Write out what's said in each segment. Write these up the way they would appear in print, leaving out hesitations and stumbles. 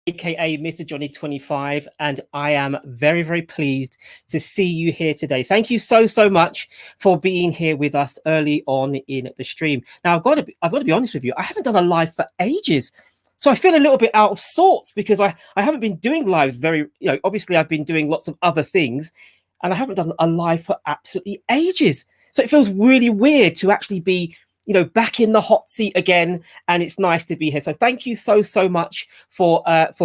aka Mr. Johnny 25, and I am very, very pleased to see you here today. Thank you so much for being here with us early on in the stream. Now, I've got to be honest with you. I haven't done a live for ages. So I feel a little bit out of sorts because I haven't been doing lives obviously I've been doing lots of other things and I haven't done a live for absolutely ages. So it feels really weird to actually be, back in the hot seat again, and it's nice to be here. So thank you so much for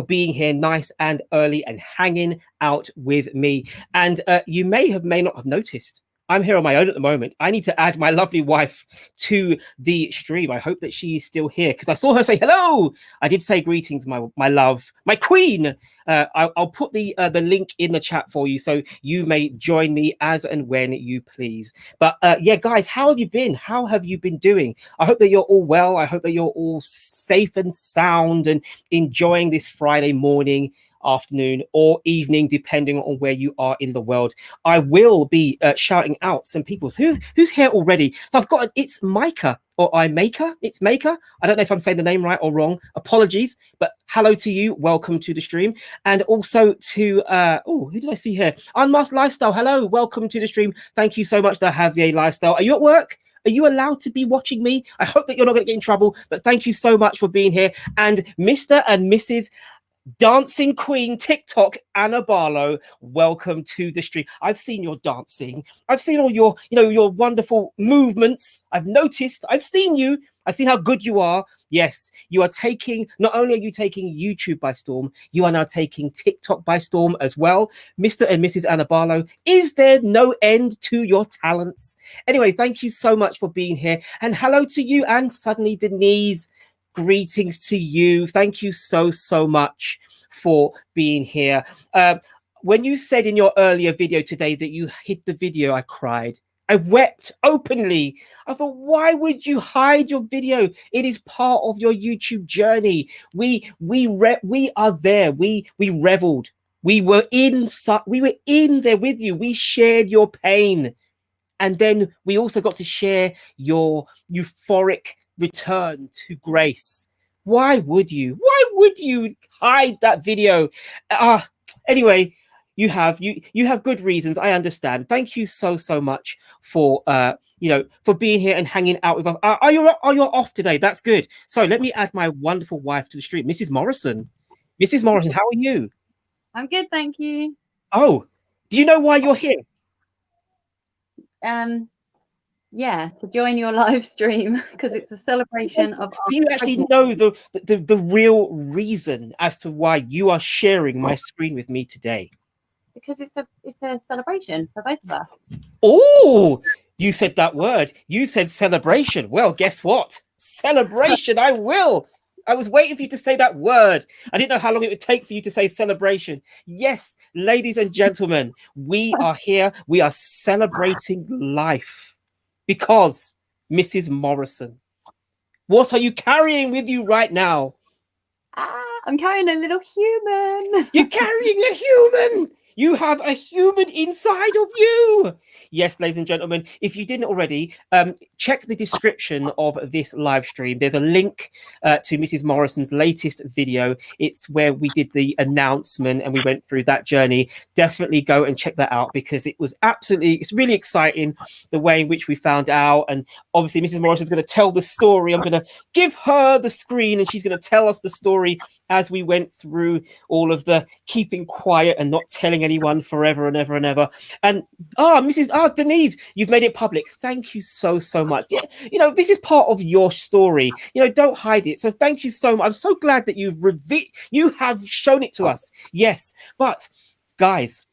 being here nice and early and hanging out with me. And you may not have noticed, I'm here on my own at the moment. I need to add my lovely wife to the stream. I hope that she is still here because I saw her say hello. I did say greetings, my love, my queen. I'll put the link in the chat for you so you may join me as and when you please. But yeah, guys, how have you been? How have you been doing? I hope that you're all well. I hope that you're all safe and sound and enjoying this Friday morning, afternoon or evening, depending on where you are in the world. I will be shouting out some people. Who's here already? So I've got it's Micah or it's Maker. I don't know if I'm saying the name right or wrong. Apologies, but hello to you. Welcome to the stream. And also to who did I see here? Unmasked Lifestyle. Hello, welcome to the stream. Thank you so much to Javier Lifestyle. Are you at work? Are you allowed to be watching me? I hope that you're not going to get in trouble, but thank you so much for being here. And Mr. and Mrs. Dancing Queen TikTok Anna Barlow, welcome to the stream. I've seen your dancing. I've seen all your, your wonderful movements. I've noticed. I've seen you. I've seen how good you are. Yes, you are taking. Not only are you taking YouTube by storm, you are now taking TikTok by storm as well. Mr. and Mrs. Anna Barlow, is there no end to your talents? Anyway, thank you so much for being here, and hello to you. And suddenly, Denise. Greetings to you. Thank you so much for being here. When you said in your earlier video today that you hid the video, I cried. I wept openly. I thought, why would you hide your video? It is part of your YouTube journey. We are there. We reveled. We were in there with you. We shared your pain. And then we also got to share your euphoric return to grace. Why would you hide that video? Anyway, you have good reasons. I understand. Thank you so much for for being here and hanging out with us. Are you off today? That's good. So let me add my wonderful wife to the stream, Mrs. Morrison. Mrs. Morrison, how are you? I'm good, thank you. Oh, do you know why you're here? Yeah, to join your live stream because it's a celebration of. Do you actually know the real reason as to why you are sharing my screen with me today? Because it's a celebration for both of us. Oh, you said that word. You said celebration. Well, guess what? Celebration. I will. I was waiting for you to say that word. I didn't know how long it would take for you to say celebration. Yes, ladies and gentlemen, we are here. We are celebrating life. Because, Mrs. Morrison, what are you carrying with you right now? I'm carrying a little human. You're carrying a human. You have a human inside of you. Yes, ladies and gentlemen, if you didn't already, check the description of this live stream. There's a link to Mrs. Morrison's latest video. It's where we did the announcement and we went through that journey. Definitely go and check that out because it's really exciting the way in which we found out. And obviously, Mrs. Morrison's going to tell the story. I'm going to give her the screen and she's going to tell us the story as we went through all of the keeping quiet and not telling anyone forever and ever and ever. And Denise, you've made it public. Thank you so much. Yeah, this is part of your story. Don't hide it. So thank you so much. I'm so glad that you have shown it to us. Yes, but guys,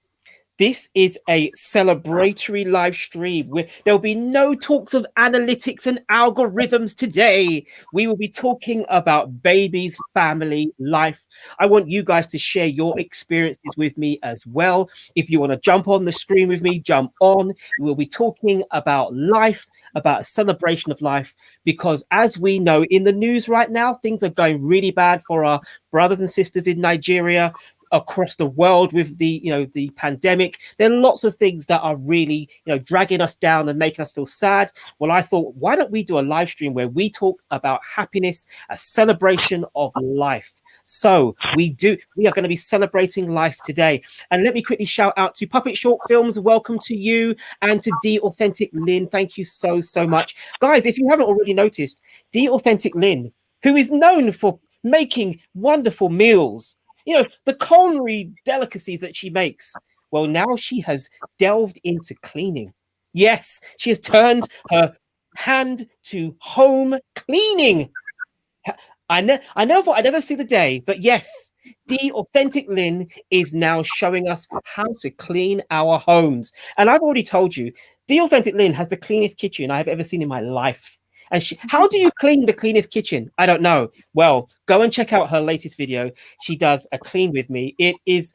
this is a celebratory live stream where there'll be no talks of analytics and algorithms today. We will be talking about babies, family, life. I want you guys to share your experiences with me as well. If you want to jump on the screen with me, jump on. We'll be talking about life, about a celebration of life, because as we know in the news right now, things are going really bad for our brothers and sisters in Nigeria, across the world with the pandemic. There are lots of things that are really dragging us down and making us feel sad. Well, I thought, why don't we do a live stream where we talk about happiness, a celebration of life? So we are going to be celebrating life today. And let me quickly shout out to Puppet Short Films. Welcome to you, and to D Authentic Lynn. Thank you so much, guys. If you haven't already noticed, D Authentic Lynn, who is known for making wonderful meals, you know, the culinary delicacies that she makes. Well, now she has delved into cleaning. Yes, she has turned her hand to home cleaning. I never thought I'd ever see the day, but yes, D Authentic Lynn is now showing us how to clean our homes. And I've already told you, D Authentic Lynn has the cleanest kitchen I've ever seen in my life. And how do you clean the cleanest kitchen? I don't know. Well, go and check out her latest video. She does a clean with me. It is,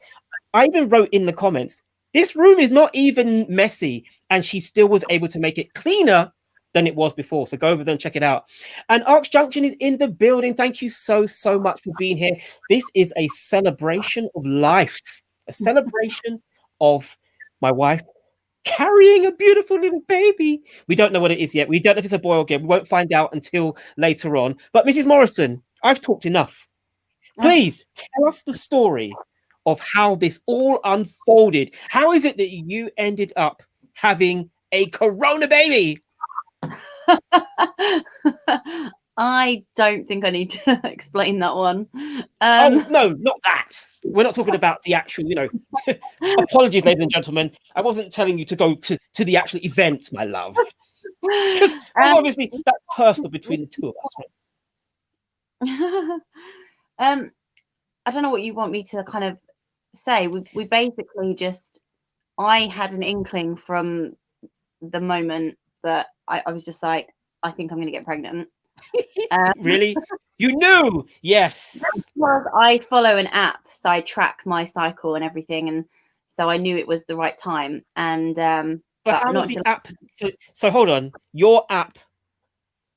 I even wrote in the comments, this room is not even messy, and she still was able to make it cleaner than it was before. So go over there and check it out. And Arcs Junction is in the building. Thank you so much for being here. This is a celebration of life, a celebration of my wife carrying a beautiful little baby. We don't know what it is yet. We don't know if it's a boy or girl. We won't find out until later on. But Mrs. Morrison, I've talked enough. Please tell us the story of how this all unfolded. How is it that you ended up having a corona baby? I don't think I need to explain that one. Oh, no, not that. We're not talking about the actual, you know, apologies, ladies and gentlemen. I wasn't telling you to go to the actual event, my love. Because obviously that's personal between the two of us. Right? I don't know what you want me to kind of say. We basically just, I had an inkling from the moment that I was just like, I think I'm going to get pregnant. Really? You knew? Yes. Because I follow an app, so I track my cycle and everything, and so I knew it was the right time. And but how did the app? So hold on. Your app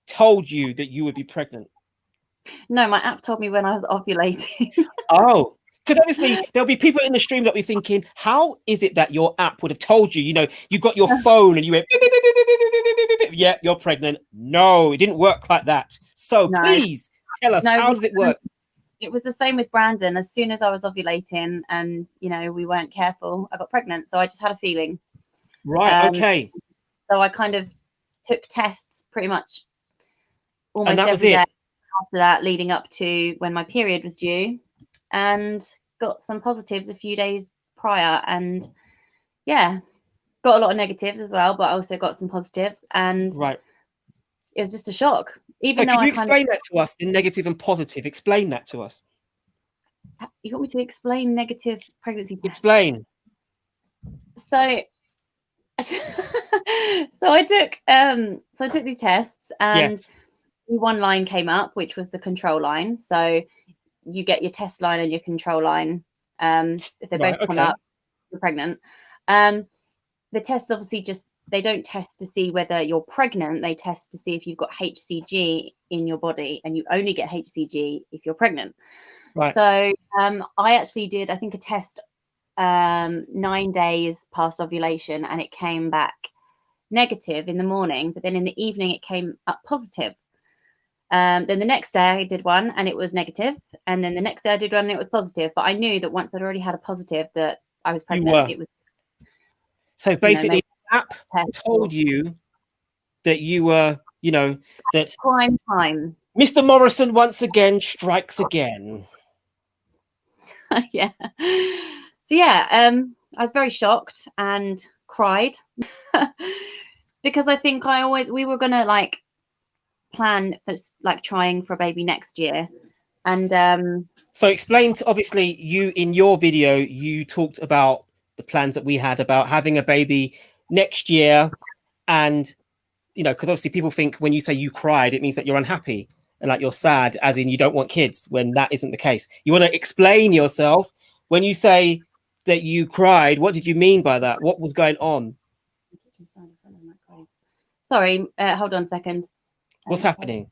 told you that you would be pregnant. No, my app told me when I was ovulating. Oh. Because obviously there'll be people in the stream that will be thinking, how is it that your app would have told you, you know, you got your phone and you went, yeah, you're pregnant. No, it didn't work like that. So please tell us, how does it work? It was the same with Brandon. As soon as I was ovulating and, you know, we weren't careful, I got pregnant. So I just had a feeling. Right, okay. So I kind of took tests pretty much almost every day after that, leading up to when my period was due, and got some positives a few days prior, and yeah, got a lot of negatives as well, but I also got some positives, and it was just a shock. Even though can you explain that to us, the negative and positive? Explain that to us. You want me to explain negative pregnancy tests? Explain. So I took these tests, and one line came up, which was the control line. So you get your test line and your control line. If they both come up, you're pregnant. The tests obviously they don't test to see whether you're pregnant. They test to see if you've got HCG in your body, and you only get HCG if you're pregnant. Right. So I actually did, I think, a test 9 days past ovulation, and it came back negative in the morning, but then in the evening it came up positive. Then the next day I did one and it was negative, and then the next day I did one and it was positive. But I knew that once I'd already had a positive that I was pregnant. It was so basically the app told you that you were, you know, that prime time. Mr. Morrison once again strikes again. Yeah. So yeah, I was very shocked and cried because I think we were gonna like plan for like trying for a baby next year. And so explain to, obviously you in your video you talked about the plans that we had about having a baby next year, and you know, because obviously people think when you say you cried it means that you're unhappy and like you're sad, as in you don't want kids, when that isn't the case. You want to explain yourself. When you say that you cried, what did you mean by that? What was going on? Sorry, hold on a second. What's happening?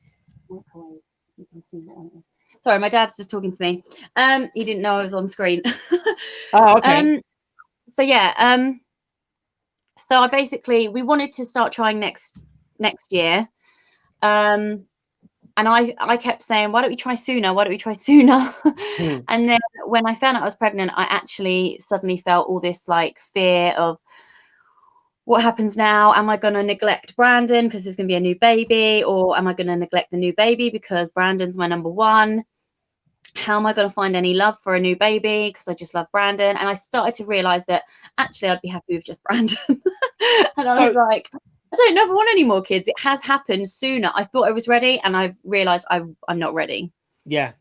Sorry, my dad's just talking to me. He didn't know I was on screen. Oh, okay. So yeah, so we wanted to start trying next year, and I kept saying, why don't we try sooner? Why don't we try sooner? And then when I found out I was pregnant, I actually suddenly felt all this like fear of, what happens now? Am I going to neglect Brandon because there's going to be a new baby? Or am I going to neglect the new baby because Brandon's my number one? How am I going to find any love for a new baby because I just love Brandon? And I started to realize that actually I'd be happy with just Brandon. And I was like, I don't never want any more kids. It has happened sooner. I thought I was ready, and I've realized I'm not ready. Yeah.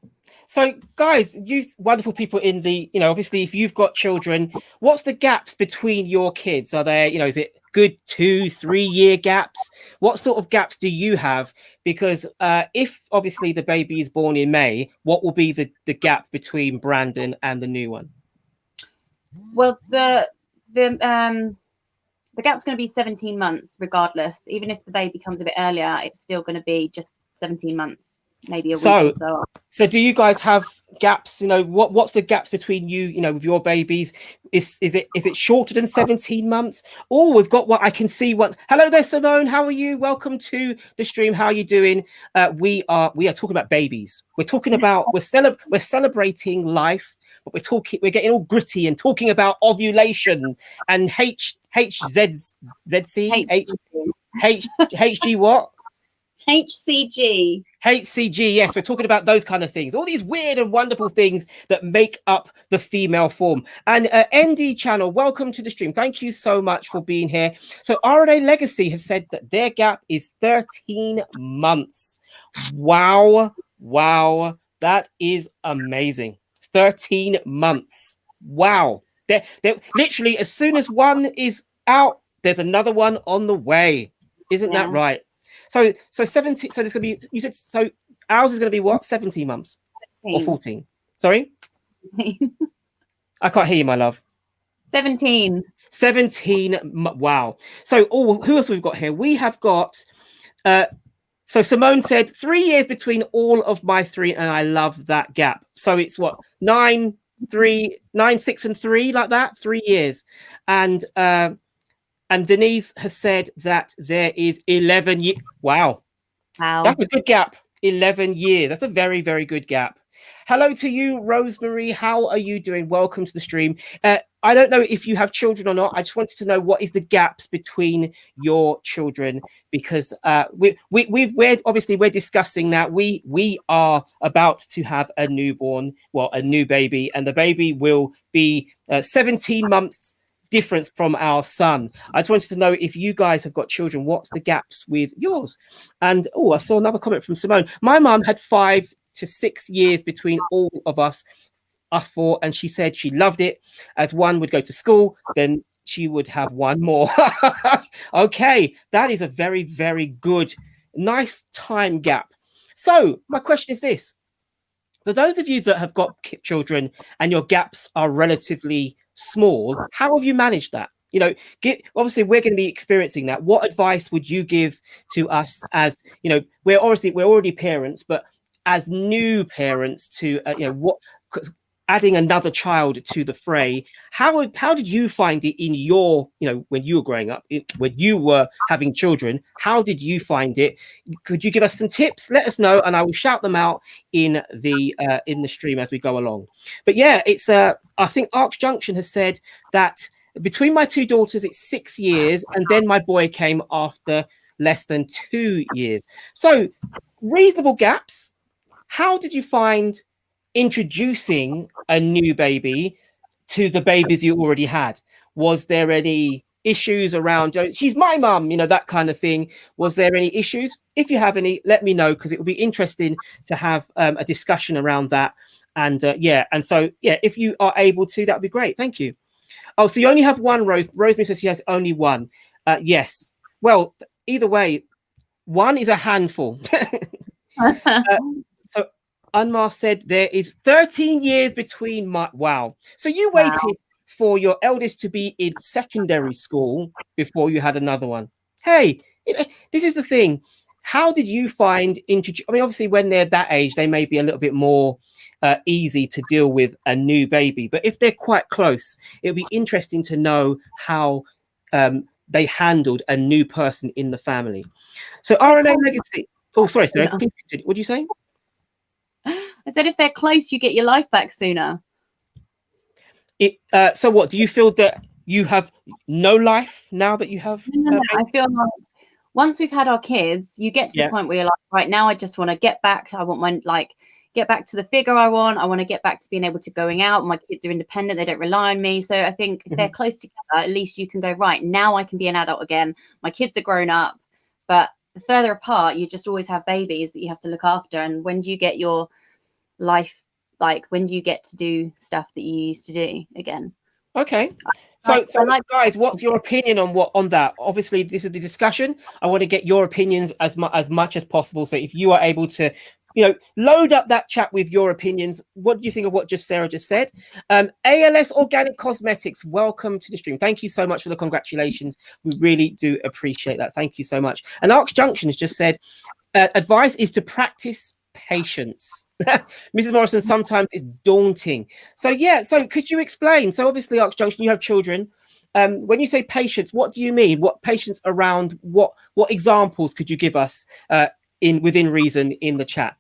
So guys, you wonderful people in the, obviously if you've got children, what's the gaps between your kids? Are there, is it good 2-3 year gaps? What sort of gaps do you have? Because if obviously the baby is born in May, what will be the gap between Brandon and the new one? Well, the gap's going to be 17 months regardless. Even if the baby comes a bit earlier, it's still going to be just 17 months. Maybe a week or so. So do you guys have gaps? What's the gaps between you, with your babies? Is it shorter than 17 months? Oh, we've got what I can see. Hello there, Simone. How are you? Welcome to the stream. How are you doing? We are talking about babies. We're talking about we're celebrating life, but we're getting all gritty and talking about ovulation and HCG what? HCG. Yes, we're talking about those kind of things, all these weird and wonderful things that make up the female form. And ND Channel, welcome to the stream. Thank you so much for being here. So R&A Legacy have said that their gap is 13 months. Wow, that is amazing. 13 months. Wow. They're literally, as soon as one is out, there's another one on the way. Isn't that right? So 17. So there's gonna be. You said so. Ours is gonna be what? 17 months 14. Or 14? Sorry, I can't hear you, my love. 17. 17. Wow. So who else we've got here? We have got. So Simone said 3 years between all of my three, and I love that gap. So it's what 9, 6, and 3, like that. 3 years, and Denise has said that there is 11 years. Wow. That's a good gap. 11 years. That's a very, very good gap. Hello to you, Rosemary. How are you doing? Welcome to the stream. I don't know if you have children or not. I just wanted to know what is the gaps between your children, because we're obviously discussing that we are about to have a newborn, a new baby, and the baby will be 17 months difference from our son. I just wanted to know if you guys have got children, what's the gaps with yours? And I saw another comment from Simone. My mum had 5 to 6 years between all of us four, and she said she loved it, as one would go to school, then she would have one more. Okay, that is a very, very good, nice time gap. So my question is this: for those of you that have got children and your gaps are relatively small, how have you managed that? Obviously we're going to be experiencing that. What advice would you give to us as, we're already parents, but as new parents to, adding another child to the fray? How did you find it in your, when you were growing up, when you were having children? How did you find it? Could you give us some tips? Let us know, and I will shout them out in the stream as we go along. But yeah, it's I think Arch Junction has said that between my two daughters it's 6 years, and then my boy came after less than 2 years. So reasonable gaps. How did you find introducing a new baby to the babies you already had? Was there any issues around, she's my mum, that kind of thing? Was there any issues? If you have any, let me know, because it would be interesting to have a discussion around that. And if you are able to, that would be great. Thank you. Oh, so you only have one, Rosemary says she has only one. Yes. Well, either way, one is a handful. So Anmar said there is 13 years between my... Wow. So you waited for your eldest to be in secondary school before you had another one. Hey, this is the thing. How did you find... obviously, when they're that age, they may be a little bit more easy to deal with a new baby. But if they're quite close, it'll be interesting to know how they handled a new person in the family. So R&A Legacy... Oh, sorry, Sarah. Please continue. What do you say? I said if they're close, you get your life back sooner. So what do you feel that you have no life now that you have? No. I feel like once we've had our kids, you get to the point where you're like, right now, I just want to get back. I want my get back to the figure I want. I want to get back to being able to going out. My kids are independent. They don't rely on me. So I think if they're close together, at least you can go, right, now I can be an adult again. My kids are grown up. But the further apart, you just always have babies that you have to look after. And when do you get your life, like when do you get to do stuff that you used to do again? Okay. So guys, what's your opinion on that? Obviously, this is the discussion. I want to get your opinions as much as possible. So if you are able to, load up that chat with your opinions. What do you think of what Sarah just said? ALS Organic Cosmetics, welcome to the stream. Thank you so much for the congratulations. We really do appreciate that. Thank you so much. And Arcs Junction has just said, advice is to practice patience. Mrs. Morrison, sometimes it's daunting. So could you explain? So obviously, Arcs Junction, you have children. When you say patience, what do you mean? What patience around what examples could you give us within reason in the chat?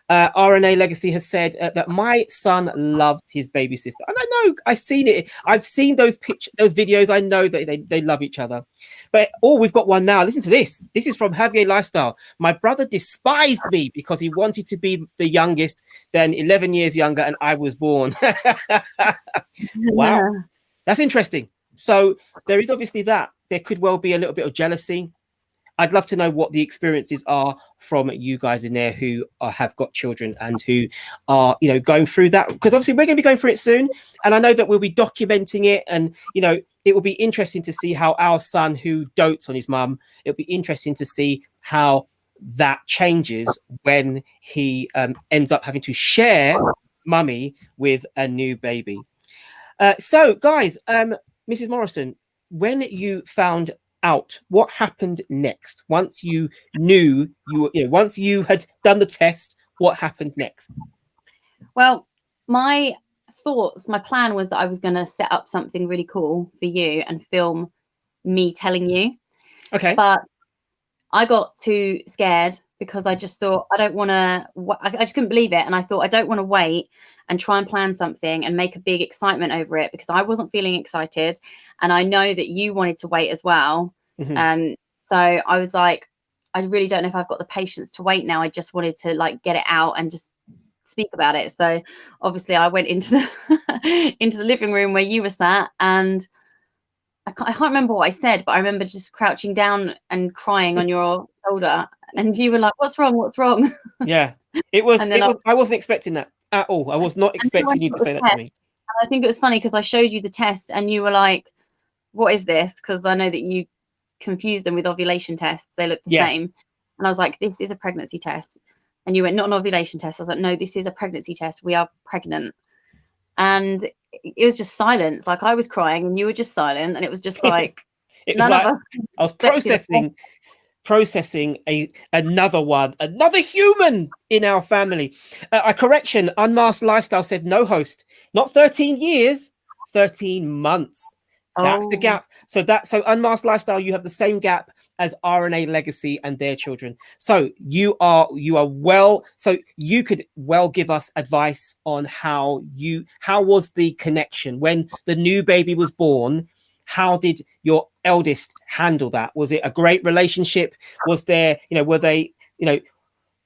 R&A Legacy has said that my son loved his baby sister. And I know, I've seen it. I've seen those videos. I know that they love each other. But we've got one now. Listen to this. This is from Javier Lifestyle. My brother despised me because he wanted to be the youngest, then 11 years younger, and I was born. Wow. That's interesting. So there is obviously that. There could well be a little bit of jealousy. I'd love to know what the experiences are from you guys in there who have got children and who are, going through that. Because obviously we're going to be going through it soon. And I know that we'll be documenting it. And, it will be interesting to see how our son who dotes on his mum, it'll be interesting to see how that changes when he ends up having to share mummy with a new baby. So, guys, Mrs. Morrison, when you found out, what happened next? Once you knew once you had done the test, what happened next? Well, my plan was that I was going to set up something really cool for you and film me telling you. Okay. But I got too scared because I just thought I just couldn't believe it. And I thought I don't want to wait and try and plan something and make a big excitement over it because I wasn't feeling excited. And I know that you wanted to wait as well. So I was like, I really don't know if I've got the patience to wait now. I just wanted to get it out and just speak about it. So obviously I went into the living room where you were sat, and I can't remember what I said, but I remember just crouching down and crying on your shoulder, and you were like, "What's wrong? What's wrong?" Yeah, it was. I wasn't expecting that at all. I was not expecting you to say that to me. And I think it was funny because I showed you the test, and you were like, "What is this?" Because I know that you confuse them with ovulation tests. They look the same. And I was like, "This is a pregnancy test." And you went, "Not an ovulation test." I was like, "No, this is a pregnancy test. We are pregnant." And it was just silence. Like I was crying and you were just silent, and it was just like none of us. I was processing another human in our family. A correction, Unmasked Lifestyle said no host, not 13 years, 13 months. That's the gap. So Unmasked Lifestyle, you have the same gap as R&A Legacy and their children. So you are well. So you could well give us advice on how was the connection when the new baby was born? How did your eldest handle that? Was it a great relationship? Was there,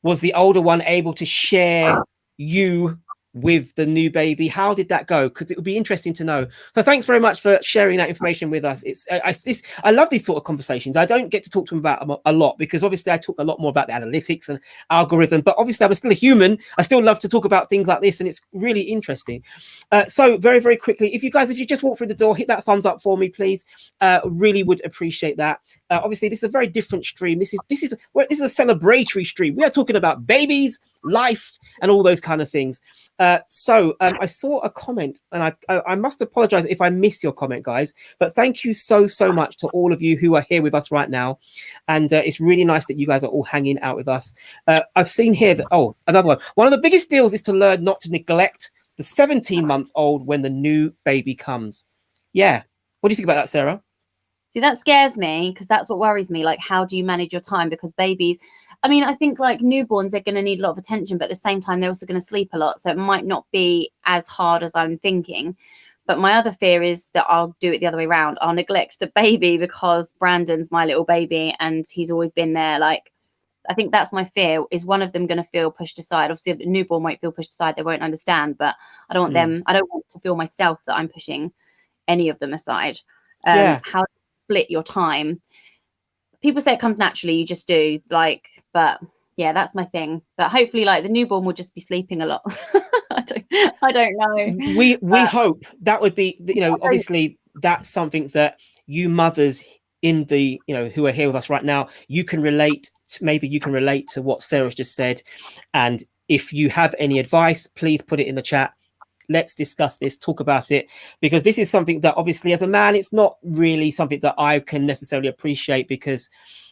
was the older one able to share you with the new baby? How did that go? Because it would be interesting to know. So thanks very much for sharing that information with us. I love these sort of conversations. I don't get to talk to them about them a lot because obviously I talk a lot more about the analytics and algorithm, but obviously I'm still a human. I still love to talk about things like this, and it's really interesting. So very, very quickly, if you just walk through the door, hit that thumbs up for me, please. Really would appreciate that. Obviously this is a very different stream. This is a celebratory stream. We are talking about babies, life, and all those kind of things. So I saw a comment, and I must apologize if I miss your comment, guys, but thank you so much to all of you who are here with us right now. And it's really nice that you guys are all hanging out with us. I've seen here that, another one of the biggest deals is to learn not to neglect the 17-month-old when the new baby comes. Yeah. What do you think about that, Sarah? See, that scares me because that's what worries me. Like, how do you manage your time? Because babies, I mean, I think like newborns, they're going to need a lot of attention, but at the same time, they're also going to sleep a lot. So it might not be as hard as I'm thinking. But my other fear is that I'll do it the other way around. I'll neglect the baby because Brandon's my little baby and he's always been there. Like, I think that's my fear. Is one of them going to feel pushed aside? Obviously, a newborn won't feel pushed aside. They won't understand. But I don't want them. I don't want to feel myself that I'm pushing any of them aside. How to split your time? People say it comes naturally. You just do. Like, but yeah, that's my thing. But hopefully, like the newborn will just be sleeping a lot. I don't know. We hope that would be, you know, obviously that's something that you mothers in the, you know, who are here with us right now, you can relate to, maybe you can relate to what Sarah's just said. And if you have any advice, please put it in the chat. Let's discuss this, talk about it, because this is something that obviously as a man, it's not really something that I can necessarily appreciate because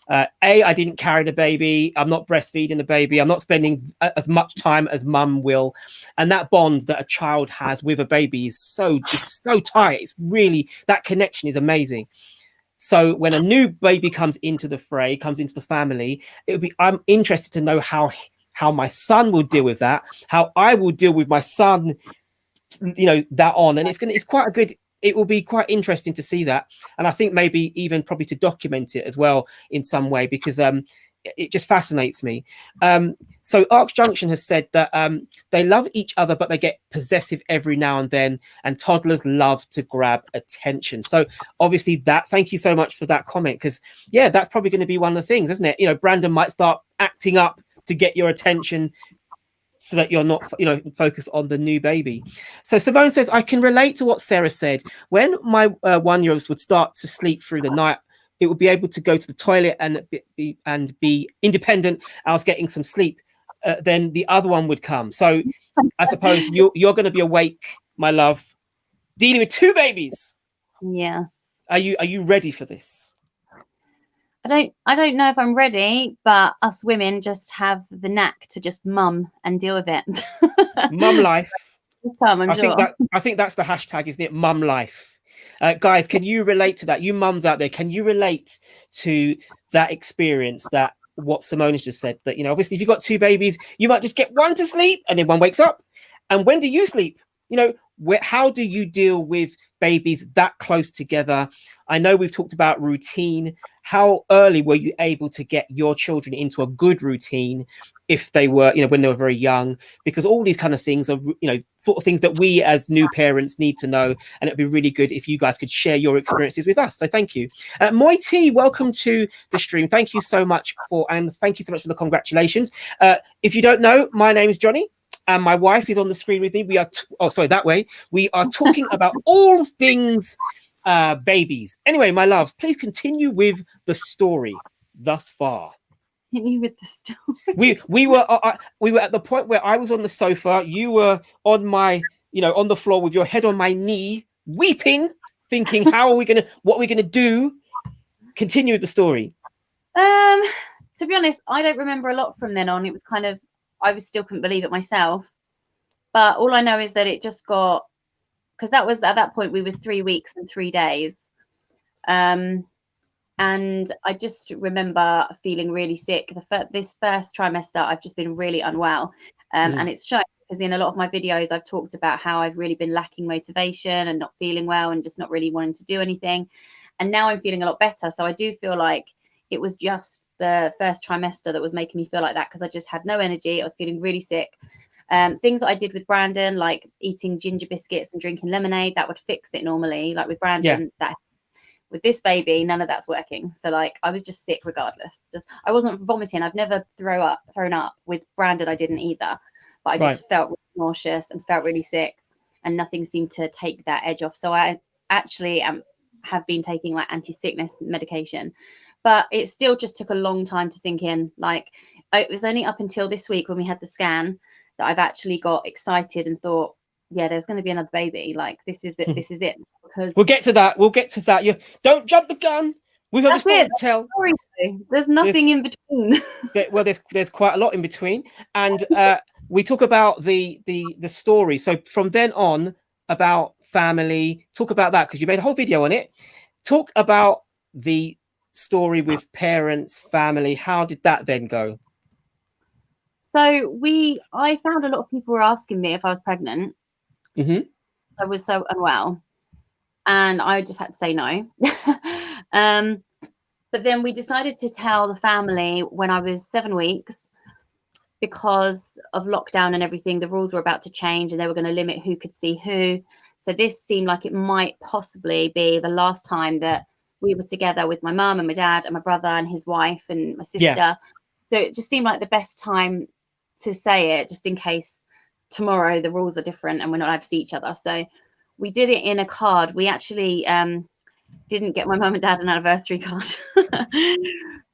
I didn't carry the baby. I'm not breastfeeding the baby. I'm not spending as much time as mum will. And that bond that a child has with a baby is so tight. It's really, that connection is amazing. So when a new baby comes into the fray, comes into the family, I'm interested to know how my son will deal with that, how I will deal with my son, you know, that on. And it will be quite interesting to see that. And I think maybe even probably to document it as well in some way, because it just fascinates me. So Arcs Junction has said that they love each other, but they get possessive every now and then, and toddlers love to grab attention. So obviously thank you so much for that comment, because yeah, that's probably going to be one of the things, isn't it? You know, Brandon might start acting up to get your attention so that you're not, you know, focused on the new baby. So Simone says, I can relate to what Sarah said. When my 1-year-olds would start to sleep through the night, it would be able to go to the toilet and be independent. I was getting some sleep. Then the other one would come. So I suppose you're going to be awake, my love, dealing with 2 babies. Yeah. Are you ready for this? I don't know if I'm ready, but us women just have the knack to just mum and deal with it. Mum life. I think that's the hashtag, isn't it? Mum life. Guys, can you relate to that? You mums out there, can you relate to that experience, that what Simone has just said, that, you know, obviously if you've got 2 babies, you might just get one to sleep and then one wakes up. And when do you sleep? You know, how do you deal with babies that close together? I know we've talked about routine. How early were you able to get your children into a good routine if they were, you know, when they were very young? Because all these kind of things are, you know, sort of things that we as new parents need to know. And it'd be really good if you guys could share your experiences with us. So thank you. Moiti, welcome to the stream. Thank you so much and thank you so much for the congratulations. If you don't know, my name is Johnny. And my wife is on the screen with me. We are, we are talking about all things babies. Anyway, my love, please continue with the story thus far. Continue with the story. We were at the point where I was on the sofa. You were on on the floor with your head on my knee, weeping, thinking, what are we gonna do? Continue with the story. To be honest, I don't remember a lot from then on. It was kind of, I still couldn't believe it myself. But all I know is that it just got, because that was, at that point, we were 3 weeks and 3 days. And I just remember feeling really sick. This first trimester, I've just been really unwell. And it's showing, because in a lot of my videos, I've talked about how I've really been lacking motivation and not feeling well and just not really wanting to do anything. And now I'm feeling a lot better. So I do feel like it was just the first trimester that was making me feel like that, because I just had no energy. I was feeling really sick. Things that I did with Brandon, like eating ginger biscuits and drinking lemonade, that would fix it normally. Like with Brandon, with this baby, none of that's working. So like I was just sick regardless. I wasn't vomiting. I've never thrown up. With Brandon, I didn't either. But I just felt really nauseous and felt really sick, and nothing seemed to take that edge off. So I actually have been taking like anti-sickness medication, but it still just took a long time to sink in. Like it was only up until this week when we had the scan that I've actually got excited and thought, yeah, there's going to be another baby. Like this is it. This is it. Because we'll get to that. You don't jump the gun. We've got a story to tell. There's nothing in between. Well, there's quite a lot in between, and we talk about the story. So from then on, about family, talk about that, because you made a whole video on it. Talk about the story with parents, family. How did that then go? So I found a lot of people were asking me if I was pregnant. I was so unwell, and I just had to say no. But then we decided to tell the family when I was 7 weeks, because of lockdown and everything. The rules were about to change, and they were going to limit who could see who. So this seemed like it might possibly be the last time that we were together with my mum and my dad and my brother and his wife and my sister. Yeah. So it just seemed like the best time to say it, just in case tomorrow the rules are different and we're not allowed to see each other. So we did it in a card. We actually didn't get my mum and dad an anniversary card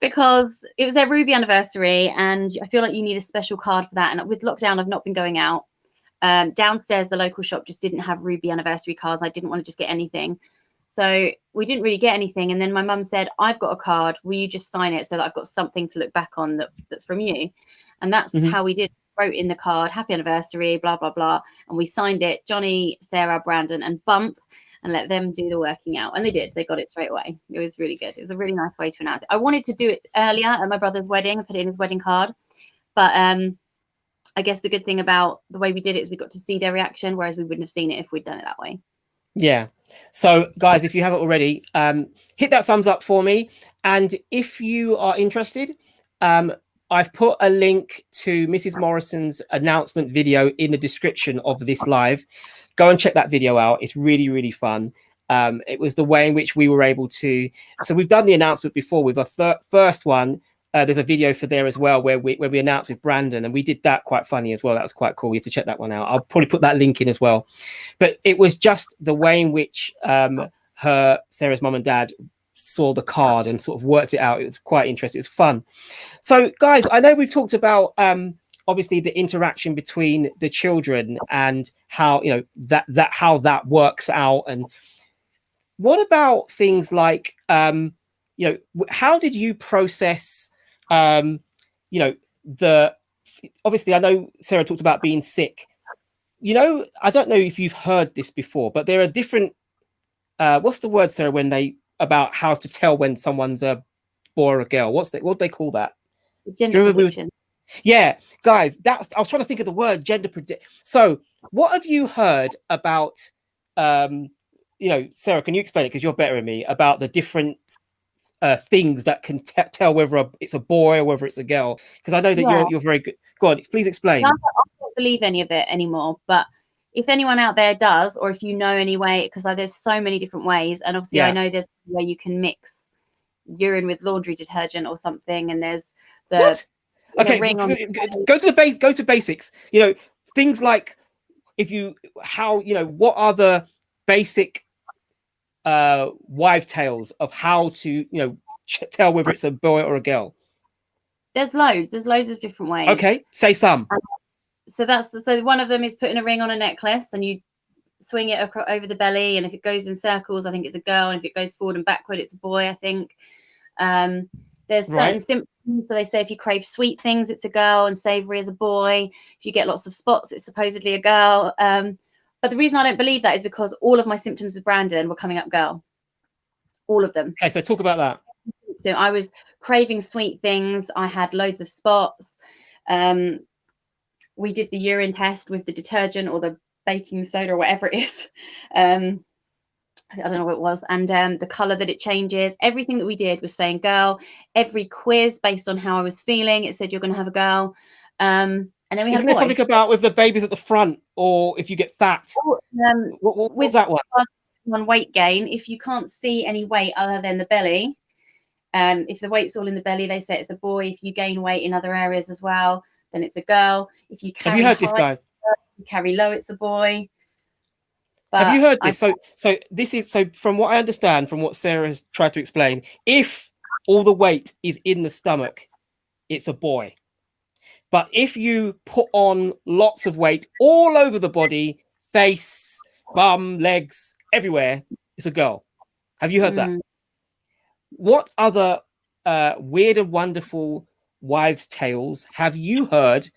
because it was their Ruby anniversary, and I feel like you need a special card for that. And with lockdown, I've not been going out. Downstairs, the local shop just didn't have Ruby anniversary cards. I didn't want to just get anything. So we didn't really get anything. And then my mum said, I've got a card. Will you just sign it so that I've got something to look back on that's from you? And that's how we did. Wrote in the card, happy anniversary, blah, blah, blah. And we signed it, Johnny, Sarah, Brandon, and Bump, and let them do the working out. And they did. They got it straight away. It was really good. It was a really nice way to announce it. I wanted to do it earlier at my brother's wedding. I put it in his wedding card. But I guess the good thing about the way we did it is we got to see their reaction, whereas we wouldn't have seen it if we'd done it that way. Yeah. So guys, if you haven't already, hit that thumbs up for me. And if you are interested, I've put a link to Mrs Morrison's announcement video in the description of this live. Go and check that video out. It's really, really fun. It was the way in which we were able to. So we've done the announcement before with our first one. There's a video for there as well where we announced with Brandon, and we did that quite funny as well. That was quite cool. You have to check that one out. I'll probably put that link in as well. But it was just the way in which Sarah's mum and dad saw the card and sort of worked it out. It was quite interesting. It was fun. So guys, I know we've talked about obviously the interaction between the children and how, you know, how that works out. And what about things like you know, how did you process you know, obviously I know Sarah talked about being sick. You know, I don't know if you've heard this before, but there are different what's the word, Sarah, when they about how to tell when someone's a boy or a girl? What do they call that? Gender prediction. Yeah, guys, I was trying to think of the word gender predict. So what have you heard about you know, Sarah, can you explain it, because you're better than me, about the different things that can tell whether it's a boy or whether it's a girl? Because I know that you're very good. Go on, please explain. I don't believe any of it anymore, but if anyone out there does, or if you know any way, because there's so many different ways, and obviously I know there's a way you can mix urine with laundry detergent or something, and there's the okay, ring on go to basics. You know, things like you know, what are the basic wives' tales of how to, you know, tell whether it's a boy or a girl? There's loads of different ways. Okay, say some. So one of them is putting a ring on a necklace, and you swing it over the belly, and if it goes in circles, I think it's a girl, and if it goes forward and backward, it's a boy, I think. There's certain symptoms. So they say if you crave sweet things, it's a girl, and savory is a boy. If you get lots of spots, it's supposedly a girl. But the reason I don't believe that is because all of my symptoms with Brandon were coming up girl. All of them. Okay, so talk about that. So I was craving sweet things. I had loads of spots. We did the urine test with the detergent or the baking soda or whatever it is. I don't know what it was. And the color that it changes, everything that we did was saying girl. Every quiz based on how I was feeling, it said you're going to have a girl. And then we had Isn't there something about with the babies at the front, or if you get fat? What was that one? On weight gain, if you can't see any weight other than the belly, if the weight's all in the belly, they say it's a boy. If you gain weight in other areas as well, then it's a girl. If you carry, have you heard this, guys? You carry low, it's a boy. But have you heard this? So this is, so from what I understand, from what Sarah has tried to explain, if all the weight is in the stomach, it's a boy. But if you put on lots of weight all over the body, face, bum, legs, everywhere, it's a girl. Have you heard that? What other weird and wonderful wives' tales have you heard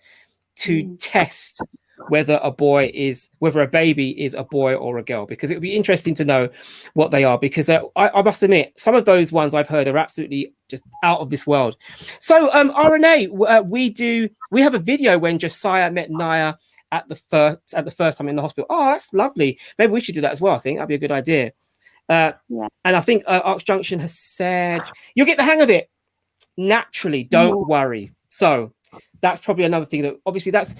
to test whether a baby is a boy or a girl, because it would be interesting to know what they are, because I must admit some of those ones I've heard are absolutely just out of this world. So R&A, we have a video when Josiah met Naya at the first time in the hospital. Oh, that's lovely. Maybe we should do that as well. I think that'd be a good idea. And I think Arch Junction has said you'll get the hang of it naturally, don't worry. So that's probably another thing that obviously that's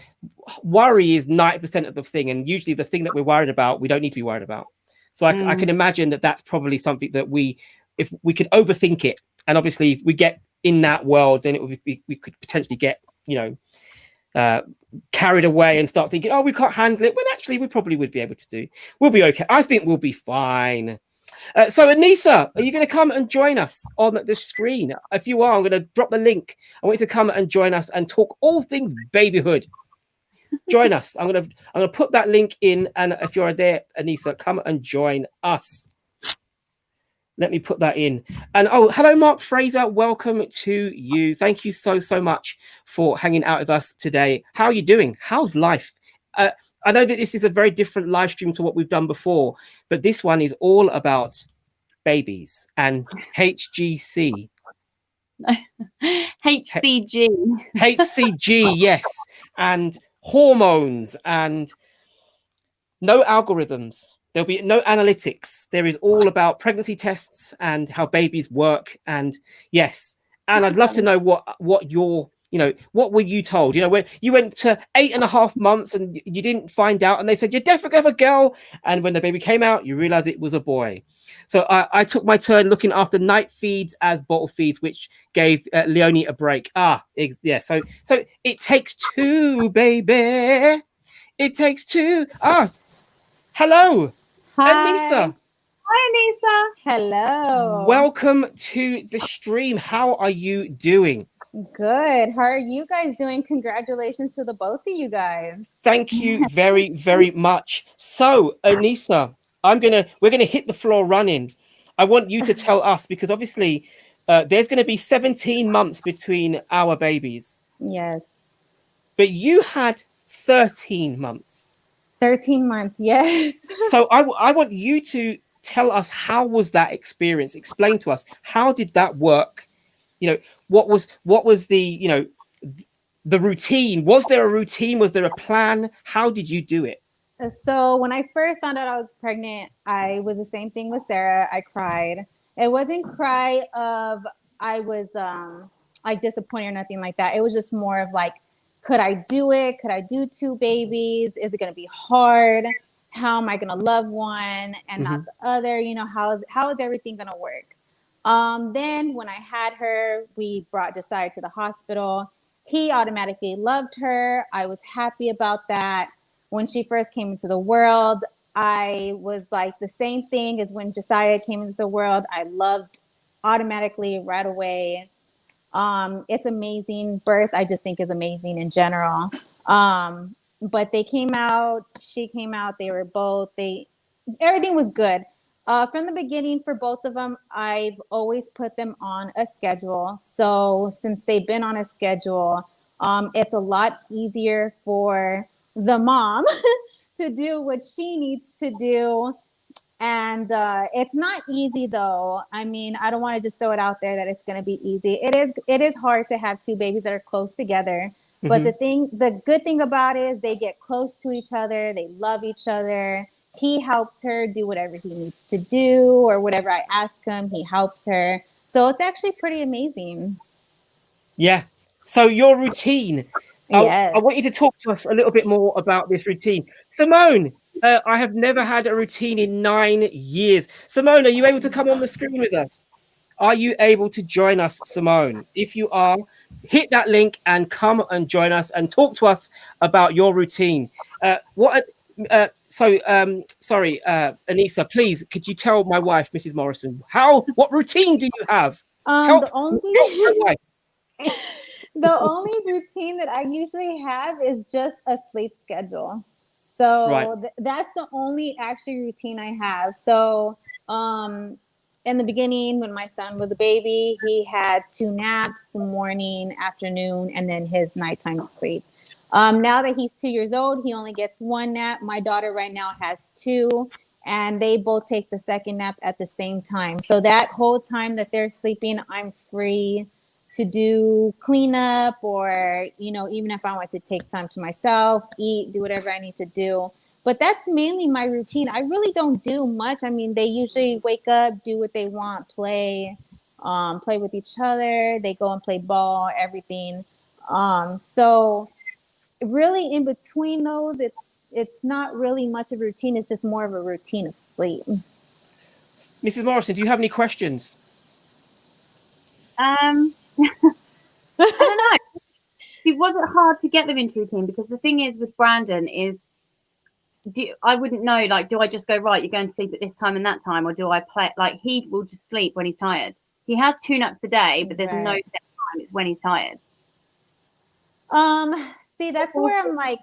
worry is 90% of the thing, and usually the thing that we're worried about we don't need to be worried about. So I can imagine that that's probably something that if we could overthink it, and obviously if we get in that world, then it would be, we could potentially get carried away and start thinking, oh, we can't handle it, when actually we probably would be able to do. We'll be okay. I think we'll be fine. So Anissa, are you going to come and join us on the screen? If you are, I'm going to drop the link. I want you to come and join us and talk all things babyhood. Join us. I'm going to put that link in, and if you're there, Anissa, come and join us. Let me put that in. And oh, hello, Mark Fraser. Welcome to you. Thank you so much for hanging out with us today. How are you doing? How's life? I know that this is a very different live stream to what we've done before, but this one is all about babies and HGC. HCG. HCG, yes. And hormones and no algorithms. There'll be no analytics. There is all about pregnancy tests and how babies work. And yes, and I'd love to know what your, what were you told? When you went to 8.5 months and you didn't find out, and they said you're definitely gonna have a girl, and when the baby came out, you realize it was a boy. So I took my turn looking after night feeds as bottle feeds, which gave Leonie a break. Yeah. So it takes two, baby. It takes two. Hello. Hi. Anissa. Hi, Anissa. Hello. Welcome to the stream. How are you doing? Good. How are you guys doing? Congratulations to the both of you guys. Thank you very, very much. So, Anissa, we're gonna hit the floor running. I want you to tell us, because obviously there's going to be 17 months between our babies. Yes. But you had 13 months. 13 months, yes. So I want you to tell us, how was that experience? Explain to us, how did that work? What was the, the routine? Was there a routine? Was there a plan? How did you do it? So when I first found out I was pregnant, I was the same thing with Sarah. I cried. It wasn't cry of I was like disappointed or nothing like that. It was just more of like, could I do it? Could I do 2 babies? Is it going to be hard? How am I going to love one and not the other? How is everything going to work? Then when I had her, we brought Josiah to the hospital. He automatically loved her. I was happy about that. When she first came into the world, I was like the same thing as when Josiah came into the world. I loved automatically right away. It's amazing. Birth, I just think, is amazing in general. But they came out, she came out, everything was good. From the beginning for both of them, I've always put them on a schedule. So since they've been on a schedule, it's a lot easier for the mom to do what she needs to do. And it's not easy, though. I mean, I don't want to just throw it out there that it's going to be easy. It is hard to have 2 babies that are close together. But the good thing about it is they get close to each other. They love each other. He helps her do whatever he needs to do, or whatever I ask him, he helps her. So it's actually pretty amazing. Yeah. So your routine. Yes. I want you to talk to us a little bit more about this routine. Simone, I have never had a routine in 9 years. Simone, are you able to come on the screen with us? Are you able to join us, Simone? If you are, hit that link and come and join us and talk to us about your routine. Sorry, Anissa, please, could you tell my wife, Mrs. Morrison, what routine do you have? The only routine that I usually have is just a sleep schedule. So that's the only actually routine I have. So in the beginning, when my son was a baby, he had 2 naps, morning, afternoon, and then his nighttime sleep. Now that he's 2 years old, he only gets one nap. My daughter right now has two, and they both take the second nap at the same time. So that whole time that they're sleeping, I'm free to do cleanup, or, you know, even if I want to take time to myself, eat, do whatever I need to do. But that's mainly my routine. I really don't do much. I mean, they usually wake up, do what they want, play with each other. They go and play ball, everything. So really in between those, it's not really much of a routine. It's just more of a routine of sleep. Mrs. Morrison, do you have any questions? I don't know. Was it hard to get them into routine? Because the thing is with Brandon is, I wouldn't know, like, do I just go, right, you're going to sleep at this time and that time, or do I play, like, he will just sleep when he's tired. He has 2 naps a day, but there's no set time. It's when he's tired. See, that's where I'm like,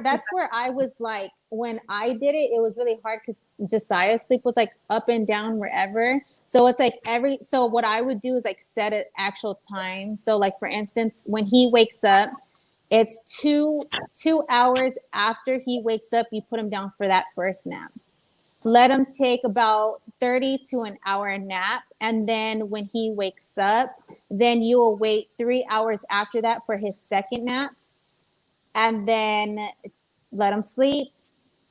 that's where I was like, when I did it, it was really hard because Josiah's sleep was like up and down wherever. So it's like so what I would do is like set an actual time. So like, for instance, when he wakes up, it's two hours after he wakes up, you put him down for that first nap. Let him take about 30 to an hour nap. And then when he wakes up, then you will wait 3 hours after that for his second nap. And then let him sleep,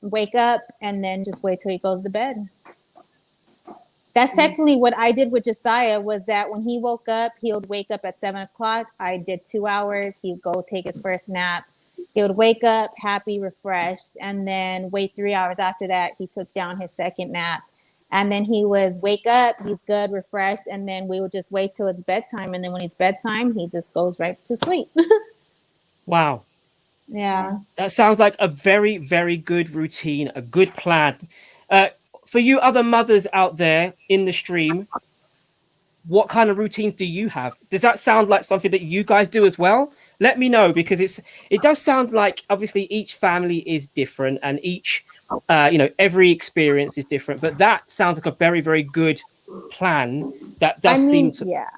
wake up, and then just wait till he goes to bed. That's technically what I did with Josiah, was that when he woke up, he would wake up at 7 o'clock. I did 2 hours. He'd go take his first nap. He would wake up happy, refreshed, and then wait 3 hours after that. He took down his second nap. And then he was wake up, he's good, refreshed, and then we would just wait till it's bedtime. And then when it's bedtime, he just goes right to sleep. Wow. Yeah. That sounds like a very, very good routine, a good plan. For you other mothers out there in the stream, what kind of routines do you have? Does that sound like something that you guys do as well? Let me know, because it does sound like obviously each family is different, and each, every experience is different. But that sounds like a very, very good plan. That does seem to. Yeah.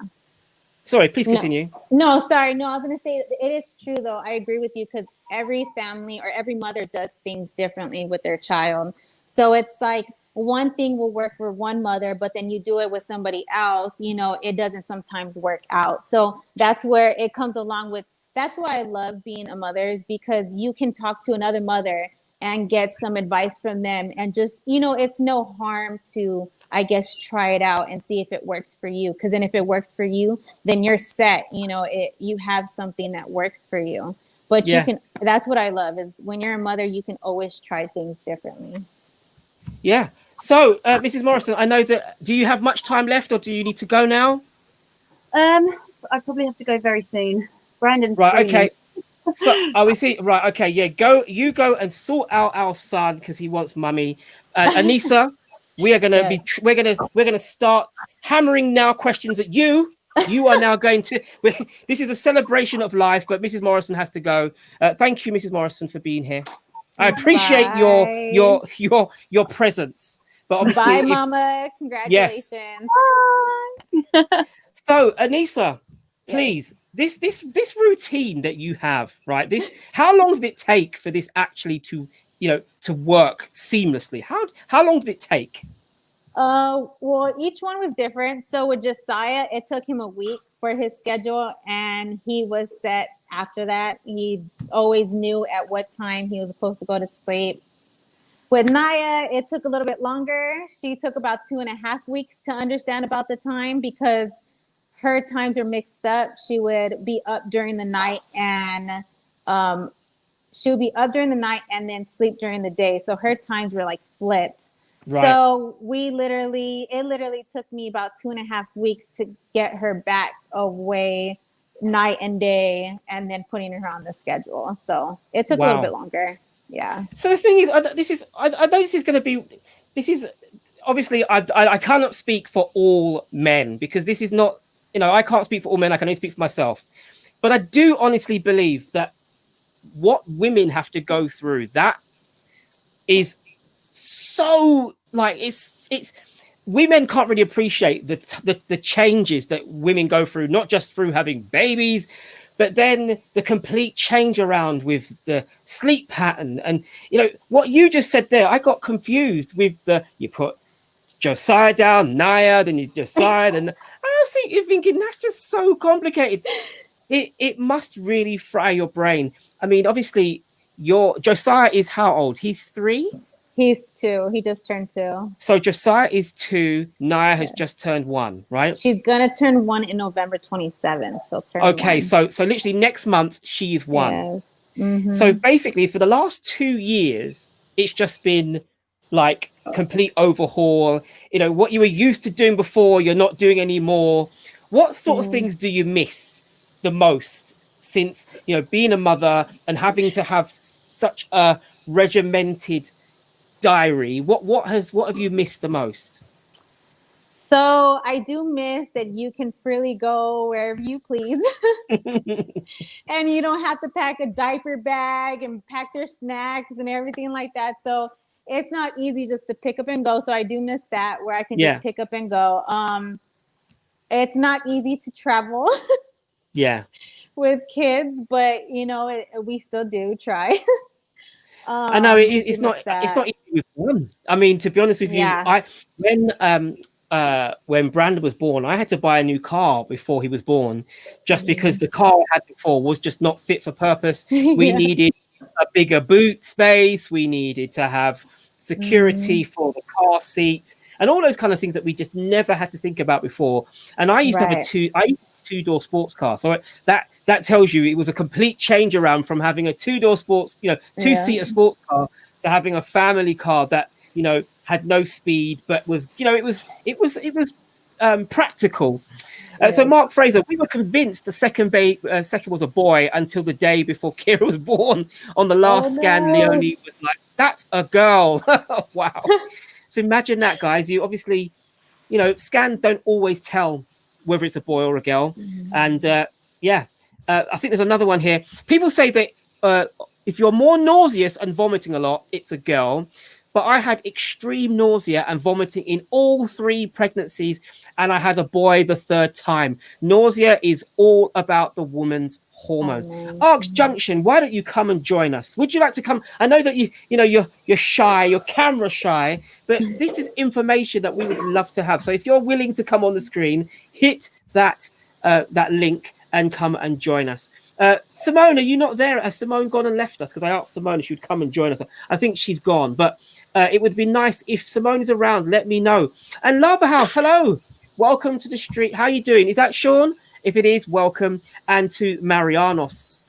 Sorry, please continue. No, sorry. No, I was going to say it is true, though. I agree with you, because every family or every mother does things differently with their child. So it's like one thing will work for one mother, but then you do it with somebody else, it doesn't sometimes work out. So that's where it comes along with. That's why I love being a mother, is because you can talk to another mother and get some advice from them. And just, it's no harm to, I guess, try it out and see if it works for you. Because then if it works for you, then you're set. You have something that works for you. But you can, that's what I love, is when you're a mother, you can always try things differently. Yeah. So, Mrs. Morrison, I know that, do you have much time left, or do you need to go now? I probably have to go very soon. Brandon's right. Okay. So, we see. Right. Okay. Yeah. You go and sort out our son, because he wants mummy. Anissa, we are gonna we're gonna start hammering now questions at you. You are now going to. This is a celebration of life, but Mrs. Morrison has to go. Thank you, Mrs. Morrison, for being here. I appreciate your presence. But obviously, bye, Mama. Congratulations. Yes. So, Anissa, please. This routine that you have, right? How long did it take for this actually to work seamlessly? How long did it take? Well, each one was different. So with Josiah, it took him a week for his schedule, and he was set after that. He always knew at what time he was supposed to go to sleep. With Naya, it took a little bit longer. She took about 2.5 weeks to understand about the time, because her times are mixed up. She would be up during the night, and then sleep during the day. So her times were like flipped. Right. So it literally took me about 2.5 weeks to get her back away night and day, and then putting her on the schedule. So it took a little bit longer. Yeah. So the thing is, I know this is going to be, obviously I cannot speak for all men, because this is not, I can't speak for all men. I can only speak for myself. But I do honestly believe that what women have to go through, that is so, like, it's women can't really appreciate the changes that women go through, not just through having babies, but then the complete change around with the sleep pattern. And, you know, what you just said there, I got confused with you put Josiah down, Naya, then you Josiah, and I was thinking that's just so complicated. It must really fry your brain. I mean, obviously, Josiah is how old? He's 3? He's 2. He just turned 2. So Josiah is 2. Naya has just turned 1, right? She's gonna turn 1 in November 27th. She'll turn 1. So literally next month she's 1. Yes. Mm-hmm. So basically, for the last 2 years, it's just been like complete overhaul. You know, what you were used to doing before, you're not doing anymore. What sort of things do you miss the most since, you know, being a mother and having to have such a regimented diary? What have you missed the most? So I do miss that you can freely go wherever you please. And you don't have to pack a diaper bag and pack their snacks and everything like that. So it's not easy just to pick up and go. So I do miss that, where I can just pick up and go. It's not easy to travel with kids, but you know, we still do try. I know it's not easy with one. I mean, to be honest with you, when Brandon was born, I had to buy a new car before he was born, just because the car I had before was just not fit for purpose. We needed a bigger boot space. We needed to have security for the car seat and all those kind of things that we just never had to think about before. And I used to have a two-door sports car, so that tells you it was a complete change around from having a two-door sports, you know, two-seater sports car to having a family car that, you know, had no speed, but was, you know, it was practical. So Mark Fraser, we were convinced the second was a boy until the day before Kira was born. On the last scan, Leonie was like, "That's a girl." Wow. So imagine that, guys. You obviously, you know, scans don't always tell whether it's a boy or a girl. And I think there's another one here. People say that if you're more nauseous and vomiting a lot, it's a girl. But I had extreme nausea and vomiting in all 3 pregnancies, and I had a boy the 3rd time. Nausea is all about the woman's hormones. Arcs Junction, why don't you come and join us? Would you like to come? I know that you're shy, you're camera shy, but this is information that we would love to have. So if you're willing to come on the screen, hit that link and come and join us. Simone, are you not there? Has Simone gone and left us? Because I asked Simone if she would come and join us. I think she's gone, but it would be nice if Simone is around. Let me know. And Lava House, hello. Welcome to the street. How are you doing? Is that Sean? If it is, welcome. And to Marianos,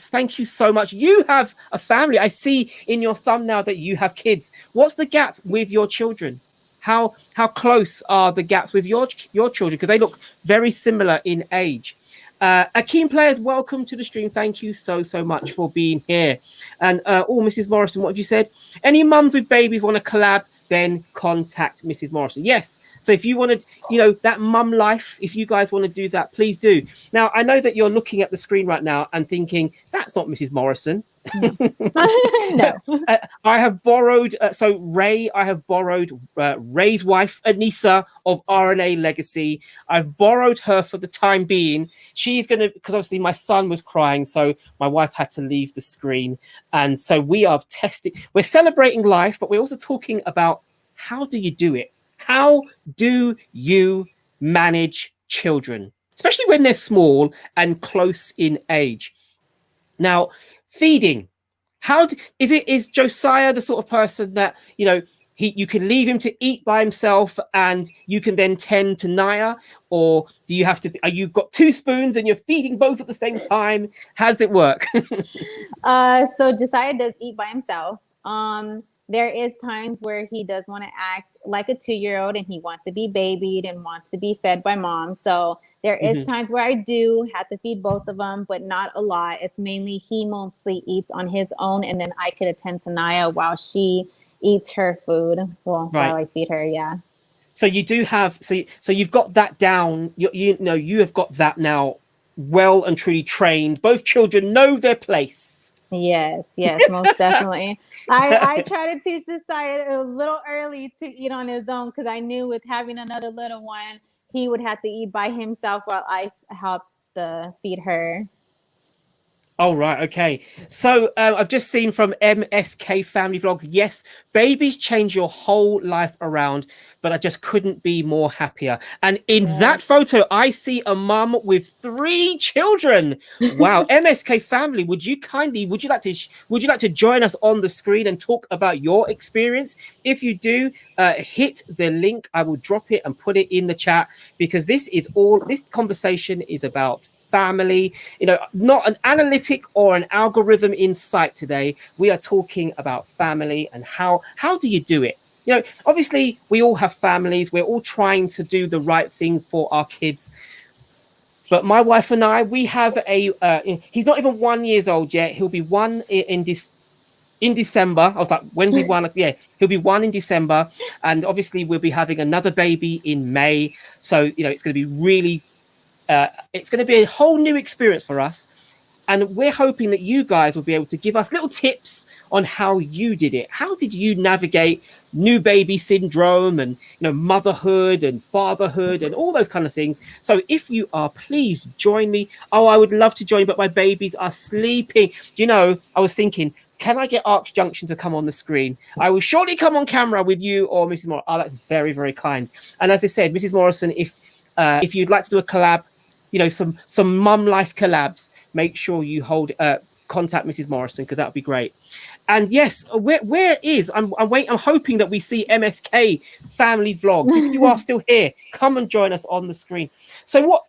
thank you so much. You have a family. I see in your thumbnail that you have kids. What's the gap with your children? How close are the gaps with your children? Because they look very similar in age. Akeem Players, welcome to the stream. Thank you so much for being here. And Mrs. Morrison, what have you said? Any mums with babies want to collab, then contact Mrs. Morrison. Yes. So if you wanted, you know, that mum life, if you guys want to do that, please do. Now, I know that you're looking at the screen right now and thinking, that's not Mrs. Morrison. No. I have borrowed, Ray's wife, Anissa of R&A Legacy. I've borrowed her for the time being. She's going to, because obviously my son was crying, so my wife had to leave the screen. And so we are we're celebrating life, but we're also talking about how do you do it? How do you manage children, especially when they're small and close in age? Now, feeding. Is Josiah the sort of person that, you know, you can leave him to eat by himself and you can then tend to Naya, or do you have to? Are you got 2 spoons and you're feeding both at the same time? How does it work? So Josiah does eat by himself. There is times where he does want to act like a 2-year-old and he wants to be babied and wants to be fed by mom. So there is times where I do have to feed both of them, but not a lot. It's mainly he mostly eats on his own, and then I could attend to Naya while she eats her food. While I feed her, yeah. So you do have, so you've got that down. You know, you have got that now well and truly trained. Both children know their place. Yes, most definitely. I try to teach Josiah a little early to eat on his own, because I knew with having another little one, he would have to eat by himself while I help to feed her. Oh, right. Okay. So I've just seen from MSK Family Vlogs. Yes, babies change your whole life around, but I just couldn't be more happier. And in that photo, I see a mum with 3 children. Wow. MSK Family, would you like to join us on the screen and talk about your experience? If you do, hit the link. I will drop it and put it in the chat, because this conversation is about family, not an analytic or an algorithm in sight today. We are talking about family and how do you do it? Obviously we all have families. We're all trying to do the right thing for our kids. But my wife and I, we have he's not even 1 year old yet. He'll be 1 in December. I was like, when's he 1? Yeah, he'll be 1 in December. And obviously we'll be having another baby in May. So, it's going to be really it's going to be a whole new experience for us, and we're hoping that you guys will be able to give us little tips on how you did it. How did you navigate new baby syndrome and motherhood and fatherhood and all those kind of things? So if you are, please join me. Oh, I would love to join you, but my babies are sleeping. I was thinking, can I get Arch Junction to come on the screen? I will surely come on camera with you or Mrs. Morrison. Oh, that's very, very kind. And as I said, Mrs. Morrison, if you'd like to do a collab, some mum life collabs, make sure you contact Mrs. Morrison, because that would be great. And yes, where is I'm hoping that we see MSK Family Vlogs. If you are still here, come and join us on the screen. So what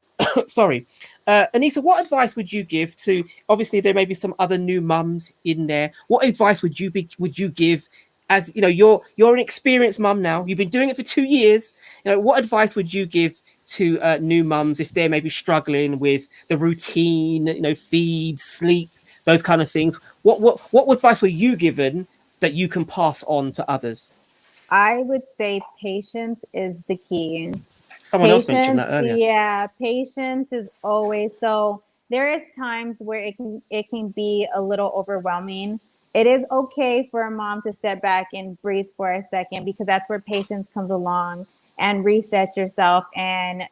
sorry, Anissa, what advice would you give to, obviously there may be some other new mums in there, what advice would you give, as you're an experienced mum now, you've been doing it for 2 years, what advice would you give to new mums if they're maybe struggling with the routine, feed, sleep, those kind of things? What advice were you given that you can pass on to others? I would say patience is the key. Someone else mentioned that earlier. Yeah, patience is always. So there is times where it can be a little overwhelming. It is okay for a mom to step back and breathe for a second, because that's where patience comes along, and reset yourself and,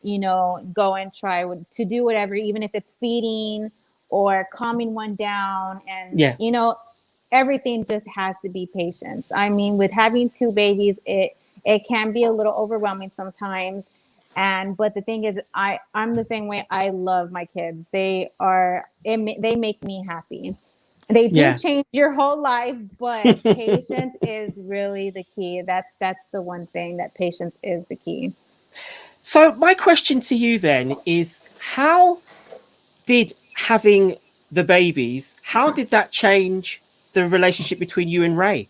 go and try to do whatever, even if it's feeding or calming one down. And, everything just has to be patience. I mean, with having 2 babies, it can be a little overwhelming sometimes. But the thing is, I'm the same way. I love my kids. They make me happy. They do change your whole life, but patience is really the key. That's the one thing, that patience is the key. So my question to you then is, how did having the babies, how did that change the relationship between you and Ray?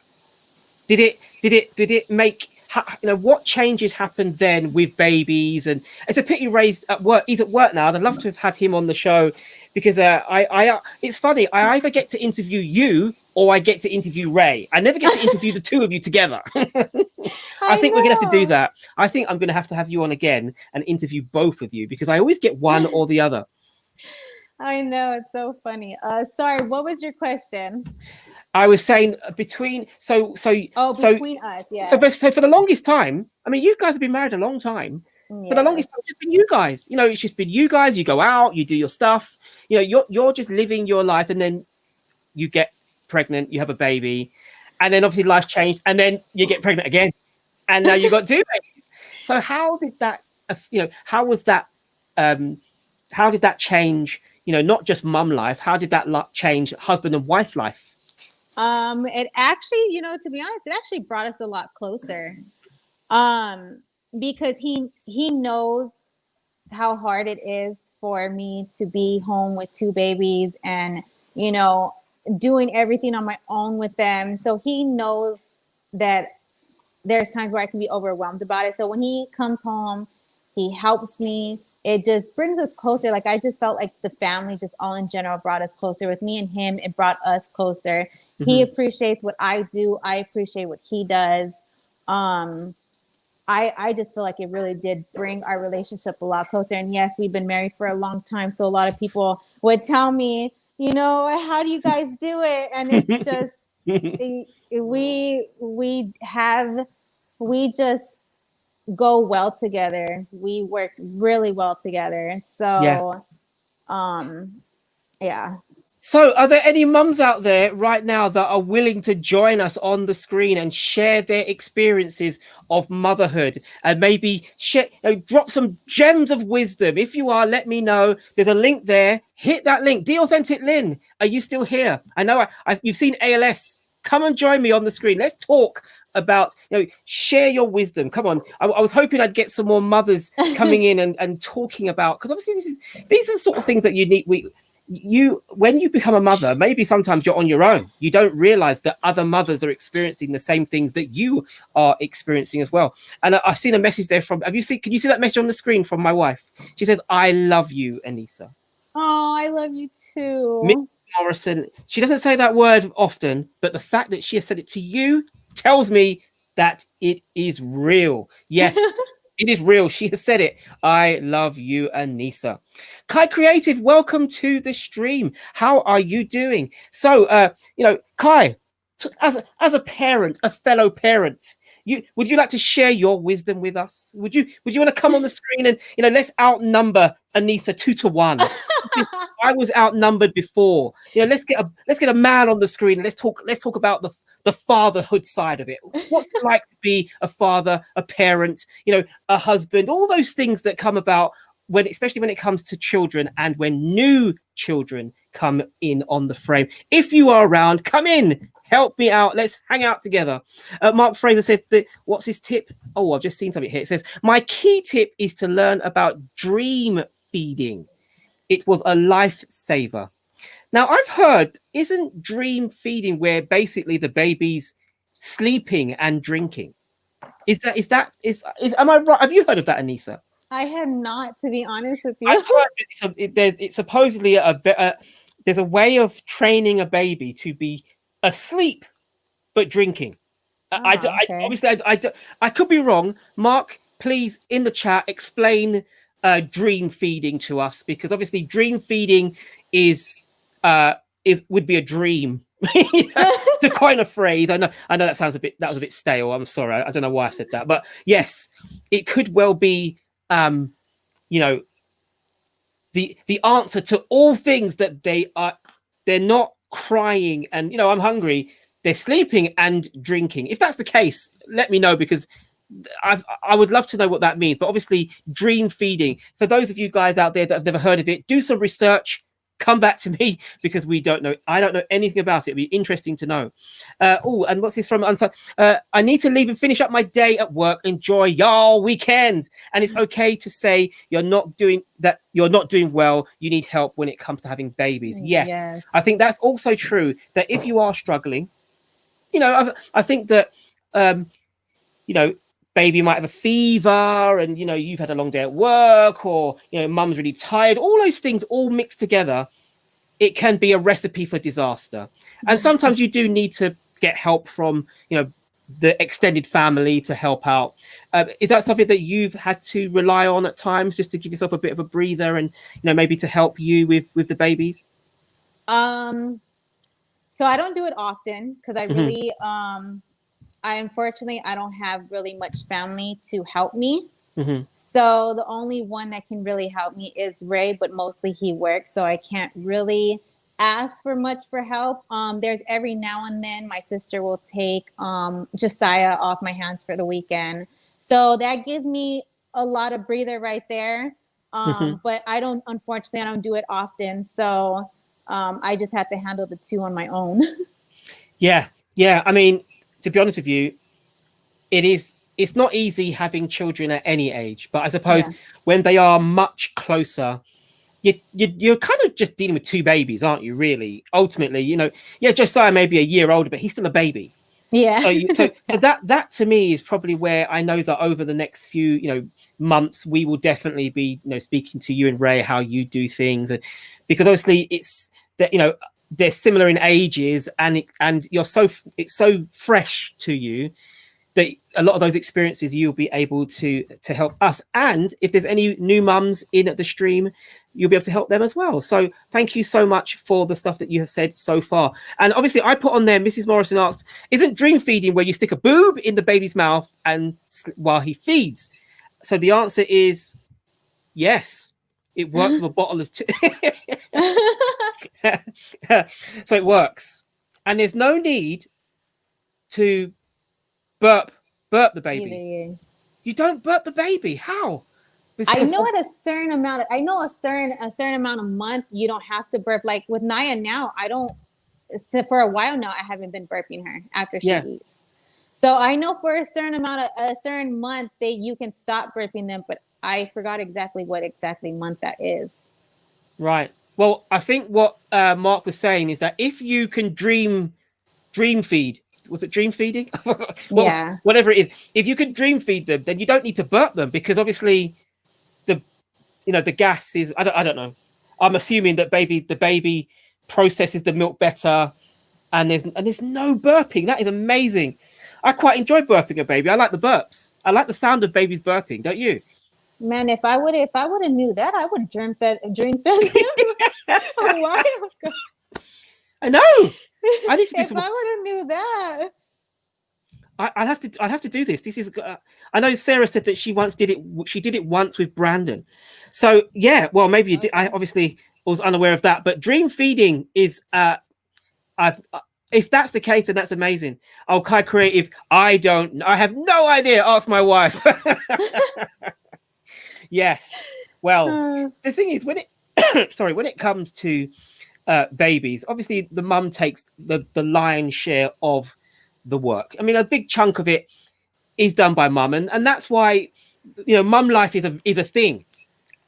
Did it make, what changes happened then with babies? And it's a pity Ray's at work. He's at work now. I'd love to have had him on the show, because it's funny. I either get to interview you or I get to interview Ray. I never get to interview the 2 of you together. I think we're gonna have to do that. I think I'm gonna have you on again and interview both of you, because I always get one or the other. I know, it's so funny. Sorry, what was your question? I was saying between us, yeah. So for the longest time, I mean, you guys have been married a long time. Yes. For the longest time, it's just been you guys. It's just been you guys. You go out, you do your stuff. You're just living your life, and then you get pregnant, you have a baby, and then obviously life changed, and then you get pregnant again, and now you got 2 babies. So how did that? How was that? How did that change? Not just mum life. How did that change husband and wife life? It actually, to be honest, it actually brought us a lot closer. Because he knows how hard it is for me to be home with 2 babies and, doing everything on my own with them. So he knows that there's times where I can be overwhelmed about it. So when he comes home, he helps me. It just brings us closer. Like, I just felt like the family just all in general brought us closer. With me and him, it brought us closer. Mm-hmm. He appreciates what I do. I appreciate what he does. I just feel like it really did bring our relationship a lot closer. And yes, we've been married for a long time. So a lot of people would tell me, how do you guys do it? And it's just, we just go well together. We work really well together. So Yeah. So are there any mums out there right now that are willing to join us on the screen and share their experiences of motherhood and maybe share, drop some gems of wisdom? If you are, let me know. There's a link there. Hit that link. Authentic Lynn, are you still here? I know you've seen ALS. Come and join me on the screen. Let's talk about, share your wisdom. Come on. I was hoping I'd get some more mothers coming in and talking about, because obviously these are the sort of things that when you become a mother, maybe sometimes you're on your own. You don't realize that other mothers are experiencing the same things that you are experiencing as well. And I've seen a message there from, can you see that message on the screen from my wife? She says, I love you, Anissa. Oh, I love you too. Miss Morrison, she doesn't say that word often, but the fact that she has said it to you tells me that it is real. Yes. It is real. She has said it. I love you, Anissa. Kai Creative, welcome to the stream. How are you doing? So, Kai, as a parent, a fellow parent, would you like to share your wisdom with us? Would you want to come on the screen and let's outnumber Anissa 2-1? I was outnumbered before. Let's get a man on the screen and let's talk about the fatherhood side of it. What's it like to be a father, a parent, a husband, all those things that come about especially when it comes to children and when new children come in on the frame. If you are around, come in, help me out. Let's hang out together. Mark Fraser says, what's his tip? Oh, I've just seen something here. It says, my key tip is to learn about dream feeding. It was a lifesaver. Now, I've heard, isn't dream feeding where basically the baby's sleeping and drinking? Am I right? Have you heard of that, Anissa? I have not, to be honest with you. I've heard it's supposedly there's a way of training a baby to be asleep but drinking. Okay. I could be wrong. Mark, please in the chat explain dream feeding to us, because obviously dream feeding would be a dream. To coin a phrase. I know that was a bit stale. I'm sorry. I don't know why I said that, but yes, it could well be the answer to all things that they're not crying and I'm hungry, they're sleeping and drinking. If that's the case, let me know, because I would love to know what that means. But obviously dream feeding, for those of you guys out there that have never heard of it, do some research, come back to me, because I don't know anything about it. It'd be interesting to know. And what's this from? I need to leave and finish up my day at work. Enjoy y'all weekends. And it's okay to say you're not doing well. You need help when it comes to having babies. Yes. I think that's also true, that if you are struggling, I think that baby might have a fever and you've had a long day at work, or mum's really tired, all those things all mixed together, it can be a recipe for disaster. And sometimes you do need to get help from the extended family to help out. Is that something that you've had to rely on at times, just to give yourself a bit of a breather and maybe to help you with the babies? So I don't do it often, because I really unfortunately I don't have really much family to help me. So the only one that can really help me is Ray, but mostly he works, so I can't really ask for much for help. There's every now and then my sister will take Josiah off my hands for the weekend, so that gives me a lot of breather right there. But unfortunately I don't do it often, so I just have to handle the two on my own. Yeah. I mean, to be honest with you, it's not easy having children at any age, but I suppose when they are much closer, you're kind of just dealing with two babies, aren't you? Really, ultimately, Josiah may be a year older, but he's still a baby. Yeah. So that to me is probably where I know that over the next few months we will definitely be speaking to you and Ray how you do things, and because obviously it's that they're similar in ages, and it's so fresh to you that a lot of those experiences you'll be able to help us. And if there's any new mums in at the stream, you'll be able to help them as well. So thank you so much for the stuff that you have said so far. And obviously I put on there, Mrs. Morrison asked, isn't dream feeding where you stick a boob in the baby's mouth and while he feeds? So the answer is yes. It works with a bottle as too. So it works, and there's no need to burp the baby. You don't burp the baby. How? I know at a certain amount. I know a certain amount of month you don't have to burp. Like with Naya now, I don't. So for a while now, I haven't been burping her after she eats. So I know for a certain month that you can stop burping them, but I forgot what month that is. Right. Well, I think what Mark was saying is that if you can dream feed, was it dream feeding? Yeah. Whatever it is, if you can dream feed them, then you don't need to burp them, because obviously the gas is, I don't know. I'm assuming that the baby processes the milk better, and there's no burping. That is amazing. I quite enjoy burping a baby. I like the burps. I like the sound of babies burping. Don't you? Man, if I would have knew that, I would have dream fed him a while ago. I know. I need to do if I would have knew that. I'd have to do this. This is. I know Sarah said that she once did it. She did it once with Brandon. So yeah, well maybe you did. I obviously was unaware of that. But dream feeding is. If that's the case, then that's amazing. Oh, Kai Creative. I have no idea. Ask my wife. Yes. Well, the thing is, when it comes to babies, obviously the mum takes the lion's share of the work. I mean, a big chunk of it is done by mum, and that's why mum life is a thing.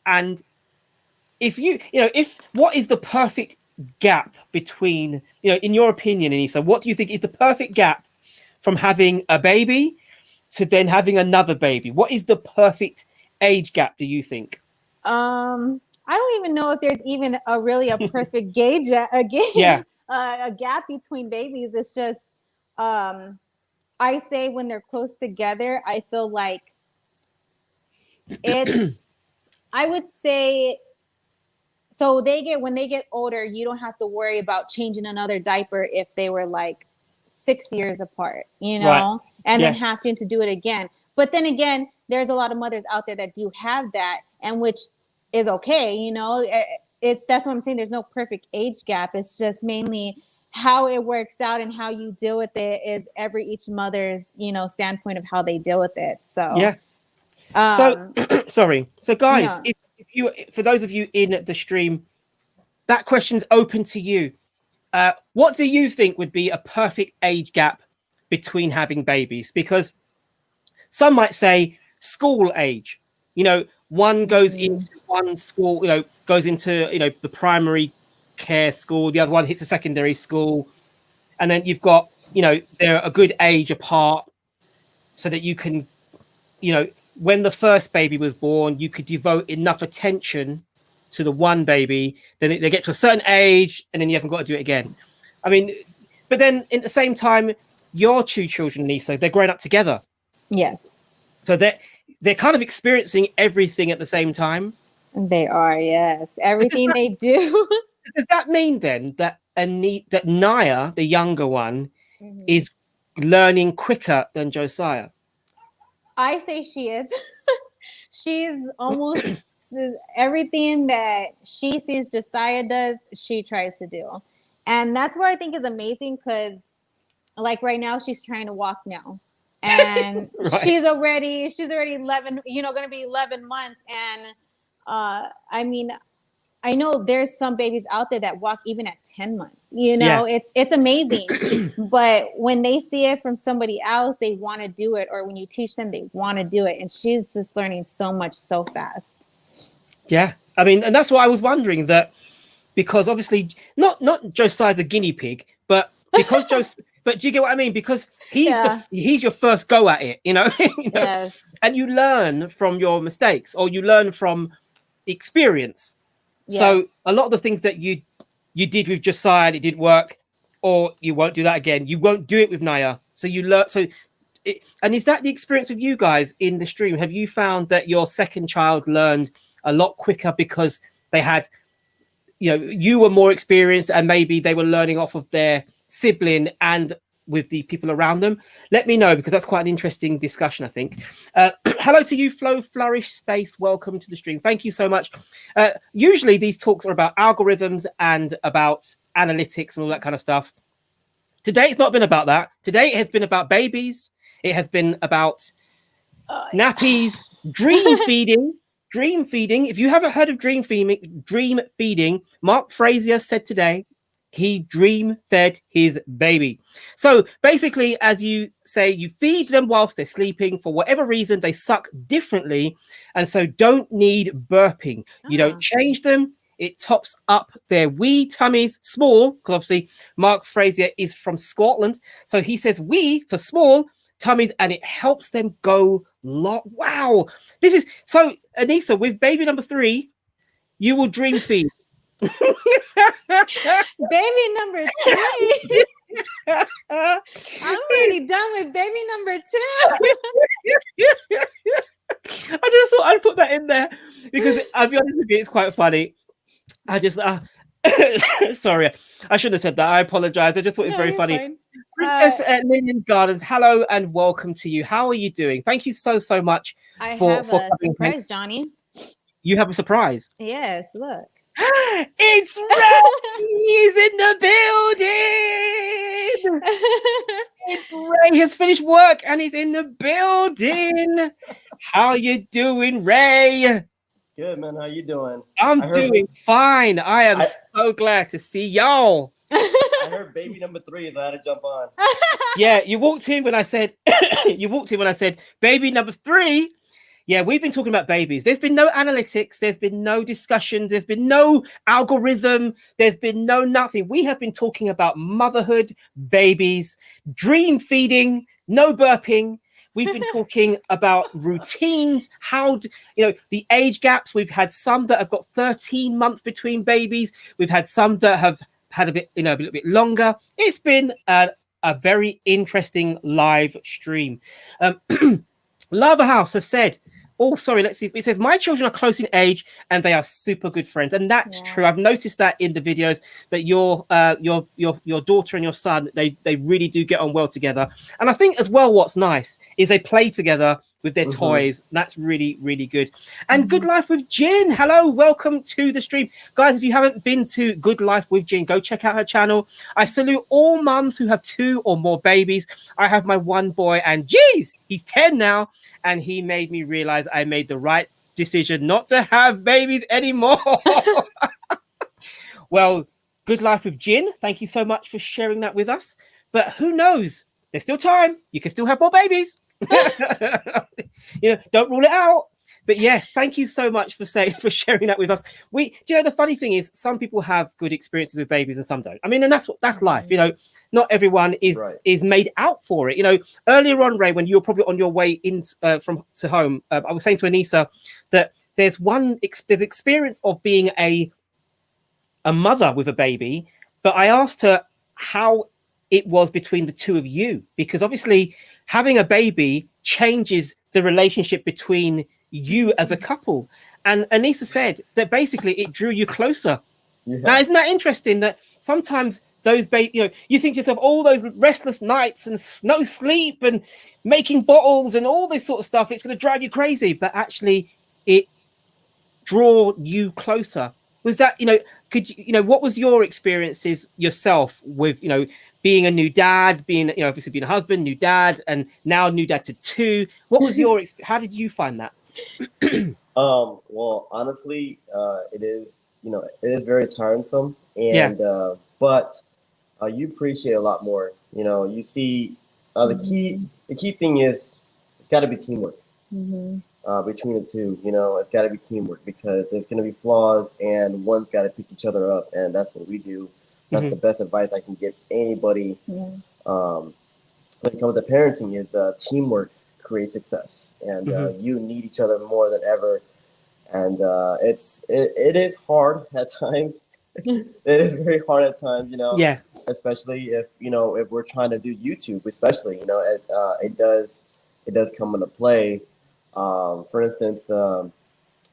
And if what is the perfect gap between, in your opinion, Anissa, what do you think is the perfect gap from having a baby to then having another baby? What is the perfect age gap, do you think? I don't even know if there's even a perfect gauge a gap between babies. It's just I say when they're close together, I feel like it's I would say, so when they get older, you don't have to worry about changing another diaper if they were like 6 years apart, Right. and then having to do it again. But then again, there's a lot of mothers out there that do have that, and which is okay. That's what I'm saying. There's no perfect age gap. It's just mainly how it works out, and how you deal with it is each mother's, standpoint of how they deal with it. So, yeah. Sorry. So guys, if you, for those of you in the stream, that question's open to you. What do you think would be a perfect age gap between having babies? Because some might say school age. One goes into one school, goes into, the primary care school. The other one hits a secondary school. And then you've got, they're a good age apart, so that you can, when the first baby was born, you could devote enough attention to the one baby. Then they get to a certain age, and then you haven't got to do it again. I mean, but then at the same time, your two children, Lisa, they're growing up together. Yes. So they're kind of experiencing everything at the same time. They are, yes. Everything they do. Does that mean then that Naya, the younger one, is learning quicker than Josiah? I say she is. She's almost everything that she sees Josiah does, she tries to do. And that's what I think is amazing, because like right now she's trying to walk now. And right. she's already 11, going to be 11 months. And I mean, I know there's some babies out there that walk even at 10 months, it's amazing. But when they see it from somebody else, they want to do it. Or when you teach them, they want to do it. And she's just learning so much so fast. Yeah. I mean, and that's what I was wondering, that because obviously not Josiah's a guinea pig, but because but do you get what I mean? Because he's your first go at it, Yes. And you learn from your mistakes, or you learn from experience. Yes. So a lot of the things that you did with Josiah, it didn't work, or you won't do that again. You won't do it with Naya. So you learn. And is that the experience with you guys in the stream? Have you found that your second child learned a lot quicker because they had, you were more experienced, and maybe they were learning off of their sibling, and with the people around them, let me know, because that's quite an interesting discussion, I think. Hello to you, Flo Flourish Space. Welcome to the stream. Thank you so much. Usually these talks are about algorithms and about analytics and all that kind of stuff. Today it's not been about that. Today it has been about babies. It has been about nappies, dream feeding. Dream feeding. If you haven't heard of dream feeding, Mark Frazier said today he dream fed his baby. So basically, as you say, you feed them whilst they're sleeping. For whatever reason, they suck differently, and so don't need burping. You don't change them. It tops up their wee tummies, small, because obviously Mark Frazier is from Scotland. So he says wee for small tummies, and it helps them go long. Wow. This is so, Anissa, with baby number 3, you will dream feed. Baby number 3. I'm already done with baby number 2. I just thought I'd put that in there because I'll be honest with you, it's quite funny. I just sorry, I shouldn't have said that. I apologize. I just thought it's very funny. Fine. Princess at Lillian Gardens, hello and welcome to you. How are you doing? Thank you so much for have a coming. surprise, Johnny. You have a surprise. Yes, look. It's Ray. He's in the building. It's Ray. Has finished work and he's in the building. How you doing, Ray? Good, man. How you doing? I'm doing fine. I am so glad to see y'all. I heard baby number 3, so I had to jump on. Yeah, you walked in when I said baby number 3. Yeah, we've been talking about babies. There's been no analytics. There's been no discussions. There's been no algorithm. There's been no nothing. We have been talking about motherhood, babies, dream feeding, no burping. We've been talking about routines, the age gaps. We've had some that have got 13 months between babies. We've had some that have had a little bit longer. It's been a very interesting live stream. Lava House has said, oh, sorry, let's see. It says, my children are close in age and they are super good friends. And that's true. I've noticed that in the videos that your daughter and your son, they really do get on well together. And I think as well, what's nice is they play together with their toys. That's really, really good. And Good Life with Jin. Hello, welcome to the stream. Guys, if you haven't been to Good Life with Jin, go check out her channel. I salute all mums who have 2 or more babies. I have my 1 boy and geez, he's 10 now. And he made me realize I made the right decision not to have babies anymore. Well, Good Life with Jin. Thank you so much for sharing that with us. But who knows? There's still time. You can still have more babies. Don't rule it out. But yes, thank you so much for sharing that with us. The funny thing is, some people have good experiences with babies and some don't. I mean, and that's life. Not everyone is made out for it. Earlier on, Ray, when you were probably on your way in to home, I was saying to Anissa that there's experience of being a mother with a baby, but I asked her how it was between the two of you, because obviously having a baby changes the relationship between you as a couple. And Anissa said that basically it drew you closer. Yeah. Now, isn't that interesting that sometimes those you think to yourself, all those restless nights and no sleep and making bottles and all this sort of stuff, it's going to drive you crazy, but actually it draw you closer. Was that, what was your experiences yourself with, being a new dad, being, obviously being a husband, new dad, and now new dad to 2? What was your how did you find that? Well, honestly, it is very tiresome, and but you appreciate a lot more. You see, the key thing is it's got to be teamwork between the two. It's got to be teamwork, because there's going to be flaws, and one's got to pick each other up, and that's what we do. That's the best advice I can give anybody. When it comes to parenting, is teamwork creates success, and you need each other more than ever. And it is hard at times. It is very hard at times, especially if we're trying to do YouTube, especially, it does come into play. For instance,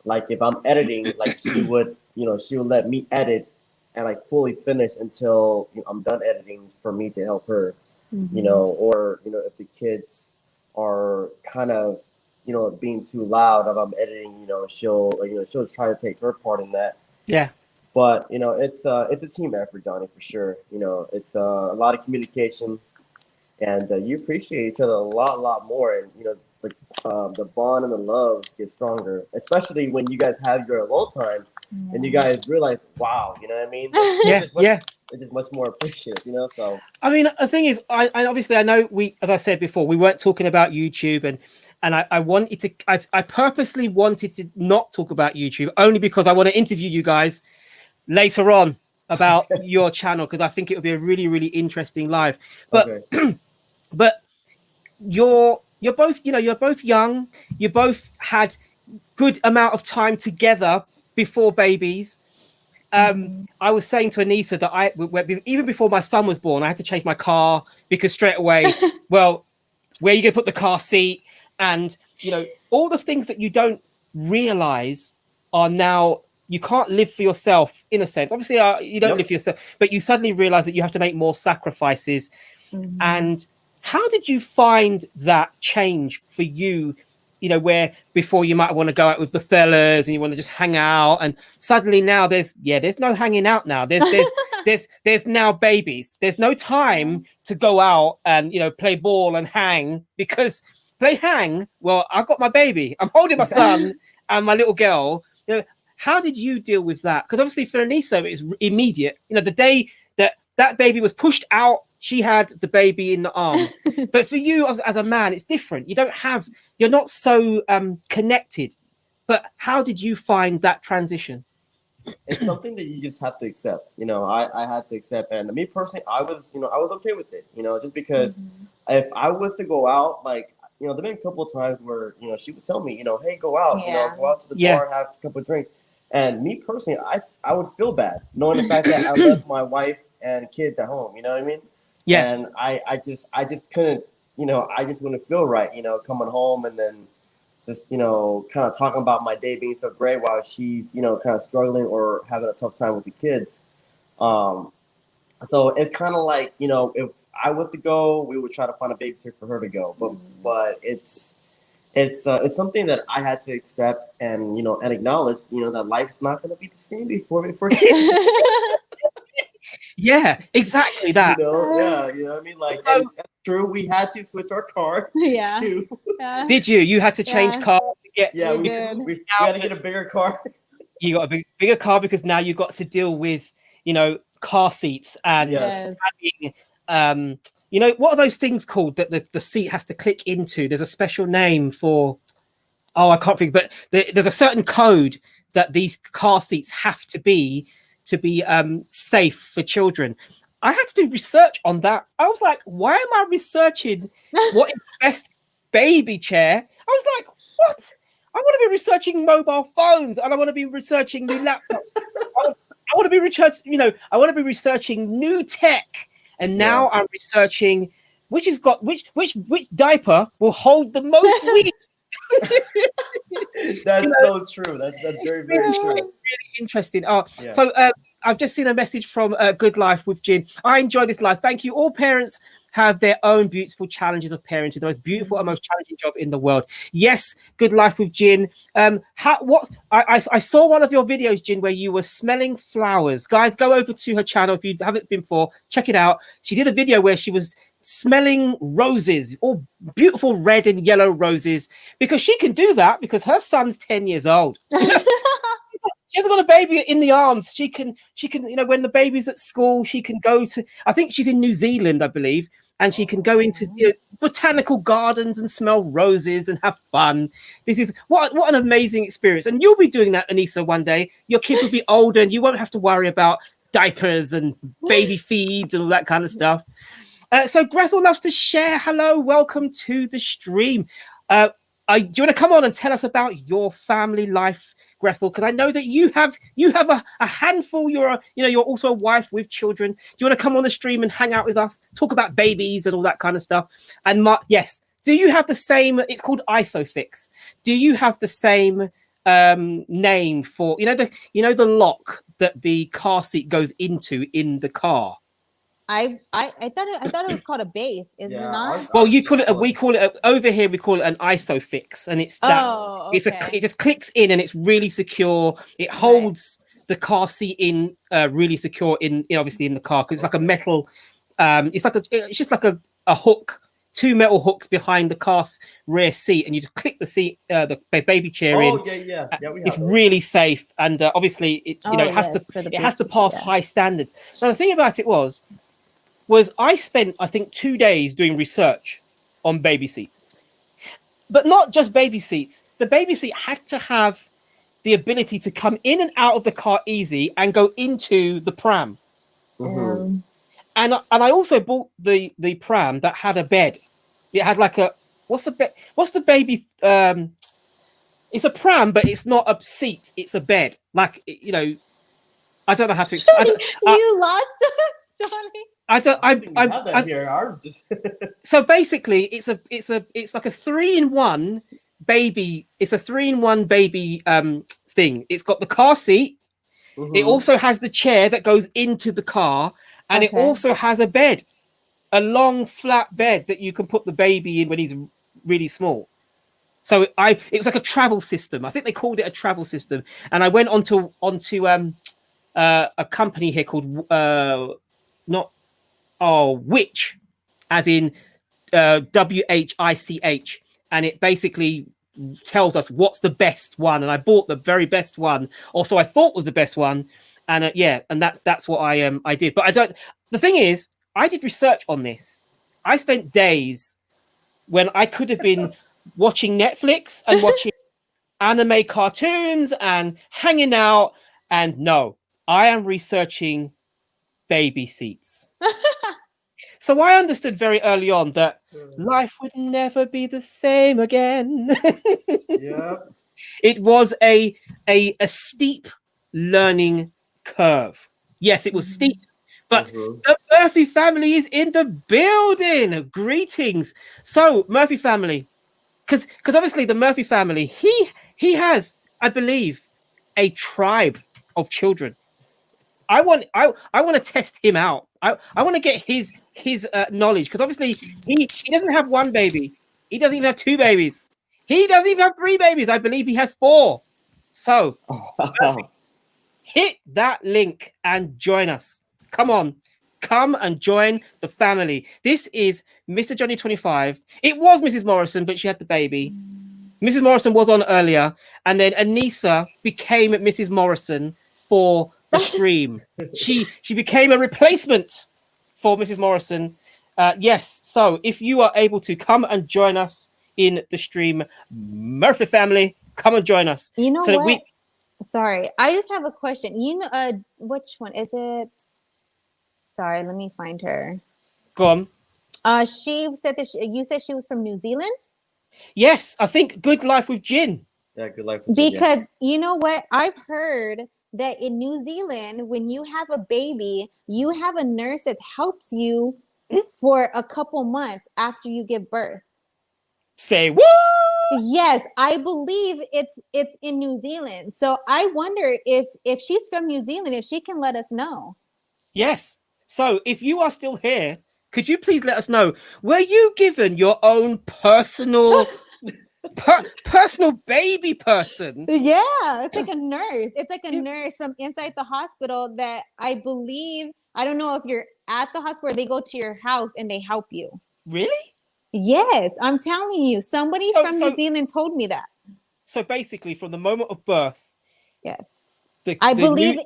like if I'm editing, like she would let me edit and like fully finish until I'm done editing for me to help her. you know, or, you know, if the kids are kind of, you know, being too loud if I'm editing, you know, she'll try to take her part in that. Yeah. But, you know, it's a team effort, Johnny, for sure. You know, it's a lot of communication, and you appreciate each other a lot more. And, you know, the bond and the love gets stronger, especially when you guys have your alone time and you guys realize, wow, you know what I mean? It's just much more appreciative, you know? So, I mean, the thing is, I obviously, I know as I said before, we weren't talking about YouTube, and I purposely wanted to not talk about YouTube only because I want to interview you guys later on about your channel, because I think it would be a really interesting live. But okay. but you're both, you know, you're both young, you both had good amount of time together before babies. I was saying to Anissa that even before my son was born, I had to change my car because straight away, well, where are you going to put the car seat? And, you know, all the things that you don't realize are now, you can't live for yourself in a sense. Obviously, you don't live for yourself, but you suddenly realize that you have to make more sacrifices. And how did you find that change for you? You know, where before you might want to go out with the fellas and you want to just hang out, and suddenly now there's no hanging out now. There's now babies. There's no time to go out and, you know, play ball and hang, because well, I've got my baby. I'm holding my son and my little girl. You know, how did you deal with that? Because obviously for Anissa, it's immediate. You know, the day that baby was pushed out, she had the baby in the arms. But for you as a man, it's different. You're not so connected. But how did you find that transition? It's something that you just have to accept. You know, I had to accept, and me personally, I was okay with it. You know, just because if I was to go out, like, you know, there've been a couple of times where, you know, she would tell me, you know, hey, go out, you know, go out to the bar, have a couple of drinks. And me personally, I would feel bad knowing the fact that I left my wife and kids at home. You know what I mean? Yeah. And I just couldn't, you know, I just wouldn't feel right, you know, coming home and then just, you know, kind of talking about my day being so great while she's, you know, kind of struggling or having a tough time with the kids. So it's kind of like, you know, if I was to go, we would try to find a babysitter for her to go. But it's something that I had to accept and, you know, and acknowledge, you know, that life's not going to be the same before kids. Yeah, exactly that. You know, you know what I mean? Like, and that's true. We had to switch our car. Did you? You had to change car to get? Yeah, we had to get a bigger car. You got a bigger car because now you got to deal with, you know, car seats and having, you know, what are those things called that the seat has to click into? There's a special name for, I can't think, but there's a certain code that these car seats have to be safe for children. I had to do research on that. I was like, why am I researching what is the best baby chair? I was like, what? I want to be researching mobile phones, and I want to be researching new laptops. I want to be researching new tech, and now I'm researching which diaper will hold the most weight. That's so true. That's very true. Really interesting. So I've just seen a message from Good Life with Jin. I enjoy this life. Thank you. All parents have their own beautiful challenges of parenting, the most beautiful and most challenging job in the world. Yes, Good Life with Jin. I saw one of your videos, Jin, where you were smelling flowers. Guys, go over to her channel if you haven't been before. Check it out. She did a video where she was smelling roses, all beautiful red and yellow roses, because she can do that because her son's 10 years old. She hasn't got a baby in the arms. She can, you know, when the baby's at school, she can go to, I think she's in New Zealand, I believe, and she can go into, you know, botanical gardens and smell roses and have fun. This is what an amazing experience. And you'll be doing that, Anissa, one day. Your kids will be older and you won't have to worry about diapers and baby feeds and all that kind of stuff. So Grethal loves to share. Hello, welcome to the stream. Do you want to come on and tell us about your family life, Grethal? Because I know that you have a handful. You're also a wife with children. Do you want to come on the stream and hang out with us, talk about babies and all that kind of stuff? And yes, do you have the same? It's called Isofix. Do you have the same name for the lock that the car seat goes into in the car? I thought it was called a base, is it not? Well, you call it. We call it over here. We call it an ISOFIX, and it's that. Oh, okay. It just clicks in, and it's really secure. It holds the car seat in really secure in obviously in the car, because it's like a metal. It's just like a hook. 2 metal hooks behind the car's rear seat, and you just click the seat, the baby chair in. Yeah. It's really safe, and obviously it has to pass high standards. Now the thing about it was I spent, I think, 2 days doing research on baby seats, but not just baby seats. The baby seat had to have the ability to come in and out of the car easy and go into the pram. Mm-hmm. And I also bought the pram that had a bed. It had like what's the baby? It's a pram, but it's not a seat. It's a bed. Like I don't know how to explain. You lost us, Johnny. So basically, it's like a 3-in-1 baby. It's a 3-in-1 baby thing. It's got the car seat. Mm-hmm. It also has the chair that goes into the car. And it also has a bed, a long flat bed that you can put the baby in when he's really small. So it was like a travel system. I think they called it a travel system. And I went onto a company here called Which, as in WHICH, and it basically tells us what's the best one. And I bought the very best one, or so I thought was the best one. And and that's what I did. But I don't. The thing is, I did research on this. I spent days when I could have been watching Netflix and watching anime cartoons and hanging out. And no, I am researching baby seats. So I understood very early on that life would never be the same again. Yeah. It was a steep learning curve. Yes, it was steep, but the Murphy family is in the building. Greetings. So Murphy family, because obviously the Murphy family, he has, I believe, a tribe of children. I want to test him out. I want to get his knowledge, because obviously he doesn't have 1 baby. He doesn't even have 2 babies. He doesn't even have 3 babies. I believe he has 4. So hit that link and join us. Come on. Come and join the family. This is Mr. Johnny 25. It was Mrs. Morrison, but she had the baby. Mrs. Morrison was on earlier, and then Anissa became Mrs. Morrison for the stream. She became a replacement for Mrs. Morrison. Yes, so if you are able to come and join us in the stream, Murphy family, come and join us. You know what? Sorry, I just have a question. Which one is it? Sorry, let me find her. Go on. She said that you said she was from New Zealand. Yes, I think Good Life with Gin. Yeah, Good Life with Gin. Because you know what? I've heard that in New Zealand, when you have a baby, you have a nurse that helps you for a couple months after you give birth. Say what? Yes, I believe it's in New Zealand. So I wonder if she's from New Zealand, if she can let us know. Yes. So if you are still here, could you please let us know? Were you given your own personal personal baby person? Yeah, it's like a nurse. It's like a nurse from inside the hospital that I believe. I don't know if you're at the hospital or they go to your house and they help you. Really? Yes, I'm telling you. Somebody from New Zealand told me that. So basically, from the moment of birth, yes, I believe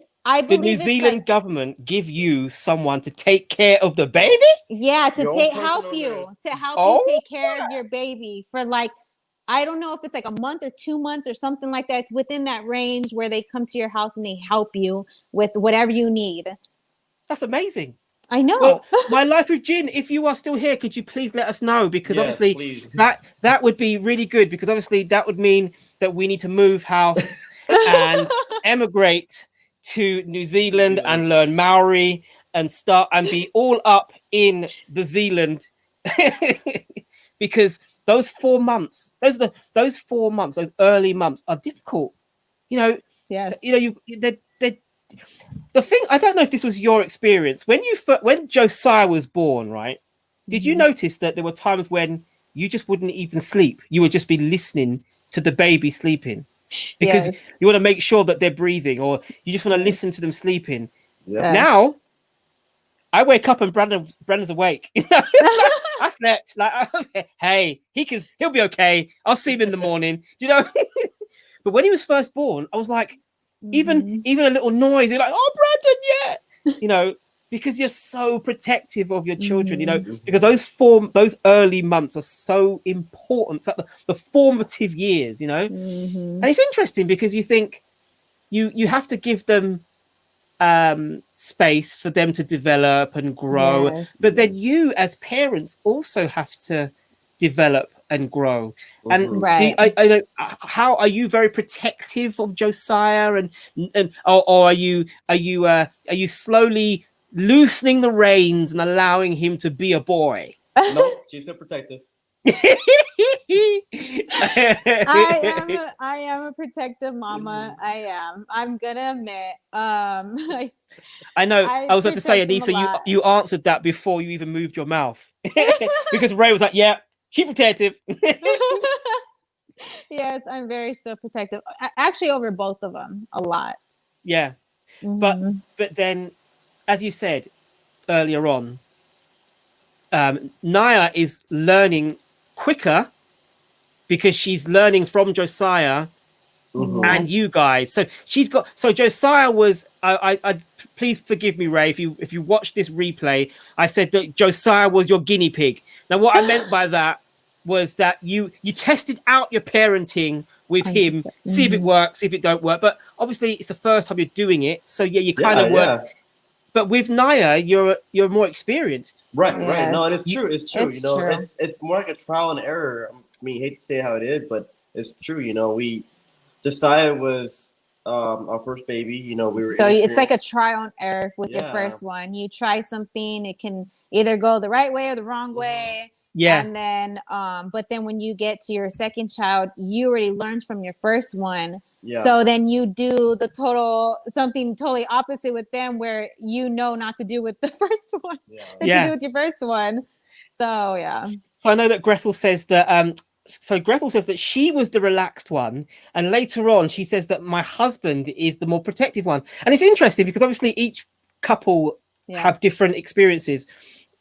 the New Zealand government give you someone to take care of the baby. Yeah, to help you take care of your baby for like, I don't know if it's like a month or 2 months or something like that. It's within that range where they come to your house and they help you with whatever you need. That's amazing. I know. Well, My Life with Gin, if you are still here, could you please let us know? Because obviously that would be really good, because obviously that would mean that we need to move house and emigrate to New Zealand and learn Maori and start and be all up in the Zealand. Because those 4 months, those 4 months, those early months are difficult. You know, yes. You know, the thing, I don't know if this was your experience when Josiah was born, right? Did you notice that there were times when you just wouldn't even sleep? You would just be listening to the baby sleeping because you want to make sure that they're breathing, or you just want to listen to them sleeping. Yeah. Now I wake up and Brandon's awake. I slept like, hey, he'll be okay. I'll see him in the morning, you know. But when he was first born, I was like, even a little noise, you're like, oh, Brandon, yeah, you know, because you're so protective of your children, you know, because those early months are so important. It's like the formative years, you know. And it's interesting because you think you have to give them space for them to develop and grow, but then you as parents also have to develop and grow. And I how are you very protective of Josiah, or are you slowly loosening the reins and allowing him to be a boy? No, she's still protective. I am a protective mama. I am. I'm gonna admit. I know. I was about to say, Anissa, you answered that before you even moved your mouth, because Ray was like, "Yeah, she's protective." Yes, I'm very still protective. Actually, over both of them, a lot. Yeah, but then, as you said earlier on, Naya is learning quicker because she's learning from Josiah and you guys. So Josiah was. I please forgive me, Ray, if you watch this replay. I said that Josiah was your guinea pig. Now, what I meant by that was that you tested out your parenting with him, see if it works, see if it don't work. But obviously, it's the first time you're doing it, so yeah, you kind of worked. Yeah. But with Naya, you're more experienced. Right. No, and it's true. It's true. It's more like a trial and error. I mean, hate to say how it is, but it's true. You know, Josiah was our first baby. You know, we were. So it's like a trial and error with your first one. You try something, it can either go the right way or the wrong way. Yeah. And then, but then when you get to your second child, you already learned from your first one. Yeah. So then you do something totally opposite with them, where you know not to do with the first one that you do with your first one. So yeah. So I know that Grethal says that. So Grethal says that she was the relaxed one, and later on she says that my husband is the more protective one. And it's interesting because obviously each couple have different experiences.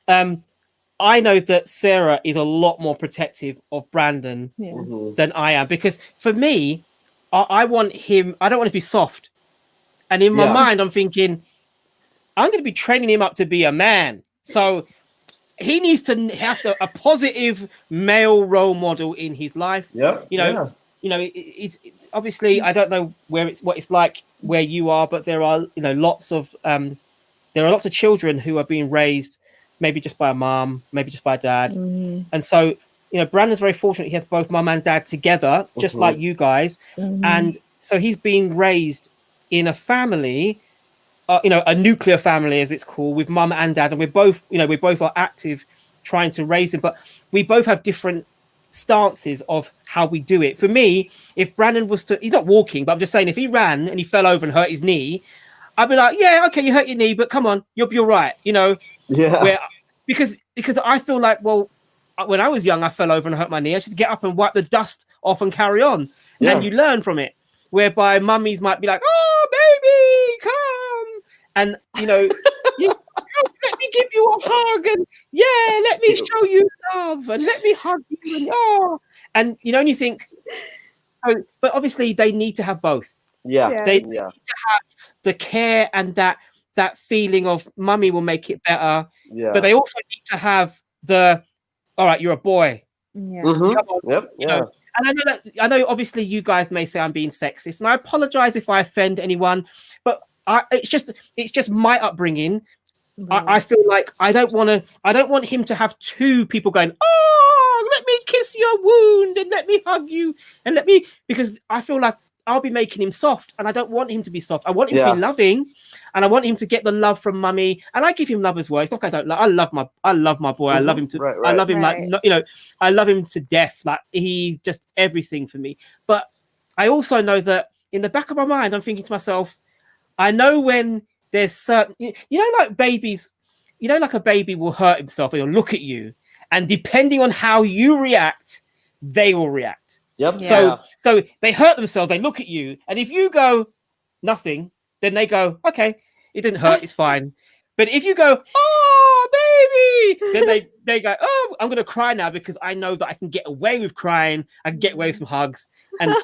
I know that Sarah is a lot more protective of Brandon than I am, because for me, I want him. I don't want to be soft, and in my mind, I'm thinking I'm going to be training him up to be a man. So he needs to have a positive male role model in his life. Yeah, you know, it's obviously I don't know what it's like where you are, but there are lots of children who are being raised maybe just by a mom, maybe just by a dad, and so. Brandon's very fortunate. He has both mum and dad together, just like you guys. And so he's being raised in a family, a nuclear family, as it's called, with mum and dad. And we both are active trying to raise him. But we both have different stances of how we do it. For me, if Brandon was he's not walking, but I'm just saying, if he ran and he fell over and hurt his knee, I'd be like, yeah, okay, you hurt your knee, but come on, you'll be all right. Yeah. Because I feel like, well, when I was young, I fell over and hurt my knee. I just get up and wipe the dust off and carry on. Yeah. And you learn from it. Whereby mummies might be like, oh, baby, come. And, let me give you a hug. And, let me show you love. And let me hug you. And you think, but obviously they need to have both. Yeah. They need to have the care and that feeling of mummy will make it better. Yeah. But they also need to have all right, you're a boy. Yeah. Come on. Yep. Yeah. And I know obviously you guys may say I'm being sexist, and I apologize if I offend anyone, but it's just my upbringing. Right. I feel like I don't want him to have two people going, oh, let me kiss your wound and let me hug you and because I feel like I'll be making him soft, and I don't want him to be soft. I want him to be loving, and I want him to get the love from mummy. And I give him love as well. It's not like I don't love. I love my boy. I love him to. I love him I love him to death. Like he's just everything for me. But I also know that in the back of my mind, I'm thinking to myself, I know when there's certain, you know, like babies, you know, like a baby will hurt himself and he'll look at you, and depending on how you react, they will react. Yep. So they hurt themselves, they look at you, and if you go nothing, then they go, okay, it didn't hurt, it's fine. But if you go, oh baby, then they go, oh, I'm gonna cry now because I know that I can get away with crying, I can get away with some hugs, and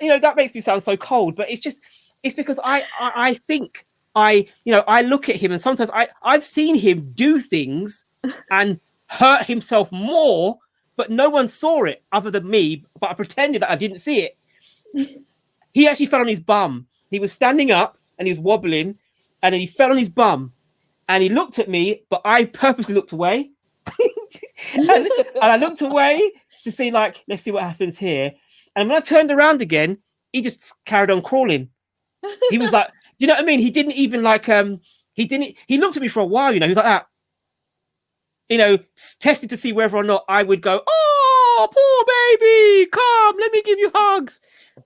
you know, that makes me sound so cold, but it's because I think I look at him, and sometimes I've seen him do things and hurt himself more, but no one saw it other than me, but I pretended that I didn't see it. He actually fell on his bum. He was standing up and he was wobbling, and then he fell on his bum, and he looked at me, but I purposely looked away. and I looked away to see, like, let's see what happens here. And when I turned around again, he just carried on crawling. He was like, you know what I mean? He didn't even like, he looked at me for a while, you know, he was like that, you know, tested to see whether or not I would go, oh, poor baby, come, let me give you hugs.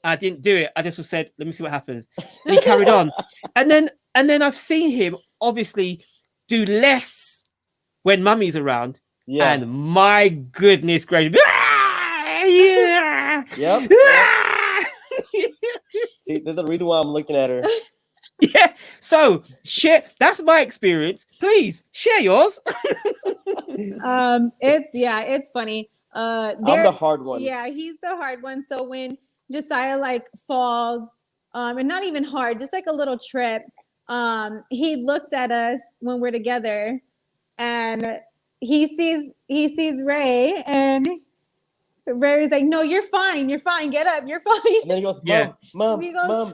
I didn't do it. I just said, let me see what happens. And he carried on. And then I've seen him obviously do less when mummy's around. Yeah. And my goodness gracious. Yep. See, there's the reason why I'm looking at her. Yeah. So share. That's my experience. Please share yours. It's funny. I'm the hard one. Yeah, he's the hard one. So when Josiah like falls, and not even hard, just like a little trip, he looked at us when we're together, and he sees Ray, and Ray was like, "No, you're fine. You're fine. Get up. You're fine." And then he goes, "Mom, He goes,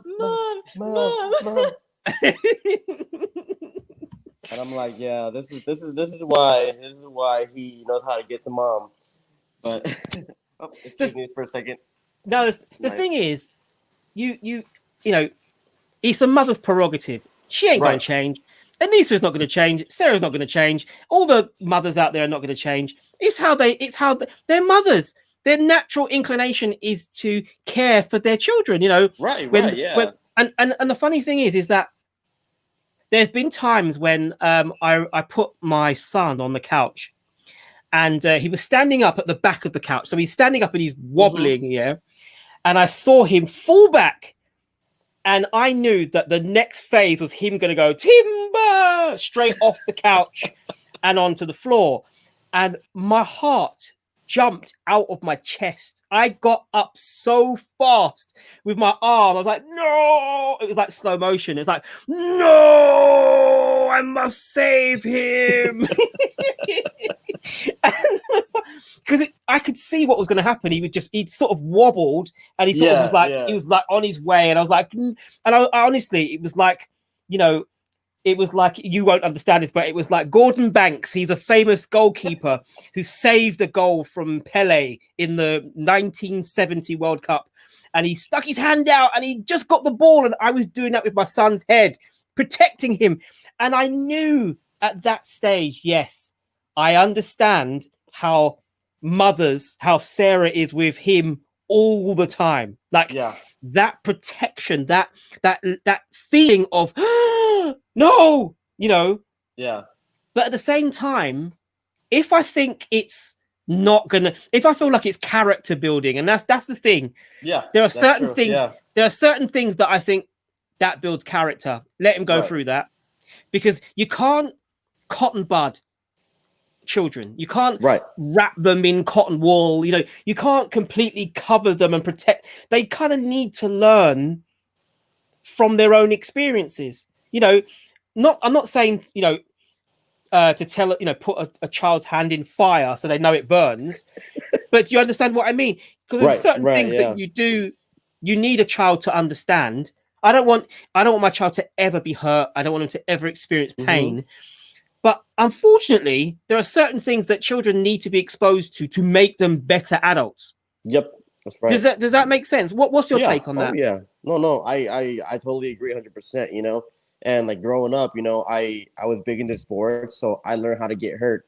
Mom. And I'm like, yeah, this is why he knows how to get to mom. But excuse me for a second. No, the thing is, you know, it's a mother's prerogative. She ain't going to change. Anissa's not going to change. Sarah's not going to change. All the mothers out there are not going to change. They're mothers. Their natural inclination is to care for their children. You know, and the funny thing is that there's been times when I put my son on the couch, and he was standing up at the back of the couch. So he's standing up and he's wobbling, yeah. And I saw him fall back, and I knew that the next phase was him going to go timber straight off the couch and onto the floor. And my heart jumped out of my chest. I got up so fast with my arm. I was like, no! It was like slow motion. It's like, no! I must save him. Because I could see what was going to happen. He sort of wobbled, and he sort of was like, he was like on his way. And I was like, and I honestly, it was like, you know, it was like, you won't understand this, but it was like Gordon Banks. He's a famous goalkeeper who saved a goal from Pele in the 1970 World Cup. And he stuck his hand out and he just got the ball. And I was doing that with my son's head, protecting him. And I knew at that stage, yes, I understand how Sarah is with him all the time. Like that protection, that feeling of no, you know. Yeah. But at the same time, if I think it's not gonna, if I feel like it's character building, and that's the thing. Yeah. There are certain things. Yeah. There are certain things that I think that builds character. Let him go through that, because you can't cotton bud children. You can't wrap them in cotton wool. You know, you can't completely cover them and protect. They kind of need to learn from their own experiences. You know, I'm not saying, you know, to tell, you know, put a child's hand in fire so they know it burns, but you understand what I mean? Because there's certain things that you need a child to understand. I don't want my child to ever be hurt. I don't want him to ever experience pain. But unfortunately, there are certain things that children need to be exposed to make them better adults. Yep, that's right. Does that make sense? What's your take on that? Oh, yeah. No, I totally agree 100%, you know. And like growing up, you know, I was big into sports, so I learned how to get hurt,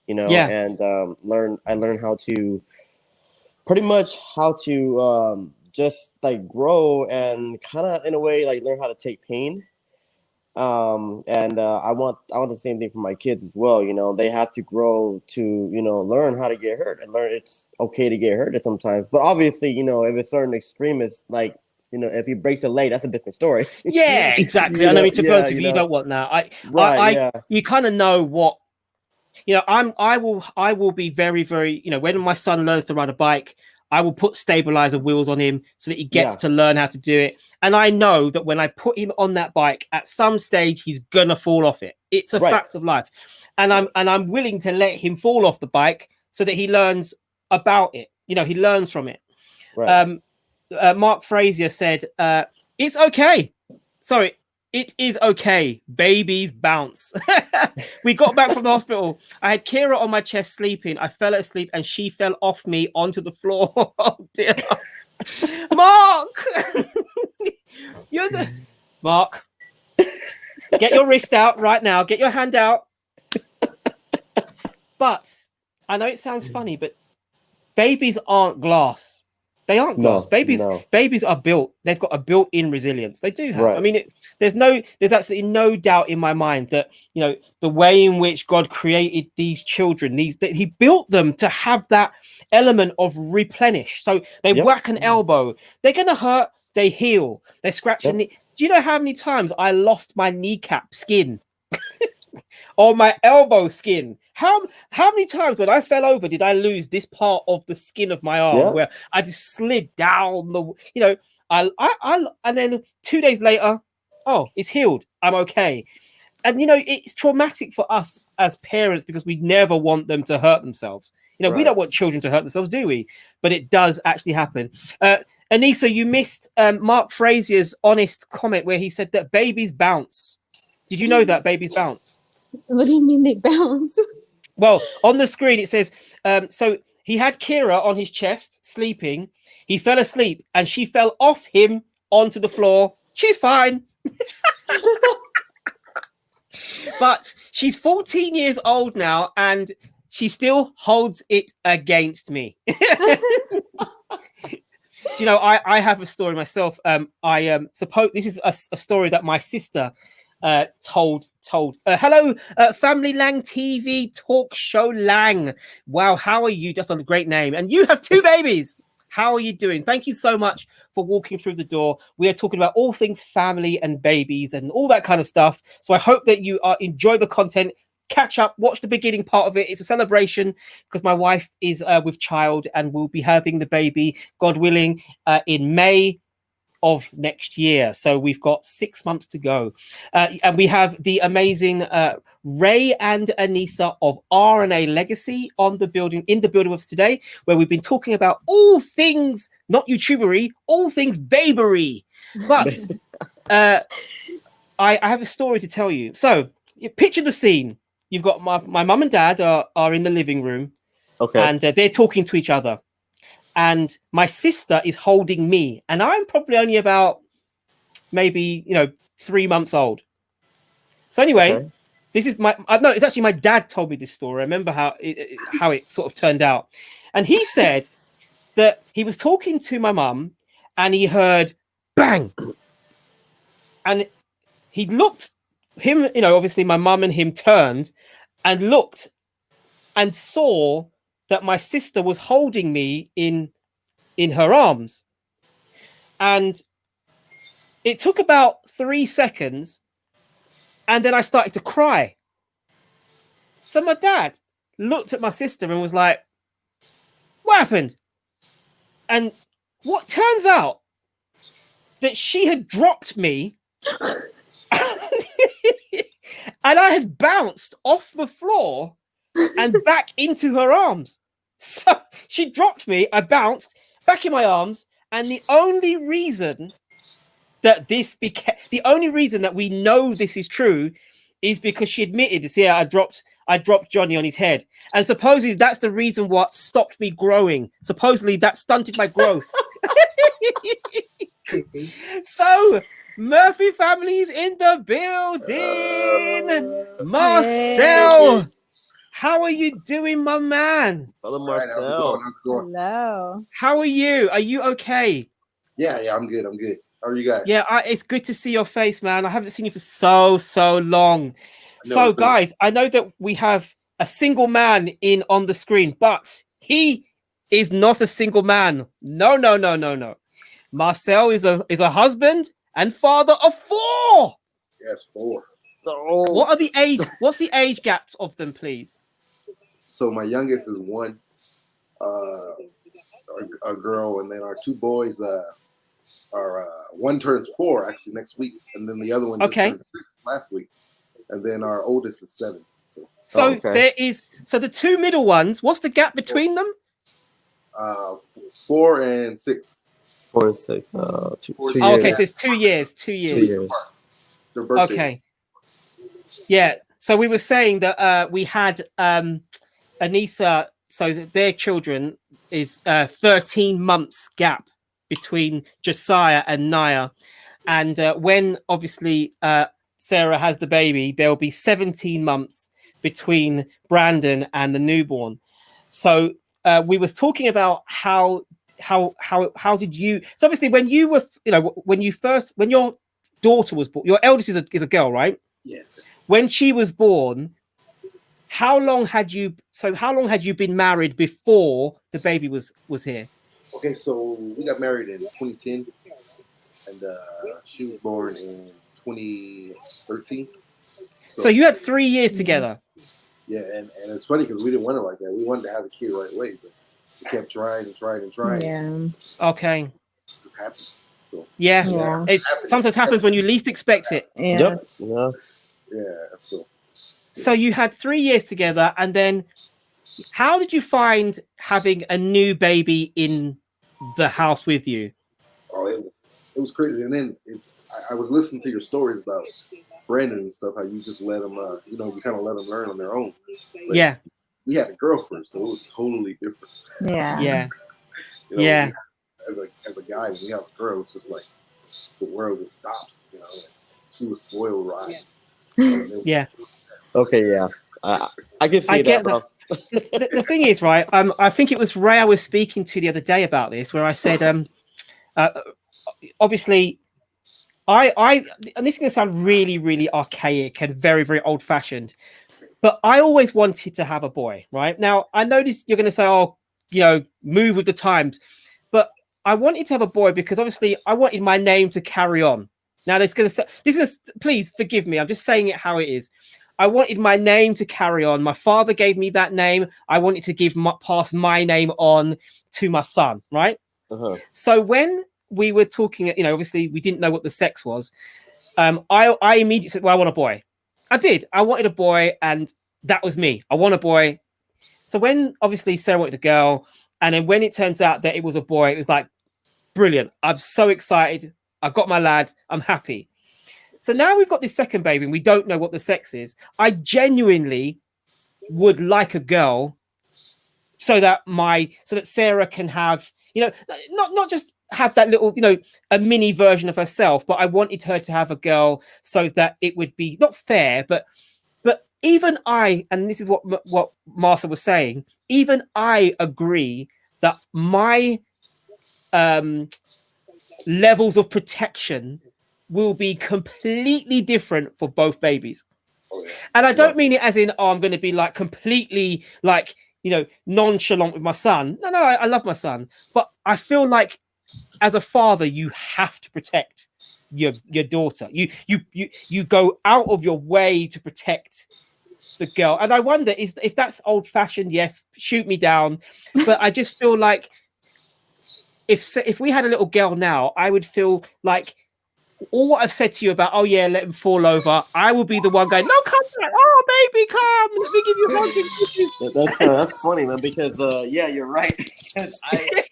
you know, and I learned how to just like grow and kind of in a way like learn how to take pain. And I want the same thing for my kids as well. You know, they have to grow to, you know, learn how to get hurt and learn it's okay to get hurt sometimes. But obviously, you know, if a certain extreme is like, you know, if he breaks a leg, that's a different story. Yeah, exactly. I mean, to be honest with you, you don't want that. You kind of know what, you know. I will be very, very, you know, when my son learns to ride a bike, I will put stabilizer wheels on him so that he gets to learn how to do it. And I know that when I put him on that bike, at some stage he's gonna fall off it. It's a fact of life, and I'm willing to let him fall off the bike so that he learns about it. You know, he learns from it. Right. Mark Frazier said, "It's okay. Sorry, it is okay. Babies bounce." We got back from the hospital. I had Kira on my chest sleeping. I fell asleep and she fell off me onto the floor. Oh dear. Mark, you're the Mark. Get your wrist out right now. Get your hand out. But I know it sounds funny, but babies aren't glass. They aren't glass. Babies are built. They've got a built-in resilience. They do have. I mean, there's absolutely no doubt in my mind that, you know, the way in which God created these children, that He built them to have that element of replenish. So they whack an elbow, they're gonna hurt. They heal. They scratch a knee. Do you know how many times I lost my kneecap skin or my elbow skin? How many times when I fell over did I lose this part of the skin of my arm where I just slid down the, you know, I and then 2 days later, oh, it's healed. I'm okay. And you know, it's traumatic for us as parents because we never want them to hurt themselves. You know, we don't want children to hurt themselves, do we? But it does actually happen. Anissa, you missed Mark Frazier's honest comment where he said that babies bounce. Did you know that babies bounce? What do you mean they bounce? Well, on the screen it says, so he had Kira on his chest sleeping. He fell asleep and she fell off him onto the floor. She's fine. But she's 14 years old now and she still holds it against me. You know, I have a story myself. I suppose this is a story that my sister told. Hello, Family Lang TV talk show Lang. Wow, how are you? Just on a great name. And you have 2 babies. How are you doing? Thank you so much for walking through the door. We are talking about all things family and babies and all that kind of stuff. So I hope that you enjoy the content. Catch up, watch the beginning part of it. It's a celebration because my wife is with child and will be having the baby, God willing, in May of next year. So we've got 6 months to go. And we have the amazing Ray and Anissa of R&A Legacy in the building with us today, where we've been talking about all things, not YouTubery, all things babery. But I have a story to tell you. So picture the scene. You've got my mum and dad are in the living room, and they're talking to each other. And my sister is holding me, and I'm probably only about maybe 3 months old. So anyway, this is it's actually my dad told me this story. I remember how it sort of turned out, and he said that he was talking to my mum, and he heard bang, and he looked. Him, obviously my mum and him turned and looked and saw that my sister was holding me in her arms. And it took about 3 seconds and then I started to cry. So my dad looked at my sister and was like, "What happened?" And what turns out that she had dropped me and I had bounced off the floor and back into her arms. So she dropped me, I bounced back in my arms, and the only reason that we know this is true is because she admitted, "See, I dropped Johnny on his head." And supposedly that's the reason what stopped me growing. Supposedly that stunted my growth. So Murphy family's in the building. Marcel, how are you doing, my man? Hello, Marcel. Hello. How are you? Are you okay? Yeah, I'm good. How are you guys? Yeah, it's good to see your face, man. I haven't seen you for so long. So, guys, I know that we have a single man on the screen, but he is not a single man. No. Marcel is a husband and father of 4. Yes, 4. What are the age? What's the age gaps of them, please? So my youngest is 1, a girl, and then our 2 boys are one turns 4 actually next week, and then the other one just turned 6 last week, and then our oldest is 7. So there is the 2 middle ones. What's the gap between them? 4 and 6. 4 and 6. 2 years. Oh, okay, so it's 2 years. 2 years. 2 years. Their birthday. Okay. Yeah. So we were saying that we had Anissa. So their children is 13 months gap between Josiah and Naya, and when obviously Sarah has the baby, there will be 17 months between Brandon and the newborn. So we was talking about how did you? So obviously when you were, when your daughter was born, your eldest is a girl, right? Yes. When she was born, how long had you been married before the baby was here? Okay, so we got married in 2010, and she was born in 2013. So you had 3 years together. Yeah, and it's funny because we didn't want it like that. We wanted to have a kid right away, but we kept trying. Yeah. Okay. It just happened. So, yeah. It sometimes happens when you least expect it. Yes. Yep. Yeah. So you had 3 years together, and then how did you find having a new baby in the house with you? Oh, it was crazy. And then I was listening to your stories about Brandon and stuff, how you just let them, you kind of let them learn on their own. But yeah. We had a girl first, so it was totally different. Yeah. Yeah. As a guy, when we have a girl, it's just like the world just stops. She was spoiled rotten. Yeah. Okay, yeah. I can see that, bro. The thing is, right? I think it was Ray I was speaking to the other day about this, where I said, obviously, and this is going to sound really, really archaic and very, very old-fashioned, but I always wanted to have a boy, right? Now, I know this, you're going to say, oh, move with the times, but I wanted to have a boy because obviously I wanted my name to carry on. Now, please forgive me. I'm just saying it how it is. I wanted my name to carry on. My father gave me that name. I wanted to pass my name on to my son, right? Uh-huh. So when we were talking, obviously we didn't know what the sex was. I immediately said, well, I want a boy. I did. I wanted a boy, and that was me. I want a boy. So when obviously Sarah wanted a girl, and then when it turns out that it was a boy, it was like, brilliant. I'm so excited. I got my lad. I'm happy. So now we've got this second baby and we don't know what the sex is. I genuinely would like a girl so that Sarah can have, not just have that little, a mini version of herself, but I wanted her to have a girl so that it would be not fair, but even I, and this is what Marcia was saying, even I agree that my levels of protection will be completely different for both babies. And I don't mean it as in, I'm going to be like completely like, nonchalant with my son. No, I love my son. But I feel like as a father, you have to protect your daughter. You go out of your way to protect the girl. And I wonder if that's old fashioned. Yes, shoot me down. But I just feel like if we had a little girl now, I would feel like all what I've said to you about, oh yeah, let him fall over, I will be the one going, no, come back. Oh baby, come. Let me give you a hug. That's funny, man, because yeah, you're right.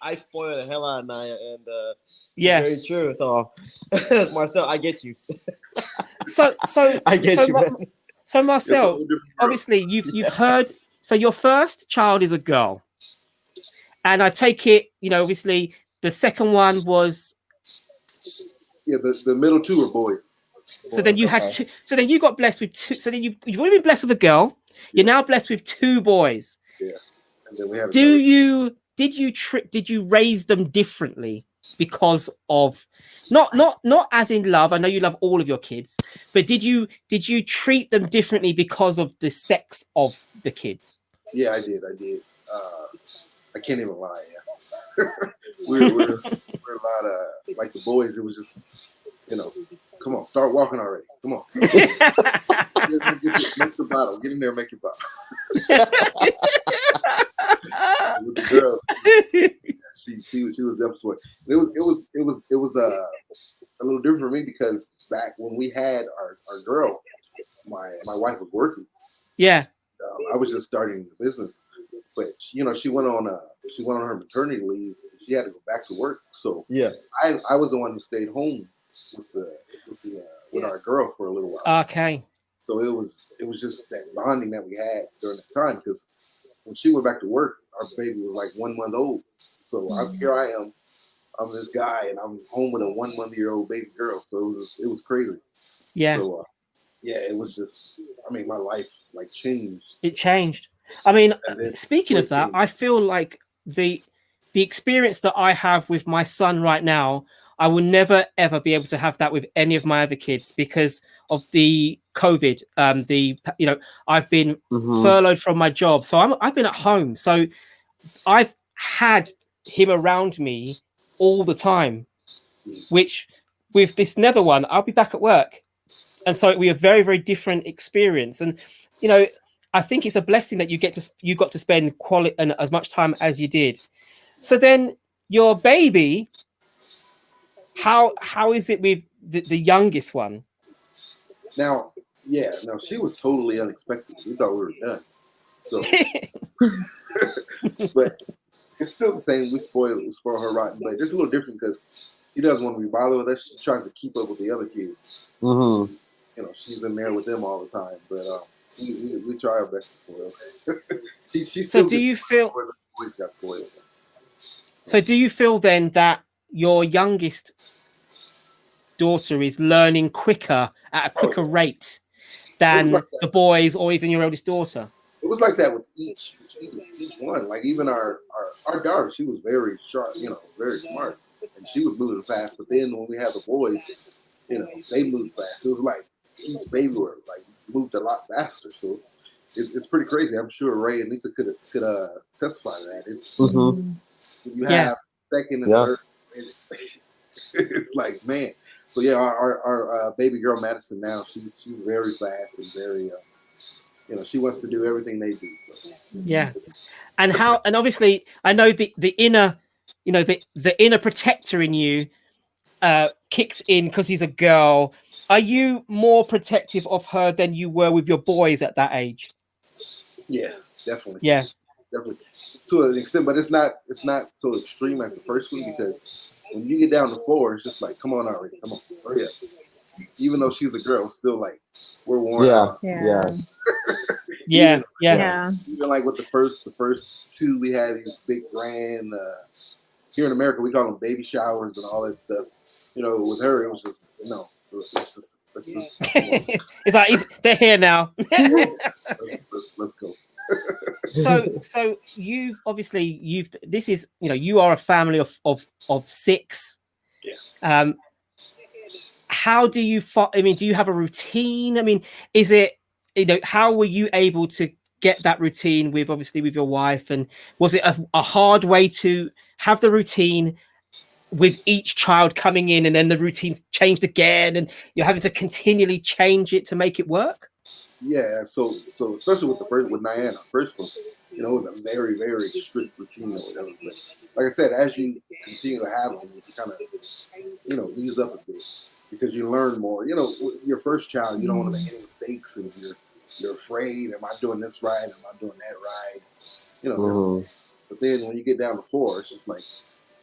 I spoil the hell out of Naya, and yeah, very true. So Marcel, I get you. So I get you, man. So Marcel, obviously you've heard. So your first child is a girl, and I take it, obviously the second one was. Yeah, the middle two are boys. So then you had two. So then you got blessed with two. So then you've already been blessed with a girl. You're now blessed with 2 boys. Yeah. And then we have. Did you raise them differently? because of not as in love? I know you love all of your kids, but did you treat them differently because of the sex of the kids? Yeah, I did. I can't even lie. Yeah. we're a lot of like the boys. It was just, you know, come on, start walking already. Come on. Make the bottle. Get in there and make your bottle. With the girl, she was definitely. It was a little different for me because back when we had our girl, my wife was working. Yeah. I was just starting the business, but you know, she went on her maternity leave. She had to go back to work, so yeah, I was the one who stayed home with our girl for a little while. Okay. So it was just that bonding that we had during that time, because when she went back to work, our baby was like 1 month old. So here I am, I'm this guy, and I'm home with a 1 month-old baby girl. So it was crazy. Yeah. So yeah, it was just, I mean, my life like changed. It changed. I mean, speaking of that, I feel like the experience that I have with my son right now, I will never ever be able to have that with any of my other kids because of the COVID. I've been furloughed from my job, so I've been at home. So I've had him around me all the time, which with this nether one, I'll be back at work. And so we have very, very different experience. And, you know, I think it's a blessing that you got to spend quality and as much time as you did. So then your baby, how is it with the youngest one? Now, yeah, no, she was totally unexpected. We thought we were done. So, but it's still the same. We spoil her rotten, but it's a little different because she doesn't want to be bothered with us. She tries to keep up with the other kids. Mm-hmm. You know, she's in there with them all the time, but we try our best to spoil. So do you feel? Boys got spoiled. So do you feel then that your youngest daughter is learning quicker at a quicker rate than the boys or even your eldest daughter? It was like that with each one. Like even our daughter, she was very sharp, you know, very smart, and she was moving fast. But then when we had the boys, you know, they moved fast. It was like each baby were like moved a lot faster. So it's pretty crazy. I'm sure Ray and Lisa could testify to that. It's you have second and third. It's like, man. So yeah, our baby girl Madison now, she's very fast and very you know, she wants to do everything they do. So yeah. And obviously I know the inner, you know, the inner protector in you kicks in because he's a girl. Are you more protective of her than you were with your boys at that age? Yeah, definitely. Yeah. Definitely. To an extent, but it's not so extreme as the first one, because when you get down to 4, it's just like, come on already, come on, hurry up. Even though she's a girl, it's still like we're worn out. Yeah. Even like with the first 2, we had these big grand here in America we call them baby showers and all that stuff. You know, with her it was just let's just it's like they're here now. let's go. So you've obviously this is, you know, you are a family of 6. Yes. How do you I mean, do you have a routine? I mean, is it, you know, how were you able to get that routine with your wife, and was it a hard way to have the routine with each child coming in and then the routine changed again and you're having to continually change it to make it work? Yeah, so especially with Diana, first one, you know, it was a very, very strict routine or whatever. But like I said, as you continue to have them, you kind of, you know, ease up a bit because you learn more. You know, with your first child, you don't want to make any mistakes, and you're afraid. Am I doing this right? Am I doing that right? You know. But then when you get down to 4, it's just like,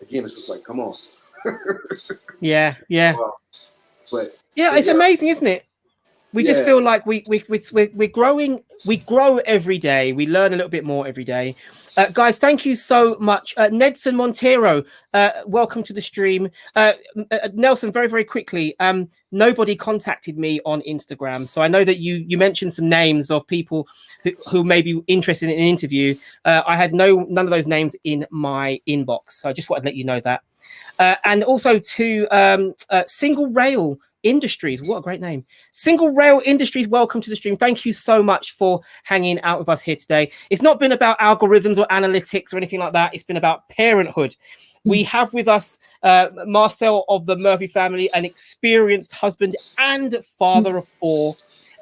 again, it's just like, come on. Yeah. Well, but it's amazing, isn't it? We just feel like we're growing. We grow every day. We learn a little bit more every day. Guys, thank you so much. Nedson Montero, welcome to the stream. Nelson, very, very quickly. Nobody contacted me on Instagram. So I know that you mentioned some names of people who may be interested in an interview. I had none of those names in my inbox. So I just wanted to let you know that. And also to Single Rail Industries, what a great name. Single Rail Industries, welcome to the stream. Thank you so much for hanging out with us here today. It's not been about algorithms or analytics or anything like that. It's been about parenthood. We have with us Marcel of the Murphy family, an experienced husband and father of 4.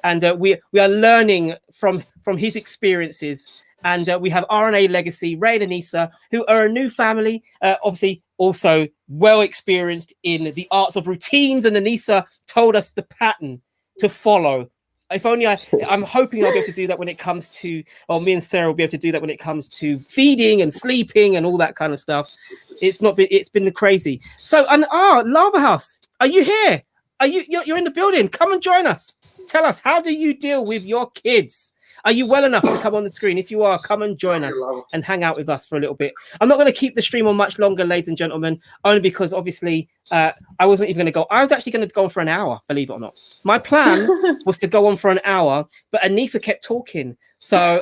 And we are learning from his experiences. And we have R&A Legacy, Ray and Anissa, who are a new family, obviously also well experienced in the arts of routines. And Anissa told us the pattern to follow. If only I'm hoping I'll be able to do that when it comes to, or me and Sarah will be able to do that when it comes to feeding and sleeping and all that kind of stuff. It's been crazy. So, Lava House, are you here? You're in the building? Come and join us. Tell us, how do you deal with your kids? Are you well enough to come on the screen? If you are, come and join us and hang out with us for a little bit. I'm not going to keep the stream on much longer, ladies and gentlemen, only because obviously I wasn't even going to go. I was actually going to go on for an hour, believe it or not. My plan was to go on for an hour, but Anissa kept talking. So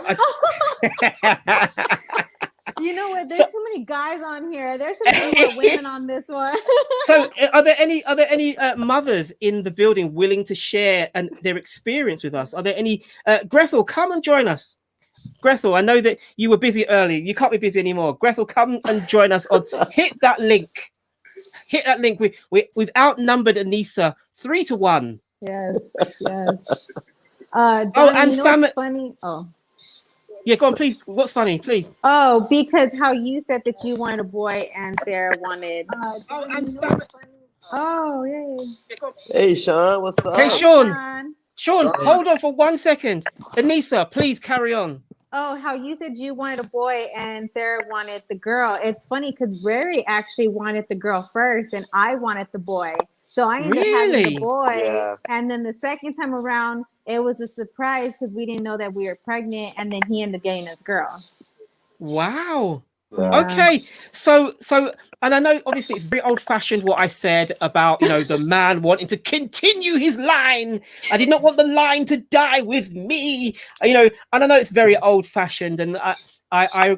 you know what? There's too many guys on here. There should be more women on this one. So, are there any mothers in the building willing to share their experience with us? Are there any? Grethal, come and join us. Grethal, I know that you were busy early. You can't be busy anymore. Grethal, come and join us on. Hit that link. Hit that link. We've outnumbered Anissa 3-1. Yes. Johnny, and what's funny? Oh. Yeah, go on, please. What's funny, please? Oh, because how you said that you wanted a boy and Sarah wanted. Oh, yeah. Hey, Sean, what's up? Hey, Sean, hold on for 1 second. Anissa, please carry on. Oh, how you said you wanted a boy and Sarah wanted the girl. It's funny because Rary actually wanted the girl first and I wanted the boy. So I ended up having the boy. Yeah. And then the second time around, it was a surprise because we didn't know that we were pregnant. And then he ended up getting his girl. Wow. Yeah. Okay. So, and I know obviously it's very old fashioned what I said about, the man wanting to continue his line. I did not want the line to die with me, and I know it's very old fashioned. And I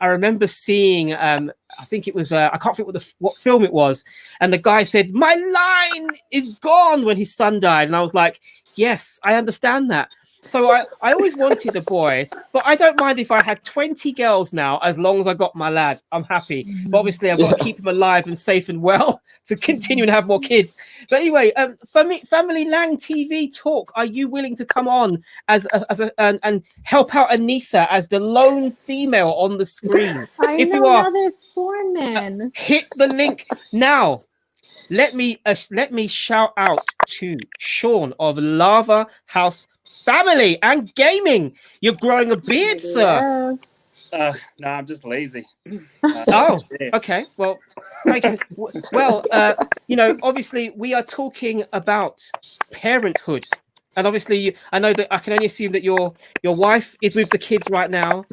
remember seeing, I think it was, I can't think what film it was. And the guy said, my line is gone when his son died. And I was like, yes, I understand that. So I always wanted a boy, but I don't mind if I had 20 girls now, as long as I got my lad. I'm happy. But obviously, I've got to keep him alive and safe and well to continue to have more kids. But anyway, Family Lang TV Talk, are you willing to come on and help out Anissa as the lone female on the screen? If you are, there's 4 men. Hit the link now. Let me shout out to Sean of Lava House Family and Gaming. You're growing a beard, sir. No, I'm just lazy. Okay. Well, thank you. Well, obviously we are talking about parenthood, and obviously I know that I can only assume that your wife is with the kids right now,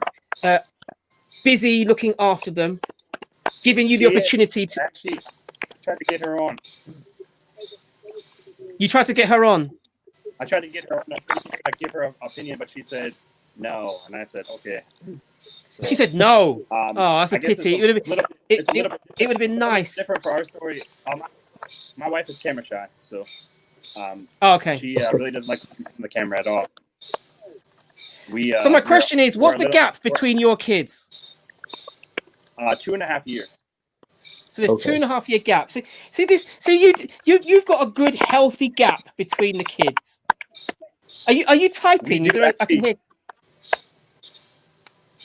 busy looking after them, giving you the opportunity to. Actually, tried to get her on. You tried to get her on. I tried to get her on. I give her an opinion, but she said no, and I said okay. So, she said no. That's a pity. It would have been nice. Different for our story. My wife is camera shy, so okay. She really doesn't like the camera at all. So my question is, what's the gap between your kids? 2.5 years. So there's 2.5 year gap. So see this. So you've got a good healthy gap between the kids. Are you typing? Is there? I can hear.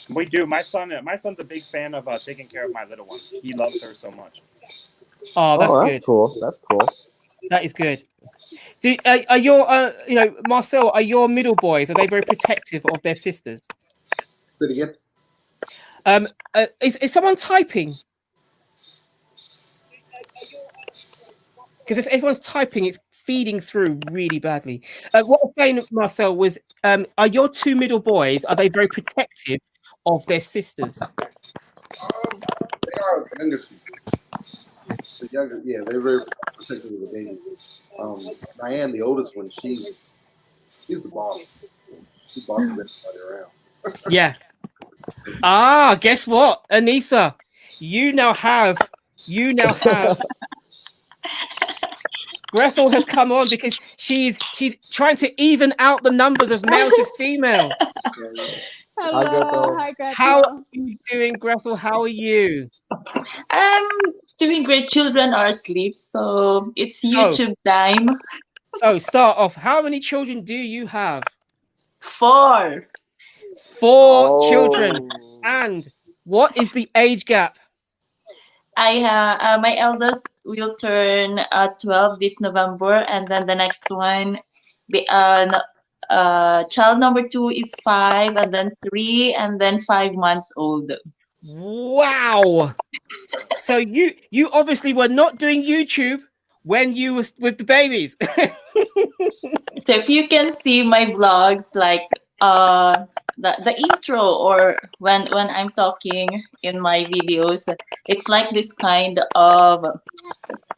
We do. My son's a big fan of taking care of my little one. He loves her so much. Oh, that's good. Cool. That's cool. That is good. Are your Marcel? Are your middle boys? Are they very protective of their sisters? Say it again. Is someone typing? Because if everyone's typing, it's feeding through really badly. What I was saying, Marcel, was are your two middle boys, are they very protective of their sisters? They are the youngest. The younger, yeah, they're very protective of the baby. Diane, the oldest one, she's the boss. She bosses everybody around. Yeah. Ah, guess what, Anissa? You now have Grethal has come on because she's trying to even out the numbers of male to female. Hello. Hi, Grethal. How are you doing, Grethal? How are you? I'm doing great. Children are asleep, so it's YouTube time. So start off. How many children do you have? 4. 4 children. And what is the age gap? I have my eldest will turn 12 this November, and then the next one, child number 2 is 5, and then 3, and then 5 months old. Wow! So you obviously were not doing YouTube when you was with the babies. So if you can see my vlogs, like the intro, or when I'm talking in my videos, it's like this kind of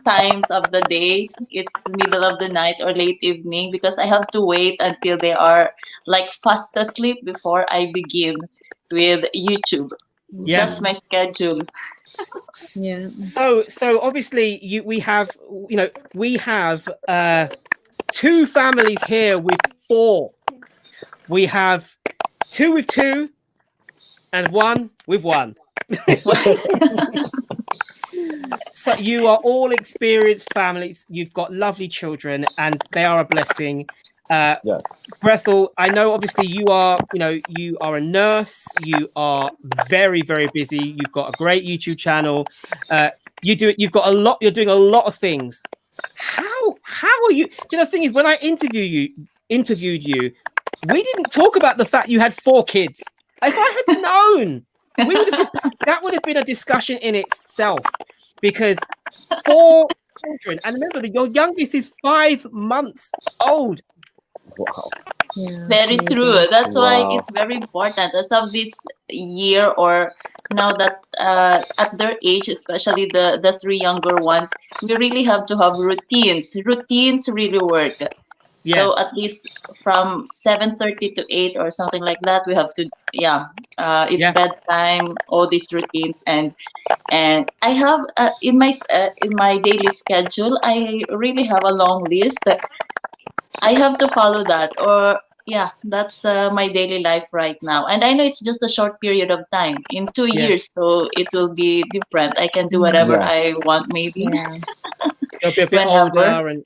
times of the day. It's middle of the night or late evening, because I have to wait until they are like fast asleep before I begin with YouTube. Yeah, that's my schedule. Yeah. So obviously we have 2 families here with 4. We have 2 with 2 and 1 with 1. So you are all experienced families. You've got lovely children, and they are a blessing. Yes. Grethal, I know obviously you are a nurse. You are very, very busy. You've got a great YouTube channel. You've got a lot. You're doing a lot of things. How are you? Do you know, the thing is, when I interviewed you, we didn't talk about the fact you had 4 kids. If I had known, that would have been a discussion in itself, because 4 children, and remember that your youngest is 5 months old. Wow. Yeah, very amazing. true. That's why Wow. it's very important as of this year, or now that at their age, especially the 3 younger ones, we really have to have routines. Routines really work. Yeah. So at least from 7:30 to 8 or something like that, we have to it's bedtime, all these routines, and I have in my daily schedule, I really have a long list. I have to follow that, or that's my daily life right now. And I know it's just a short period of time, in 2 years, so it will be different. I can do whatever I want, maybe. Yeah. You'll be a bit older. And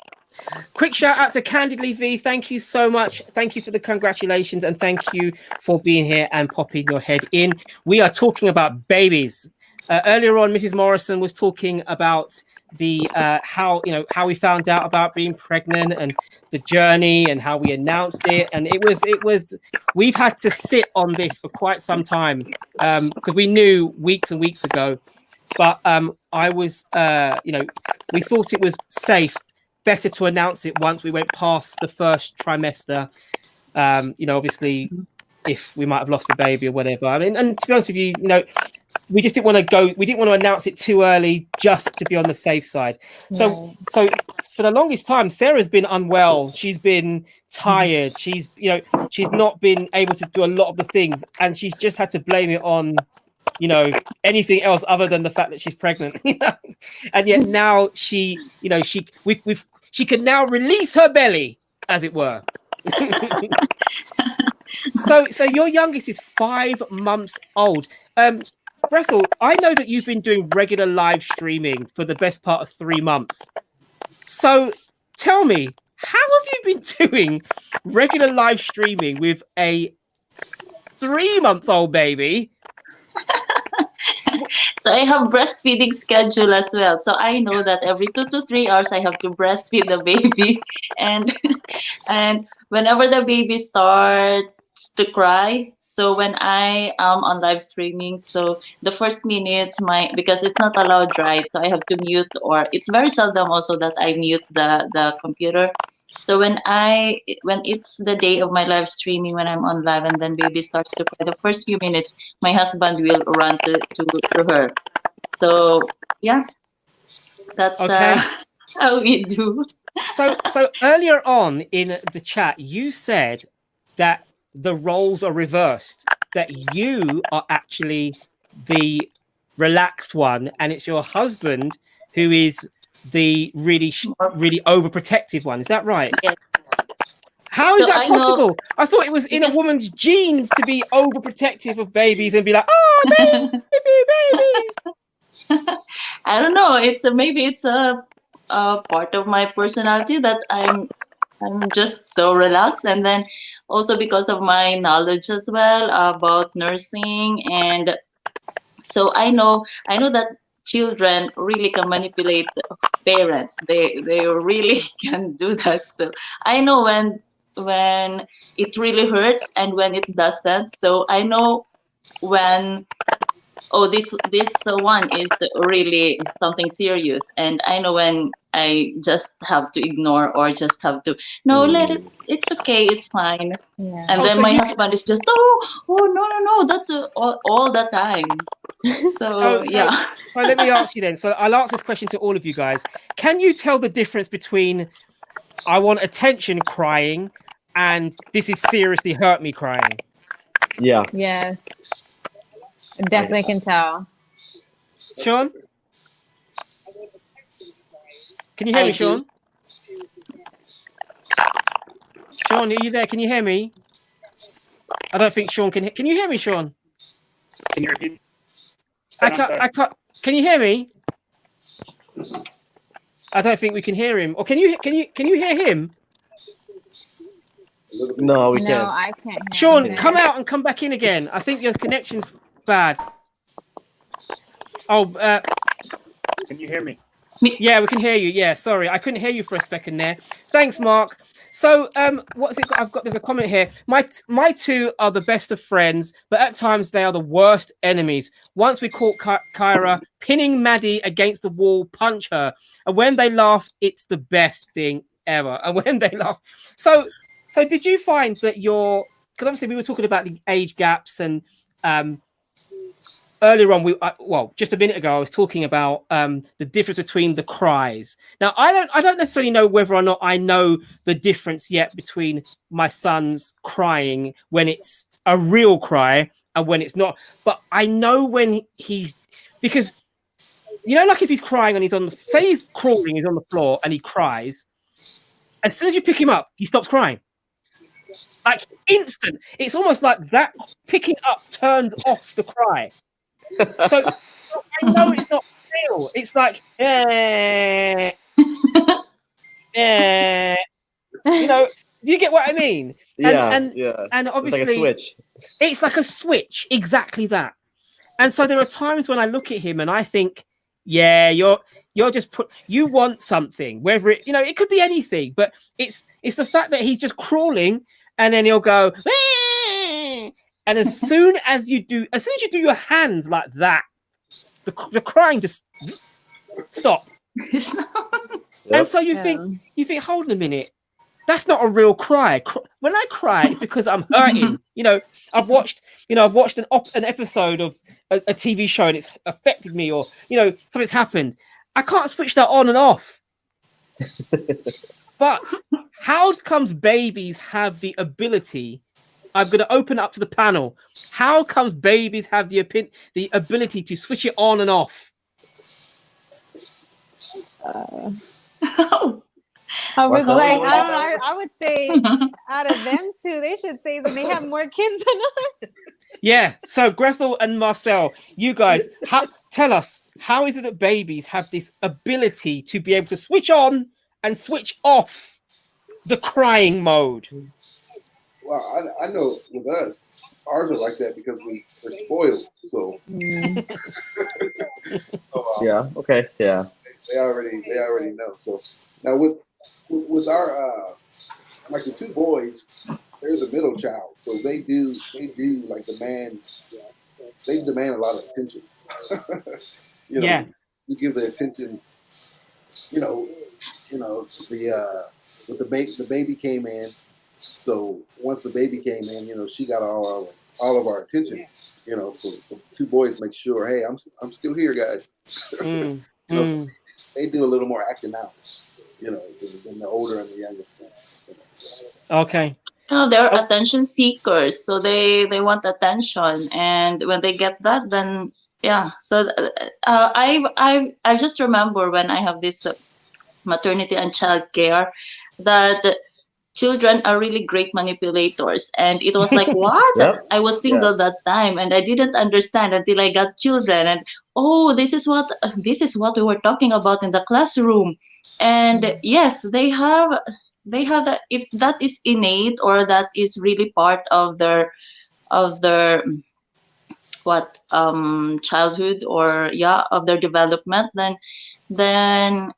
quick shout out to Candidly V. Thank you so much. Thank you for the congratulations, and thank you for being here and popping your head in. We are talking about babies. Earlier on, Mrs. Morrison was talking about the how we found out about being pregnant and the journey and how we announced it, and it was we've had to sit on this for quite some time because we knew weeks and weeks ago, but I was we thought it was better to announce it once we went past the first trimester. Obviously if we might have lost the baby or whatever. I mean, and to be honest with you, we just didn't want to announce it too early, just to be on the safe side. So for the longest time, Sarah's been unwell. She's been tired. She's not been able to do a lot of the things, and she's just had to blame it on anything else other than the fact that she's pregnant. And yet now she can now release her belly, as it were. So your youngest is 5 months old. Grethal, I know that you've been doing regular live streaming for the best part of 3 months. So tell me, how have you been doing regular live streaming with a 3-month-old baby? So I have breastfeeding schedule as well. So I know that every 2 to 3 hours I have to breastfeed the baby, and whenever the baby starts to cry. So when I am on live streaming, so the first minutes, because it's not allowed, right? So I have to mute, or it's very seldom also that I mute the computer. So when it's the day of my live streaming, when I'm on live and then baby starts to cry, the first few minutes, my husband will run to her. So yeah, that's okay. how we do. So earlier on in the chat, you said that the roles are reversed, that you are actually the relaxed one, and it's your husband who is the really overprotective one. Is that right? Yes. How is that possible? I thought it was in a woman's genes to be overprotective of babies and be like, oh, baby. I don't know. Maybe it's a part of my personality that I'm just so relaxed, and then also because of my knowledge as well about nursing, and so I know that children really can manipulate parents. They really can do that. So I know when it really hurts and when it doesn't. So I know when, oh, this one is really something serious, and I know when I just have to ignore or just have to let it. It's okay. It's fine. Yeah. And then my husband is just no. That's all the time. So yeah. So let me ask you then. So I'll ask this question to all of you guys. Can you tell the difference between I want attention crying and this is seriously hurt me crying? Yeah. Yes. Definitely can tell. Sean? Can you hear me, Sean? Sean, are you there? Can you hear me? I don't think Sean can. Can you hear me, Sean? Can you repeat? I can't. Can you hear me? I don't think we can hear him. Or can you hear him? No, we No, can't. I can't hear Sean, him. come out and come back in again. I think your connection's bad. Oh, Can you hear me? yeah, we can hear you. Yeah, sorry, I couldn't hear you for a second there. Thanks, Mark. So, what's it? There's a comment here. My two are the best of friends, but at times they are the worst enemies. Once we caught Kyra pinning Maddie against the wall, punch her, and when they laugh, it's the best thing ever. And when they laugh, so did you find that because obviously we were talking about the age gaps and earlier on, just a minute ago, I was talking about the difference between the cries. Now, I don't necessarily know whether or not I know the difference yet between my son's crying when it's a real cry and when it's not. But I know when because like if he's crying and say he's crawling, he's on the floor and he cries. As soon as you pick him up, he stops crying. Like instant. It's almost like that picking up turns off the cry. So I know it's not real. It's like, do you get what I mean? And obviously, it's like a switch, exactly that. And so there are times when I look at him and I think, yeah, you're just you want something, whether it could be anything, but it's the fact that he's just crawling and then he'll go. And as soon as you do your hands like that, the crying just stop. And so you think, hold on a minute, that's not a real cry. When I cry, it's because I'm hurting. I've watched an episode of a TV show and it's affected me, or something's happened. I can't switch that on and off. But how comes babies have the ability? I'm going to open up to the panel. How comes babies have the ability to switch it on and off? I was like, I don't know. I would say out of them two, they should say that they have more kids than us. Yeah. So Grethal and Marcel, you guys, tell us, how is it that babies have this ability to be able to switch on and switch off the crying mode? Well, I know with us, ours are like that because we're spoiled. So, yeah, okay, yeah. They already know. So now with our like the two boys, they're the middle child, so they do like they demand a lot of attention. You know, you give the attention. You know, the baby came in. So once the baby came in, you know, she got all of our attention. You know, so the two boys make sure, hey, I'm still here, guys. You know, so they do a little more acting out. You know, than the older and the youngest ones. You know. Okay. No, they're attention seekers, so they want attention, and when they get that, then yeah. So I just remember when I have this maternity and child care that children are really great manipulators, and it was like what I was single that time, and I didn't understand until I got children, and oh, this is what we were talking about in the classroom, and yes, they have that, if that is innate or that is really part of their what childhood or of their development, then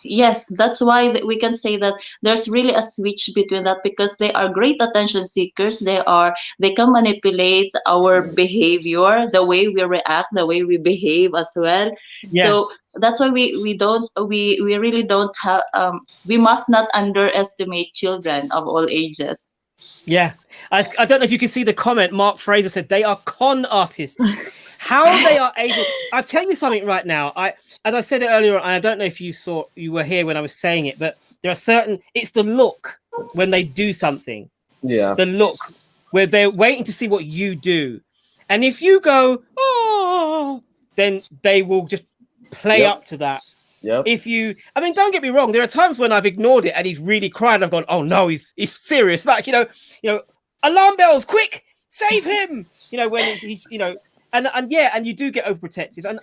yes, that's why we can say that there's really a switch between that, because they are great attention seekers. They can manipulate our behavior, the way we react, the way we behave as well. So that's why we really don't have we must not underestimate children of all ages. I don't know if you can see the comment. Mark Fraser said they are con artists. How they are able, I'll tell you something right now. As I said it earlier, and I don't know if you were here when I was saying it, but there are certain, it's the look when they do something. The look where they're waiting to see what you do. And if you go, oh, then they will just play up to that. If you, I mean, don't get me wrong, there are times when I've ignored it and he's really crying. I've gone, oh no, he's serious. Like, you know, alarm bells, quick, save him. You know, when he's you know, and you do get overprotective, and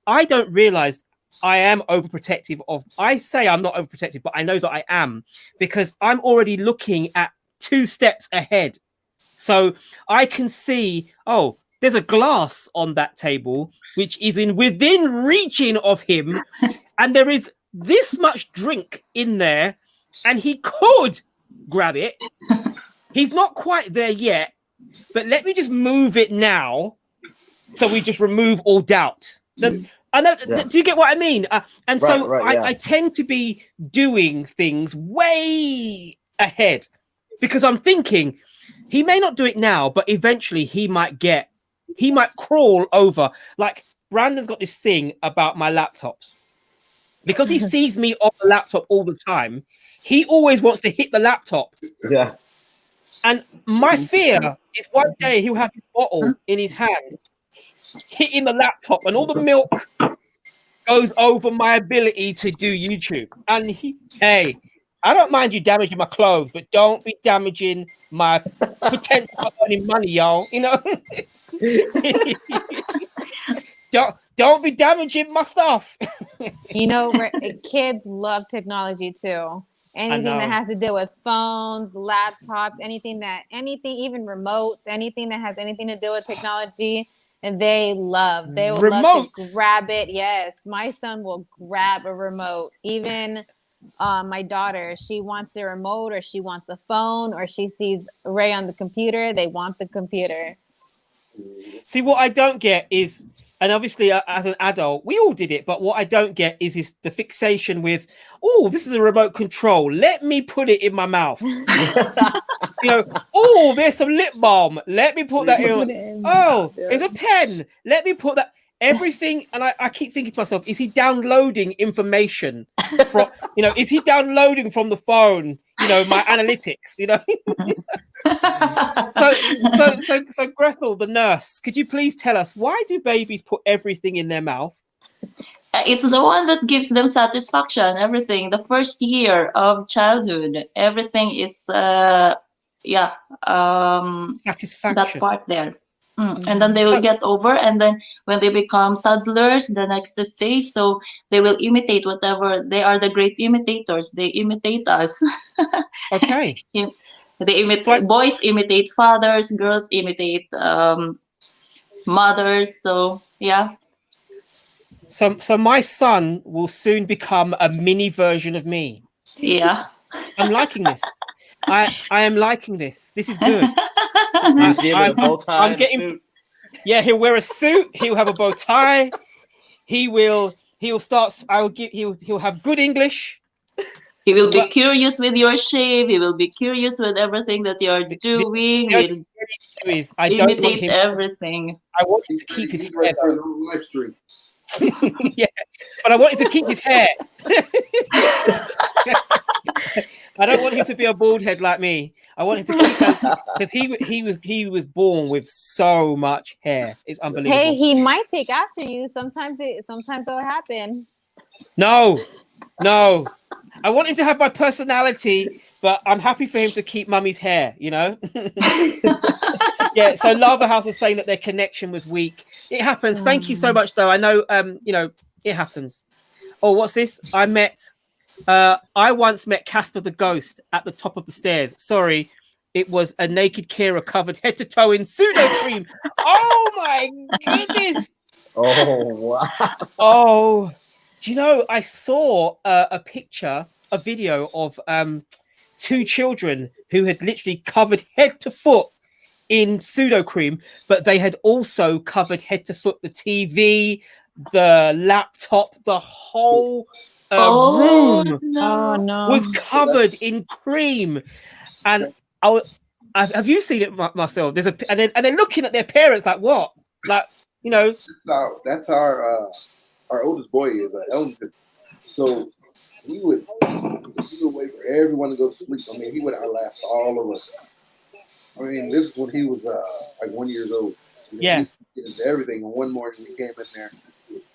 I don't realize I am overprotective of. I say I'm not overprotective, but I know that I am, because I'm already looking at 2 steps ahead, so I can see, oh, there's a glass on that table which is within reaching of him, and there is this much drink in there, and he could grab it. He's not quite there yet, but let me just move it now, so we just remove all doubt. I know. Do you get what I mean? I tend to be doing things way ahead, because I'm thinking he may not do it now, but eventually he might crawl over. Like Brandon's got this thing about my laptops, because he sees me on the laptop all the time. He always wants to hit the laptop. And my fear is one day he'll have his bottle in his hand, hitting the laptop, and all the milk goes over my ability to do YouTube. And hey, I don't mind you damaging my clothes, but don't be damaging my potential of earning money, y'all. You know, don't be damaging my stuff. You know, kids love technology too. Anything that has to do with phones, laptops, anything, even remotes, anything that has anything to do with technology, and they will love to grab it. Yes, my son will grab a remote. Even my daughter, she wants a remote, or she wants a phone, or she sees Ray on the computer. They want the computer. See, what I don't get is, and obviously as an adult, we all did it, but what I don't get is the fixation with, oh, this is a remote control. Let me put it in my mouth. You know, oh, there's some lip balm. Let me put that in. Oh, there's a pen. Let me put that. Everything, and I keep thinking to myself, is he downloading information from, you know, is he downloading from the phone, you know, my analytics, you know? so Grethal, the nurse, could you please tell us, why do babies put everything in their mouth? It's the one that gives them satisfaction. Everything, the first year of childhood, everything is satisfaction, that part there. And then they will get over, and then when they become toddlers, the next stage, so they will imitate whatever. They are the great imitators. They imitate us. Okay. They imitate, boys imitate fathers, girls imitate mothers. So yeah. So my son will soon become a mini version of me. Yeah. I'm liking this. I am liking this. This is good. You see him with a bow tie I'm and a getting. suit. Yeah, he'll wear a suit. He'll have a bow tie. He'll start. He'll have good English. He will be curious with your shape. He will be curious with everything that you're doing. He'll imitate everything. I want him to keep his hair. Live stream. Yeah, but I want him to keep his hair. I don't want him to be a bald head like me. I want him to keep that because he was born with so much hair. It's unbelievable. Hey, he might take after you. Sometimes it'll happen. No. I want him to have my personality, but I'm happy for him to keep mummy's hair, you know? Yeah, so Lava House was saying that their connection was weak. It happens. Thank you so much, though. I know, you know, it happens. Oh, what's this? I once met Casper the Ghost at the top of the stairs. Sorry, it was a naked Kira covered head to toe in pseudo cream. Oh, my goodness. Oh, wow. Oh, do you know, I saw a video of 2 children who had literally covered head to foot in pseudo cream, but they had also covered head to foot the TV, the laptop, the whole room was covered in cream. And have you seen it, Marcel? There's and they're looking at their parents like, what? Like, you know, that's our oldest boy is Ellington. So he would wait for everyone to go to sleep. I mean, he would outlast all of us. I mean, this is when he was like 1 year old. Yeah. He into everything. And one morning we came in there.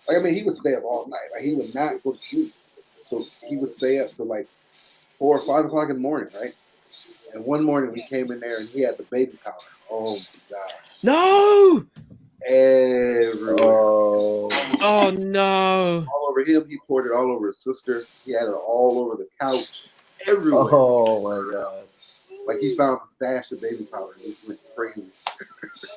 Like, I mean, he would stay up all night. Like, he would not go to sleep. So he would stay up till like 4 or 5 o'clock in the morning, right? And one morning we came in there and he had the baby powder. Oh my God. No! Everywhere. Oh no. All over him. He poured it all over his sister. He had it all over the couch. Everywhere. Oh my God. Like he found a stash of baby powder. It went crazy.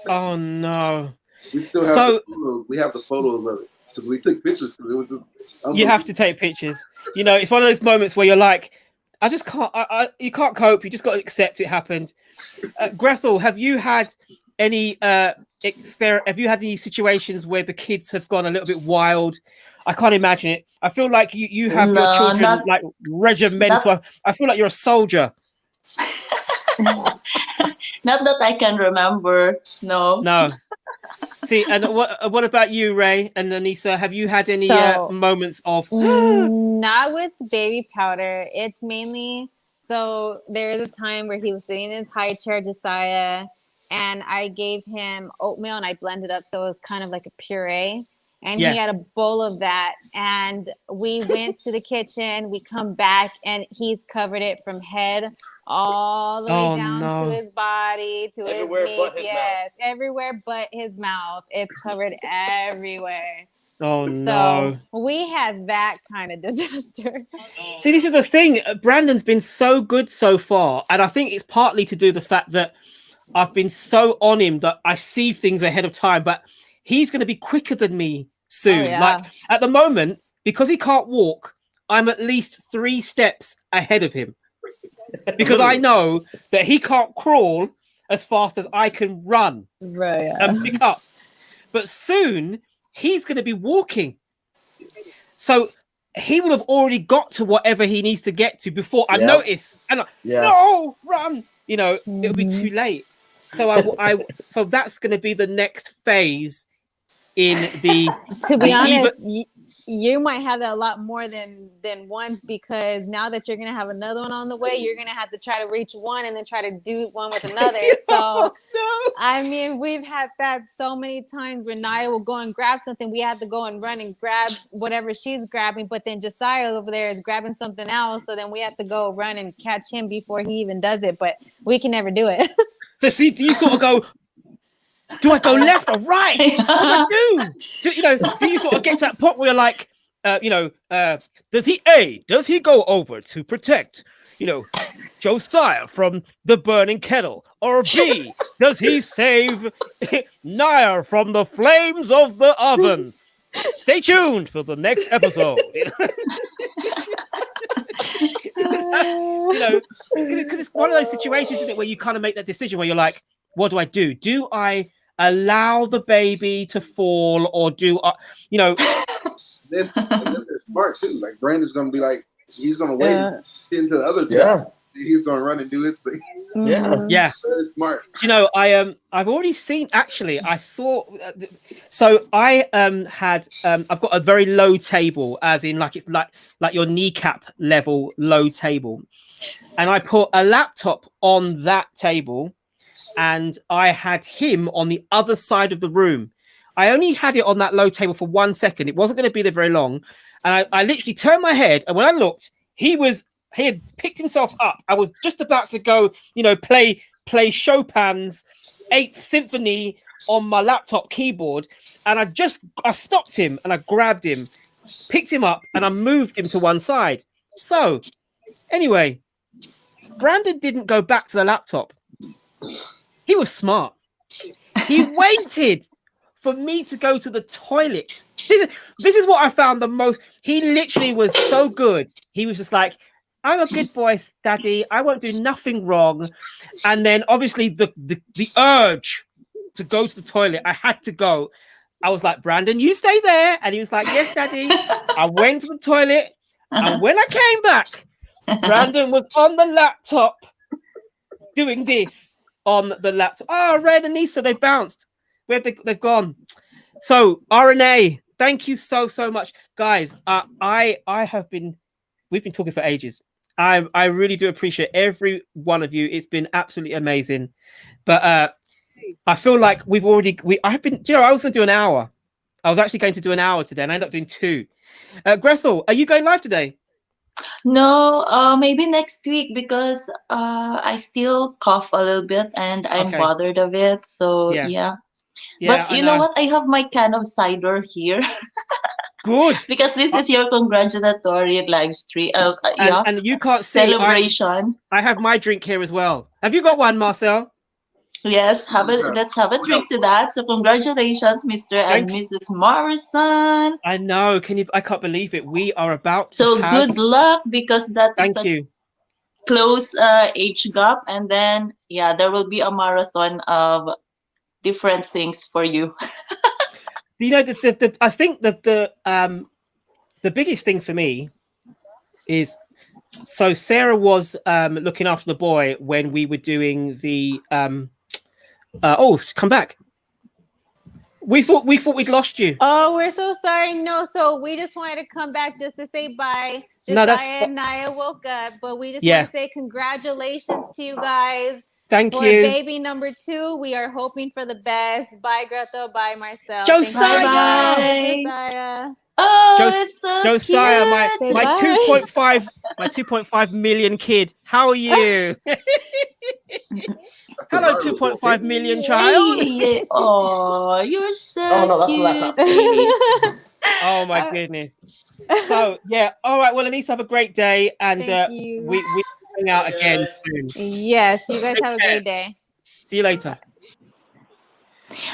Oh no. We still have the photos. We have the photos of it. Because we took pictures because it was just you have to take pictures. You know, it's one of those moments where you're like, I just can't you can't cope, you just got to accept it happened. Grethal, have you had any have you had any situations where the kids have gone a little bit wild? I can't imagine it. I feel like you have your children like regimental. I feel like you're a soldier. Not that I can remember. No. See, and what about you, Ray and Anissa? Have you had any moments of not with baby powder? It's mainly so there is a time where he was sitting in his high chair, Josiah, and I gave him oatmeal and I blended up so it was kind of like a puree. And he had a bowl of that. And we went to the kitchen. We come back and he's covered it from head all the way down to his body, to everywhere his but knees. his Yes, everywhere but his mouth. It's covered everywhere. Oh no. So we had that kind of disaster. See, this is the thing. Brandon's been so good so far. And I think it's partly to do with the fact that I've been so on him that I see things ahead of time. But he's going to be quicker than me soon. Like at the moment, because he can't walk, I'm at least 3 steps ahead of him. Because I know that he can't crawl as fast as I can run and pick up. But soon he's going to be walking. So he will have already got to whatever he needs to get to before I notice. And no, run. You know, it'll be too late. So so that's going to be the next phase in the. To be honest, you might have that a lot more than once, because now that you're going to have another one on the way, you're going to have to try to reach one and then try to do one with another. So, I mean, we've had that so many times where Naya will go and grab something. We have to go and run and grab whatever she's grabbing, but then Josiah over there is grabbing something else. So then we have to go run and catch him before he even does it, but we can never do it. So see, do you sort of go, do I go left or right? What do I do? Do you sort of get to that point where you're like, does he go over to protect, Josiah from the burning kettle? Or B, does he save Naya from the flames of the oven? Stay tuned for the next episode. You know, because it's one of those situations, isn't it, where you kind of make that decision where you're like, what do I do? Do I allow the baby to fall, or do I, you know? And then they're smart too. Like Brandon's gonna be like, he's gonna wait into the other child. He's gonna run and do his thing. Yeah. Very smart. Do you know, I've already seen, actually, I saw, so I had I've got a very low table, as in like it's like your kneecap level low table, and I put a laptop on that table, and I had him on the other side of the room. I only had it on that low table for 1 second. It wasn't going to be there very long, and I literally turned my head, and when I looked, he had picked himself up. I was just about to go, you know, play Chopin's 8th Symphony on my laptop keyboard, and I stopped him and I grabbed him, picked him up, and I moved him to one side. So anyway, Brandon didn't go back to the laptop. He was smart. He waited for me to go to the toilet. This is what I found the most. He literally was so good. He was just like, I'm a good boy, Daddy. I won't do nothing wrong. And then obviously the urge to go to the toilet, I had to go. I was like, Brandon, you stay there. And he was like, yes, Daddy. I went to the toilet. And when I came back, Brandon was on the laptop doing this on the laptop. Oh, Red and Nisa, they bounced. Where they've gone. So R&A, thank you so much. Guys, we've been talking for ages. I really do appreciate every one of you. It's been absolutely amazing. But I feel like I was going to do an hour. I was actually going to do an hour today, and I ended up doing 2. Grethal, are you going live today? No, maybe next week, because I still cough a little bit and I'm bothered of it. So yeah. But you know what? I have my can of cider here. Good. Because this is your congratulatory live stream. And you can't see celebration. I have my drink here as well. Have you got one, Marcel? Yes, let's have a drink to that. So congratulations, Mr. and Mrs. Morrison. I know. I can't believe it. We are about to So good luck, because that is a close age gap, and then there will be a marathon of different things for you. You know, I think that the biggest thing for me is, so Sarah was looking after the boy when we were doing the come back. We thought we'd lost you. Oh, we're so sorry. No, so we just wanted to come back just to say bye. And Naya woke up, but we just want to say congratulations to you guys. Thank you. For baby number 2, we are hoping for the best. Bye, Grethal. Bye, Marcel. Josiah. Bye. Josiah. Oh, it's so Josiah, cute. my 2.5 million kid. How are you? Hello, 2.5 million child. Oh, you're so cute. That's the laptop. Oh my goodness. So all right. Well, Anissa, have a great day, and we hang out again soon. Yes, you guys have a great day. See you later.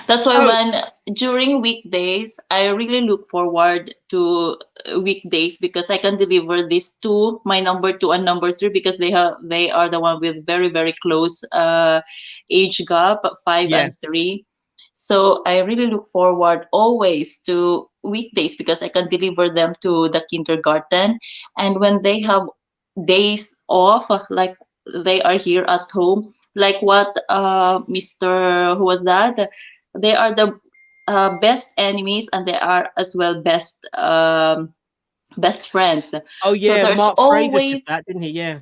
That's why during weekdays, I really look forward to weekdays, because I can deliver these two, my number 2 and number 3, because they are the one with very, very close age gap, 5 and 3. So I really look forward always to weekdays, because I can deliver them to the kindergarten. And when they have days off, like they are here at home, like what Mr. who was that? They are the best enemies, and they are as well best friends. Oh yeah, so there's Mark always Fraser did that, didn't he?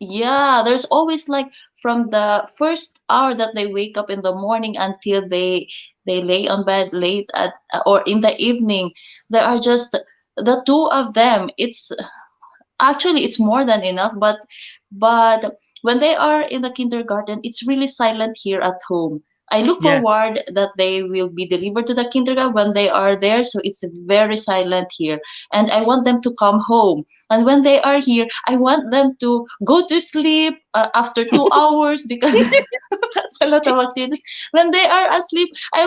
Yeah, there's always, like, from the first hour that they wake up in the morning until they lay on bed late at or in the evening, there are just the 2 of them. It's more than enough, but when they are in the kindergarten, it's really silent here at home. I look forward that they will be delivered to the kindergarten when they are there, so it's very silent here. And I want them to come home. And when they are here, I want them to go to sleep after 2 hours, because that's a lot of activities. When they are asleep, I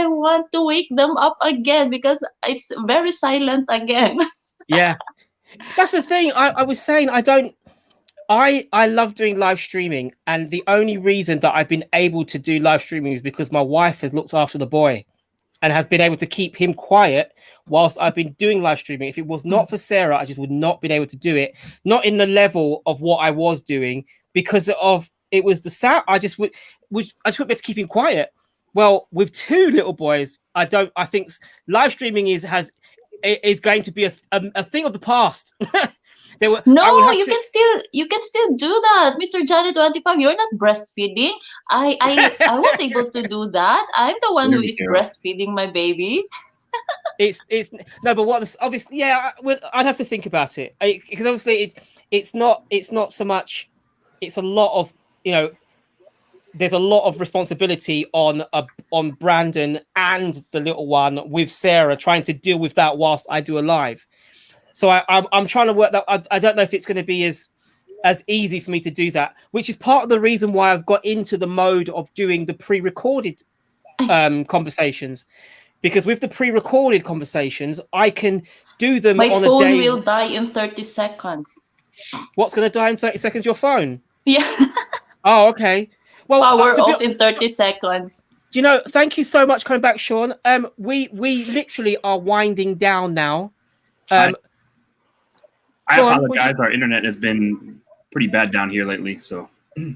want to wake them up again, because it's very silent again. Yeah, that's the thing. I was saying, I love doing live streaming, and the only reason that I've been able to do live streaming is because my wife has looked after the boy and has been able to keep him quiet whilst I've been doing live streaming. If it was not for Sarah, I just would not been able to do it. Not in the level of what I was doing, because of it was the sound. I just wouldn't be able to keep him quiet. Well, with two little boys, I think live streaming is going to be a thing of the past. No, you can still do that, Mr. Johnny 25. You're not breastfeeding. I was able to do that. I'm the one who is breastfeeding my baby. It's no, but what obviously, yeah, I'd have to think about it, because obviously it's not so much. It's a lot of, you know, there's a lot of responsibility on Brandon and the little one with Sarah trying to deal with that whilst I do a live. So I'm trying to work that. I don't know if it's going to be as easy for me to do that, which is part of the reason why I've got into the mode of doing the pre-recorded conversations, because with the pre-recorded conversations, I can do them on a day. My phone will die in 30 seconds. What's going to die in 30 seconds? Your phone? Yeah. Oh, okay. Well, power off in 30 seconds. Do you know? Thank you so much for coming back, Sean. We literally are winding down now. I apologize. Our internet has been pretty bad down here lately, so.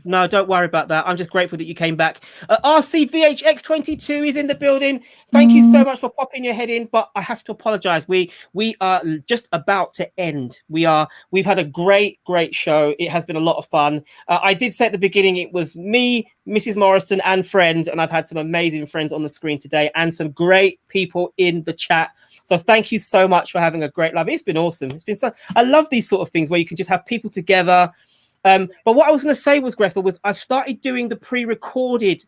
No, don't worry about that. I'm just grateful that you came back. RCVHX22 is in the building. Thank you so much for popping your head in, but I have to apologize. We are just about to end. We've had a great show. It has been a lot of fun. I did say at the beginning it was me, Mrs. Morrison, and friends, and I've had some amazing friends on the screen today and some great people in the chat. So thank you so much for having a great live. It's been awesome. It's been so. I love these sort of things where you can just have people together. But what I was going to say was, Grethal, was I've started doing the pre-recorded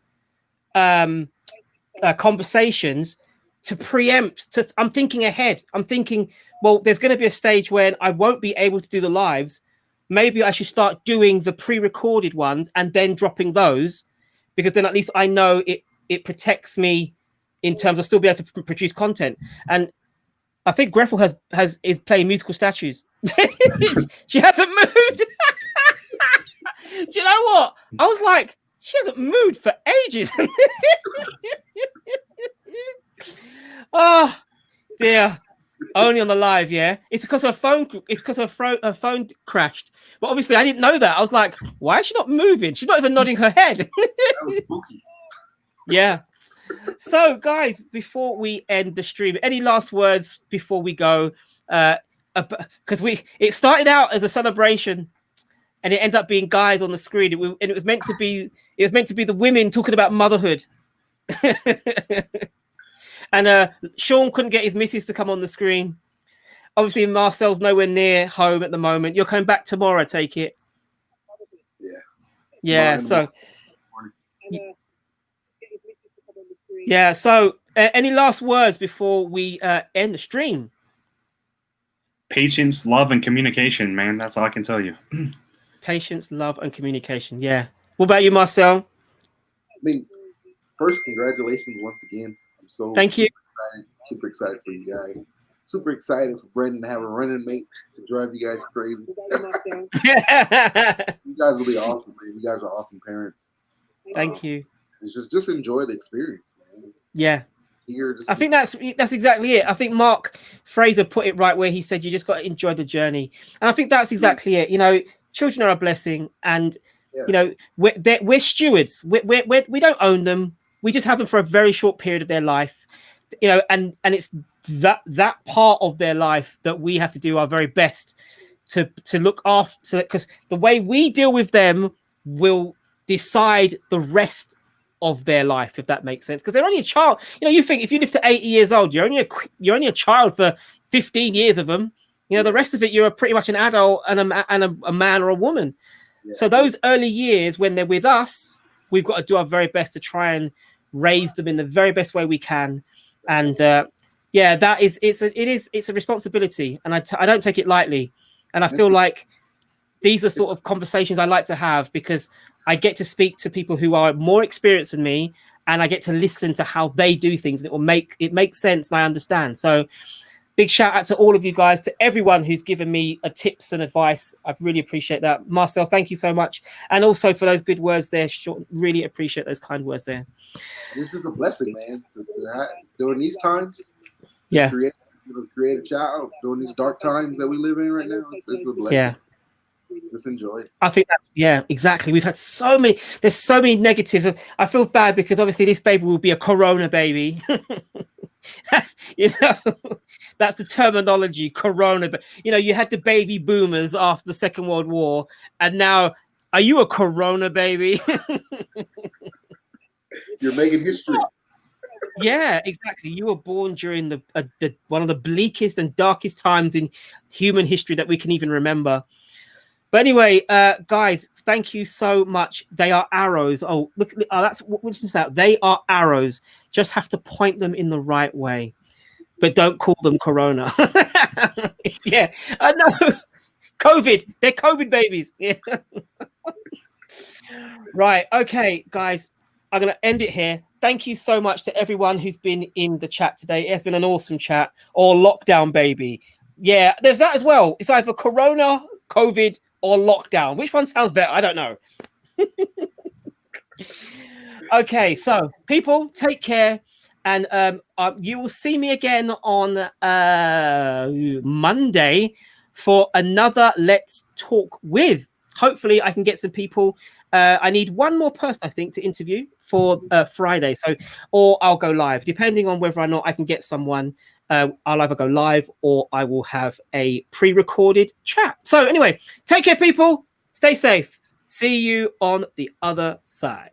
conversations to preempt. I'm thinking ahead. I'm thinking, well, there's going to be a stage when I won't be able to do the lives. Maybe I should start doing the pre-recorded ones and then dropping those, because then at least I know it protects me in terms of still be able to produce content. And I think Grethal is playing musical statues. She hasn't moved. Do you know what? I was like, she hasn't moved for ages. Oh dear. Only on the live, yeah. It's because her phone. It's because her phone crashed. But obviously, I didn't know that. I was like, why is she not moving? She's not even nodding her head. That was spooky. Yeah. So, guys, before we end the stream, any last words before we go? Because it started out as a celebration, and it ended up being guys on the screen, and it was meant to be the women talking about motherhood. And Sean couldn't get his missus to come on the screen. Obviously, Marcel's nowhere near home at the moment. You're coming back tomorrow, I take it. Yeah. Yeah. So. Yeah. So, any last words before we end the stream? Patience, love, and communication, man. That's all I can tell you. Patience, love, and communication. Yeah. What about you, Marcel? I mean, first, congratulations once again. I'm so thank you. Super excited for you guys. Super excited for Brendan to have a running mate to drive you guys crazy. You guys will be awesome, man. You guys are awesome parents. Thank you. It's just enjoy the experience, man. Yeah. Here, I think that's exactly it. I think Mark Fraser put it right where he said you just got to enjoy the journey, and I think that's exactly it. You know, children are a blessing, and you know we're stewards. We don't own them. We just have them for a very short period of their life, you know, and it's that part of their life that we have to do our very best to look after, because the way we deal with them will decide the rest of their life, if that makes sense, because they're only a child. You know, you think if you live to 80 years old, you're only a child for 15 years of them. You know, the rest of it, you're pretty much an adult and a man or a woman. Yeah. So those early years when they're with us, we've got to do our very best to try and raise them in the very best way we can. And yeah, it's a responsibility, and I don't take it lightly. And I feel like these are sort of conversations I like to have, because I get to speak to people who are more experienced than me, and I get to listen to how they do things, and it makes sense, and I understand. So big shout out to all of you guys, to everyone who's given me tips and advice. I really appreciate that. Marcel, thank you so much. And also for those good words there. Really appreciate those kind words there. This is a blessing, man, to have, during these times. Yeah. Create a child during these dark times that we live in right now. It's a blessing. Yeah. Just enjoy it. I think that's, yeah, exactly. We've had there's so many negatives. I feel bad because obviously this baby will be a corona baby. You know, that's the terminology, corona. But you know, you had the baby boomers after the Second World War, and now are you a corona baby? You're making history. Yeah, exactly. You were born during the one of the bleakest and darkest times in human history that we can even remember. But anyway, guys, thank you so much. They are arrows. Oh, look, that's which is that. They are arrows. Just have to point them in the right way, but don't call them corona. Yeah, I know. COVID. They're COVID babies. Yeah. Right. Okay, guys, I'm gonna end it here. Thank you so much to everyone who's been in the chat today. It's been an awesome chat. Or lockdown baby. Yeah, there's that as well. It's either corona, COVID, or lockdown. Which one sounds better? I don't know. Okay, so people, take care, and you will see me again on Monday for another Let's Talk With. Hopefully I can get some people. I need one more person, I think, to interview for Friday. So, or I'll go live, depending on whether or not I can get someone. I'll either go live or I will have a pre-recorded chat. So anyway, take care, people. Stay safe. See you on the other side.